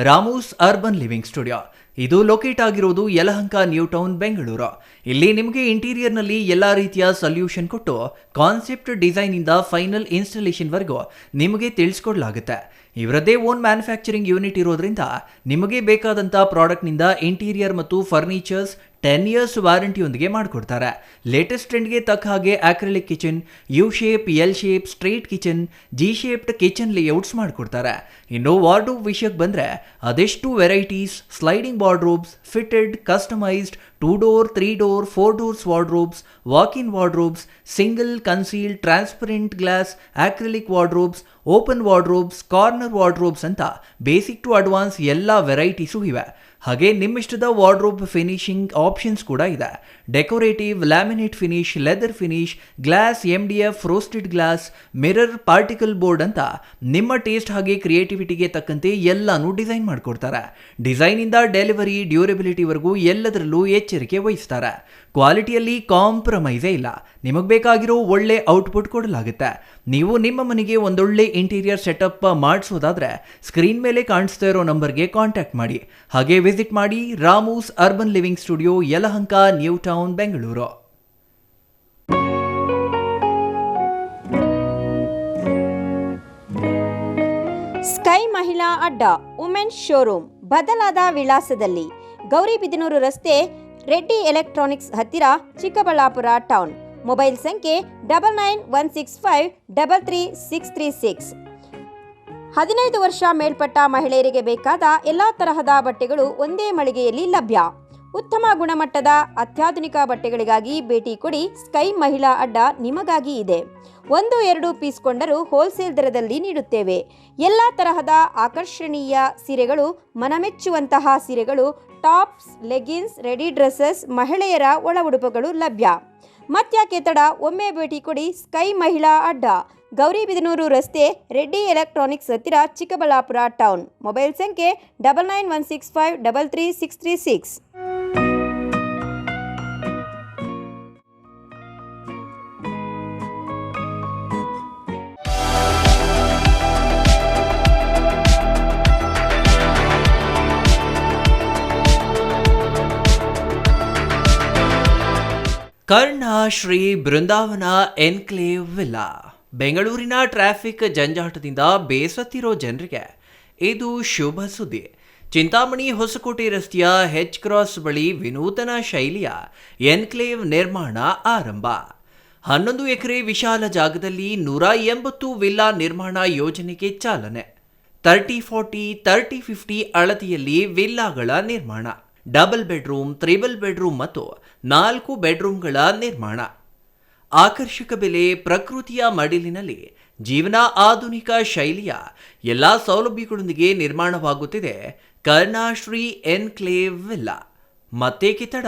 ರಾಮೂಸ್ ಅರ್ಬನ್ ಲಿವಿಂಗ್ ಸ್ಟುಡಿಯೋ ಇದು ಲೊಕೇಟ್ ಆಗಿರೋದು ಯಲಹಂಕ ನ್ಯೂ ಟೌನ್, ಬೆಂಗಳೂರು. ಇಲ್ಲಿ ನಿಮಗೆ ಇಂಟೀರಿಯರ್ನಲ್ಲಿ ಎಲ್ಲ ರೀತಿಯ ಸೊಲ್ಯೂಷನ್ ಕೊಟ್ಟು ಕಾನ್ಸೆಪ್ಟ್ ಡಿಸೈನ್ ಇಂದ ಫೈನಲ್ ಇನ್ಸ್ಟಾಲೇಷನ್ವರೆಗೂ ನಿಮಗೆ ತಿಳಿಸ್ಕೊಡ್ಲಾಗುತ್ತೆ. ಇವರದ್ದೇ ಓನ್ ಮ್ಯಾನುಫ್ಯಾಕ್ಚರಿಂಗ್ ಯೂನಿಟ್ ಇರೋದ್ರಿಂದ ನಿಮಗೆ ಬೇಕಾದಂಥ ಪ್ರಾಡಕ್ಟ್ನಿಂದ ಇಂಟೀರಿಯರ್ ಮತ್ತು ಫರ್ನಿಚರ್ಸ್ 10 years ವಾರಂಟಿಯೊಂದಿಗೆ ಮಾಡಿಕೊಡ್ತಾರೆ. ಲೇಟೆಸ್ಟ್ ಟ್ರೆಂಡ್ಗೆ ತಕ್ಕ ಹಾಗೆ acrylic kitchen, U shape, L shape, straight kitchen, G shaped kitchen layouts ಮಾಡಿಕೊಡ್ತಾರೆ. ಇನ್ನು ವಾರ್ಡ್ರೋಬ್ ವಿಷಯಕ್ಕೆ ಬಂದರೆ ಅದೆಷ್ಟು varieties, sliding wardrobes, fitted, customised 2 door, 3 door, 4 doors wardrobes, walk-in wardrobes, single, concealed, transparent glass, acrylic wardrobes, open wardrobes, corner wardrobes ಅಂತ ಬೇಸಿಕ್ ಟು ಅಡ್ವಾನ್ಸ್ ಎಲ್ಲ ವೆರೈಟೀಸು ಇವೆ. ಹಾಗೆ ನಿಮ್ಮಿಷ್ಟದ ವಾರ್ಡ್ರೋಬ್ ಫಿನಿಶಿಂಗ್ ಆಪ್ಷನ್ಸ್ ಕೂಡ ಇದೆ. Decorative, laminate finish, leather finish, glass, MDF, roasted glass, mirror, particle board ಅಂತ ನಿಮ್ಮ ಟೇಸ್ಟ್ ಹಾಗೆ ಕ್ರಿಯೇಟಿವಿಟಿಗೆ ತಕ್ಕಂತೆ ಎಲ್ಲಾನು ಡಿಸೈನ್ ಮಾಡಿಕೊಡ್ತಾರೆ. ಡಿಸೈನಿಂದ ಡೆಲಿವರಿ, ಡ್ಯೂರಬಿಲಿಟಿವರೆಗೂ ಎಲ್ಲದರಲ್ಲೂ ಎಚ್ಚರಿಕೆ ವಹಿಸ್ತಾರೆ. ಕ್ವಾಲಿಟಿಯಲ್ಲಿ ಕಾಂಪ್ರಮೈಸೇ ಇಲ್ಲ. ನಿಮಗೆ ಬೇಕಾಗಿರೋ ಒಳ್ಳೆ ಔಟ್ಪುಟ್ ಕೊಡಲಾಗುತ್ತೆ. ನೀವು ನಿಮ್ಮ ಮನೆಗೆ ಒಂದೊಳ್ಳೆ ಇಂಟೀರಿಯರ್ ಸೆಟಪ್ ಮಾಡಿಸೋದಾದ್ರೆ ಸ್ಕ್ರೀನ್ ಮೇಲೆ ಕಾಣಿಸ್ತಾ ಇರೋ ನಂಬರ್ಗೆ ಕಾಂಟ್ಯಾಕ್ಟ್ ಮಾಡಿ. ಹಾಗೆ ವಿಸಿಟ್ ಮಾಡಿ Ramu's urban living studio, Yelahanka, new town, Bengaluru. Sky ಮಹಿಳಾ ಅಡ್ಡ ವುಮೆನ್ಸ್ ಶೋರೂಮ್ ಬದಲಾದ ವಿಳಾಸದಲ್ಲಿ ಗೌರಿಬಿದನೂರು ರಸ್ತೆ, ರೆಡ್ಡಿ ಎಲೆಕ್ಟ್ರಾನಿಕ್ಸ್ ಹತ್ತಿರ, ಚಿಕ್ಕಬಳ್ಳಾಪುರ ಟೌನ್. ಮೊಬೈಲ್ ಸಂಖ್ಯೆ 9916533636. 15 ವರ್ಷ ಮೇಲ್ಪಟ್ಟ ಮಹಿಳೆಯರಿಗೆ ಬೇಕಾದ ಎಲ್ಲ ತರಹದ ಬಟ್ಟೆಗಳು ಒಂದೇ ಮಳಿಗೆಯಲ್ಲಿ ಲಭ್ಯ. ಉತ್ತಮ ಗುಣಮಟ್ಟದ ಅತ್ಯಾಧುನಿಕ ಬಟ್ಟೆಗಳಿಗಾಗಿ ಭೇಟಿ ಕೊಡಿ. ಸ್ಕೈ ಮಹಿಳಾ ಅಡ್ಡ ನಿಮಗಾಗಿ ಇದೆ. 1-2 ಪೀಸ್ ಕೊಂಡರೂ ಹೋಲ್ಸೇಲ್ ದರದಲ್ಲಿ ನೀಡುತ್ತೇವೆ. ಎಲ್ಲ ತರಹದ ಆಕರ್ಷಣೀಯ ಸೀರೆಗಳು, ಮನಮೆಚ್ಚುವಂತಹ ಸೀರೆಗಳು, ಟಾಪ್ಸ್, ಲೆಗಿನ್ಸ್, ರೆಡಿ ಡ್ರೆಸ್ಸಸ್, ಮಹಿಳೆಯರ ಒಳ ಉಡುಪುಗಳು ಲಭ್ಯ. ಮತ್ಯಾಕೆ ತಡ, ಒಮ್ಮೆ ಭೇಟಿ ಕೊಡಿ. ಸ್ಕೈ ಮಹಿಳಾ ಅಡ್ಡ, ಗೌರಿಬಿದನೂರು ರಸ್ತೆ, ರೆಡ್ಡಿ ಎಲೆಕ್ಟ್ರಾನಿಕ್ಸ್ ಹತ್ತಿರ, ಚಿಕ್ಕಬಳ್ಳಾಪುರ ಟೌನ್. ಮೊಬೈಲ್ ಸಂಖ್ಯೆ 9916533636. ಕರ್ಣ ಶ್ರೀ ಬೃಂದಾವನ ಎನ್ಕ್ಲೇವ್ ವಿಲ್ಲಾ. ಬೆಂಗಳೂರಿನ ಟ್ರಾಫಿಕ್ ಜಂಜಾಟದಿಂದ ಬೇಸತ್ತಿರೋ ಜನರಿಗೆ ಇದು ಶುಭ ಸುದ್ದಿ. ಚಿಂತಾಮಣಿ ಹೊಸಕೋಟೆ ರಸ್ತೆಯ H-Cross ಬಳಿ ವಿನೂತನ ಶೈಲಿಯ ಎನ್ಕ್ಲೇವ್ ನಿರ್ಮಾಣ ಆರಂಭ. 11 ಎಕರೆ ವಿಶಾಲ ಜಾಗದಲ್ಲಿ 180 ವಿಲ್ಲಾ ನಿರ್ಮಾಣ ಯೋಜನೆಗೆ ಚಾಲನೆ. 30-40, 30-50 ಅಳತೆಯಲ್ಲಿ ವಿಲ್ಲಾಗಳ ನಿರ್ಮಾಣ. ಡಬಲ್ ಬೆಡ್ರೂಮ್, ತ್ರಿಬಲ್ ಬೆಡ್ರೂಮ್ ಮತ್ತು 4 ಬೆಡ್ರೂಮ್ಗಳ ನಿರ್ಮಾಣ. ಆಕರ್ಷಕ ಬೆಲೆ, ಪ್ರಕೃತಿಯ ಮಡಿಲಿನಲ್ಲಿ ಜೀವನ, ಆಧುನಿಕ ಶೈಲಿಯ ಎಲ್ಲ ಸೌಲಭ್ಯಗಳೊಂದಿಗೆ ನಿರ್ಮಾಣವಾಗುತ್ತಿದೆ ಕರ್ಣಶ್ರೀ ಎನ್ಕ್ಲೇವ್ ವಿಲ್ಲಾ. ಮತ್ತೇಕೆ ತಡ,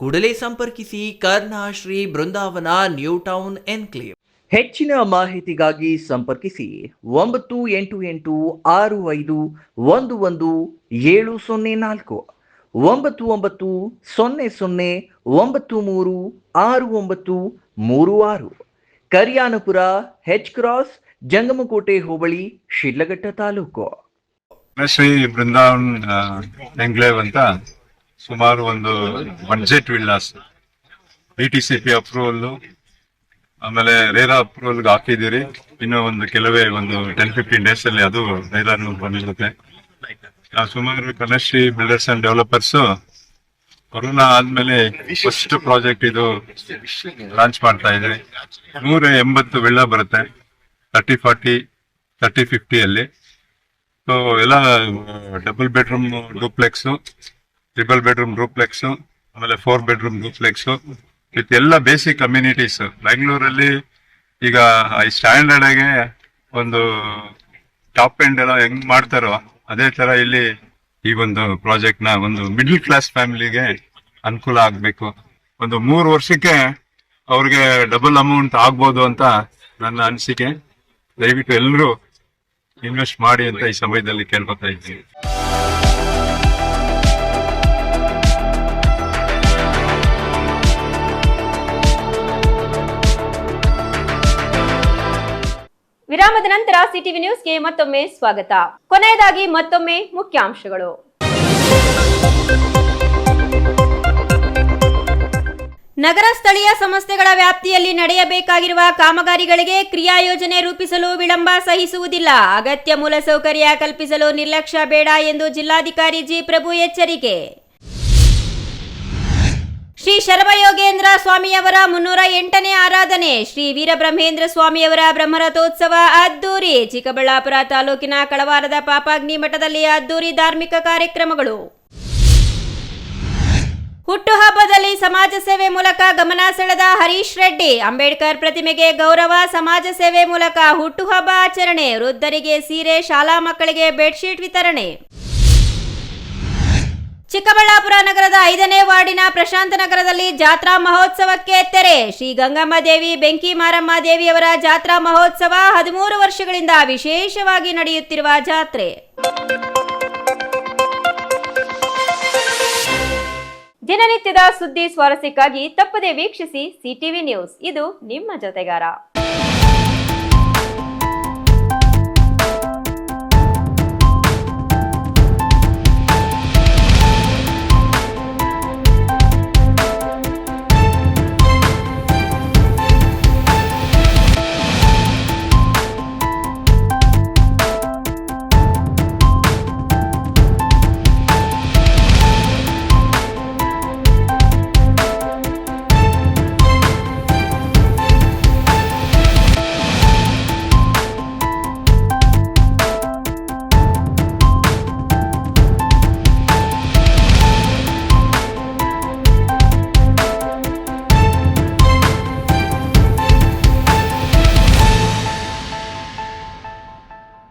ಕೂಡಲೇ ಸಂಪರ್ಕಿಸಿ ಕರ್ಣಶ್ರೀ ಬೃಂದಾವನ, ನ್ಯೂ ಟೌನ್ ಎನ್ಕ್ಲೇವ್. ಹೆಚ್ಚಿನ ಮಾಹಿತಿಗಾಗಿ ಸಂಪರ್ಕಿಸಿ 9886511704 9900936936. ಕರಿಯಾನಪುರ, H-Cross, ಜಂಗಮಕೋಟೆ ಹೋಬಳಿ, ಶಿಡ್ಲಘಟ್ಟ ತಾಲೂಕು. ಶ್ರೀ ಬೃಂದಾವನ್ ಎನ್ಕ್ಲೇವ್ ಅಂತ ಸುಮಾರು ಒಂದು ಬಡ್ಜೆಟ್ ವಿಲ್ಲಾಸ್, DTCP ಅಪ್ರೂವಲ್, ಆಮೇಲೆ ರೇರಾ ಅಪ್ರೂವಲ್ಗೆ ಹಾಕಿದ್ದೀರಿ. ಇನ್ನು ಒಂದು ಕೆಲವೇ ಒಂದು 10-15 ಡೇಸ್ ಅಲ್ಲಿ ಅದು ರೇರಾನು ಬಂದಿರುತ್ತೆ. ಸುಮಾರು ಕನಶ್ರೀ ಬಿಲ್ಡರ್ಸ್ ಅಂಡ್ ಡೆವಲಪರ್ಸ್ ಕೊರೋನಾ ಆದ್ಮೇಲೆ ಫಸ್ಟ್ ಪ್ರಾಜೆಕ್ಟ್ ಇದು ಲಾಂಚ್ ಮಾಡ್ತಾ ಇದ್ರಿ. 180 ವಿಲ್ಲಾ ಬರುತ್ತೆ 30-40, 30-50 ಅಲ್ಲಿ. ಸೊ ಎಲ್ಲ double bedroom duplex, triple bedroom duplex, ಆಮೇಲೆ 4 ಬೆಡ್ರೂಮ್ ಡೂಪ್ಲೆಕ್ಸ್ ವಿತ್ ಎಲ್ಲ ಬೇಸಿಕ್ ಕಮ್ಯುನಿಟೀಸ್. ಬೆಂಗಳೂರಲ್ಲಿ ಈಗ ಸ್ಟ್ಯಾಂಡರ್ಡ್ ಆಗಿ ಒಂದು ಟಾಪ್ ಎಂಡ್ ಎಲ್ಲ ಹೆಂಗ್ ಮಾಡ್ತಾರೋ ಅದೇ ತರ ಇಲ್ಲಿ ಈ ಒಂದು ಪ್ರಾಜೆಕ್ಟ್ ನ ಒಂದು ಮಿಡ್ಲ್ ಕ್ಲಾಸ್ ಫ್ಯಾಮಿಲಿಗೆ ಅನುಕೂಲ ಆಗ್ಬೇಕು. ಒಂದು 3 ವರ್ಷಕ್ಕೆ ಅವ್ರಿಗೆ ಡಬಲ್ ಅಮೌಂಟ್ ಆಗ್ಬೋದು ಅಂತ ನನ್ನ ಅನಿಸಿಕೆ. ದಯವಿಟ್ಟು ಎಲ್ಲರೂ ಇನ್ವೆಸ್ಟ್ ಮಾಡಿ ಅಂತ ಈ ಸಮಯದಲ್ಲಿ ಕೇಳ್ಕೊತಾ ಇದ್ದೀನಿ. ವಿರಾಮದ ನಂತರ ಸಿಟಿವಿ ನ್ಯೂಸ್ಗೆ ಮತ್ತೊಮ್ಮೆ ಸ್ವಾಗತ. ಕೊನೆಯದಾಗಿ ಮತ್ತೊಮ್ಮೆ ಮುಖ್ಯಾಂಶಗಳು. ನಗರ ಸ್ಥಳೀಯ ಸಂಸ್ಥೆಗಳ ವ್ಯಾಪ್ತಿಯಲ್ಲಿ ನಡೆಯಬೇಕಾಗಿರುವ ಕಾಮಗಾರಿಗಳಿಗೆ ಕ್ರಿಯಾ ಯೋಜನೆ ರೂಪಿಸಲು ವಿಳಂಬ ಸಹಿಸುವುದಿಲ್ಲ. ಅಗತ್ಯ ಮೂಲಸೌಕರ್ಯ ಕಲ್ಪಿಸಲು ನಿರ್ಲಕ್ಷ್ಯ ಬೇಡ ಎಂದು ಜಿಲ್ಲಾಧಿಕಾರಿ ಜಿ ಪ್ರಭು ಎಚ್ಚರಿಕೆ. ಶ್ರೀ ಶರಭಯೋಗೇಂದ್ರ ಸ್ವಾಮಿಯವರ 308ನೇ ಆರಾಧನೆ. ಶ್ರೀ ವೀರಬ್ರಹ್ಮೇಂದ್ರ ಸ್ವಾಮಿಯವರ ಬ್ರಹ್ಮರಥೋತ್ಸವ ಅದ್ದೂರಿ. ಚಿಕ್ಕಬಳ್ಳಾಪುರ ತಾಲೂಕಿನ ಕಳವಾರದ ಪಾಪಾಗ್ನಿ ಮಠದಲ್ಲಿ ಅದ್ದೂರಿ ಧಾರ್ಮಿಕ ಕಾರ್ಯಕ್ರಮಗಳು. ಹುಟ್ಟುಹಬ್ಬದಲ್ಲಿ ಸಮಾಜ ಸೇವೆ ಮೂಲಕ ಗಮನ ಸೆಳೆದ ಹರೀಶ್ ರೆಡ್ಡಿ. ಅಂಬೇಡ್ಕರ್ ಪ್ರತಿಮೆಗೆ ಗೌರವ, ಸಮಾಜ ಸೇವೆ ಮೂಲಕ ಹುಟ್ಟುಹಬ್ಬ ಆಚರಣೆ. ವೃದ್ಧರಿಗೆ ಸೀರೆ, ಶಾಲಾ ಮಕ್ಕಳಿಗೆ ಬೆಡ್ಶೀಟ್ ವಿತರಣೆ. ಚಿಕ್ಕಬಳ್ಳಾಪುರ ನಗರದ 5ನೇ ವಾರ್ಡಿನ ಪ್ರಶಾಂತ ನಗರದಲ್ಲಿ ಜಾತ್ರಾ ಮಹೋತ್ಸವಕ್ಕೆ ತೆರೆ. ಶ್ರೀ ಗಂಗಮ್ಮ ದೇವಿ ಬೆಂಕಿ ಮಾರಮ್ಮ ದೇವಿಯವರ ಜಾತ್ರಾ ಮಹೋತ್ಸವ 13 ವರ್ಷಗಳಿಂದ ವಿಶೇಷವಾಗಿ ನಡೆಯುತ್ತಿರುವ ಜಾತ್ರೆ. ದಿನನಿತ್ಯದ ಸುದ್ದಿ ಸ್ವಾರಸ್ಯಕ್ಕಾಗಿ ತಪ್ಪದೆ ವೀಕ್ಷಿಸಿ ಸಿಟಿವಿ ನ್ಯೂಸ್. ಇದು ನಿಮ್ಮ ಜೊತೆಗಾರ.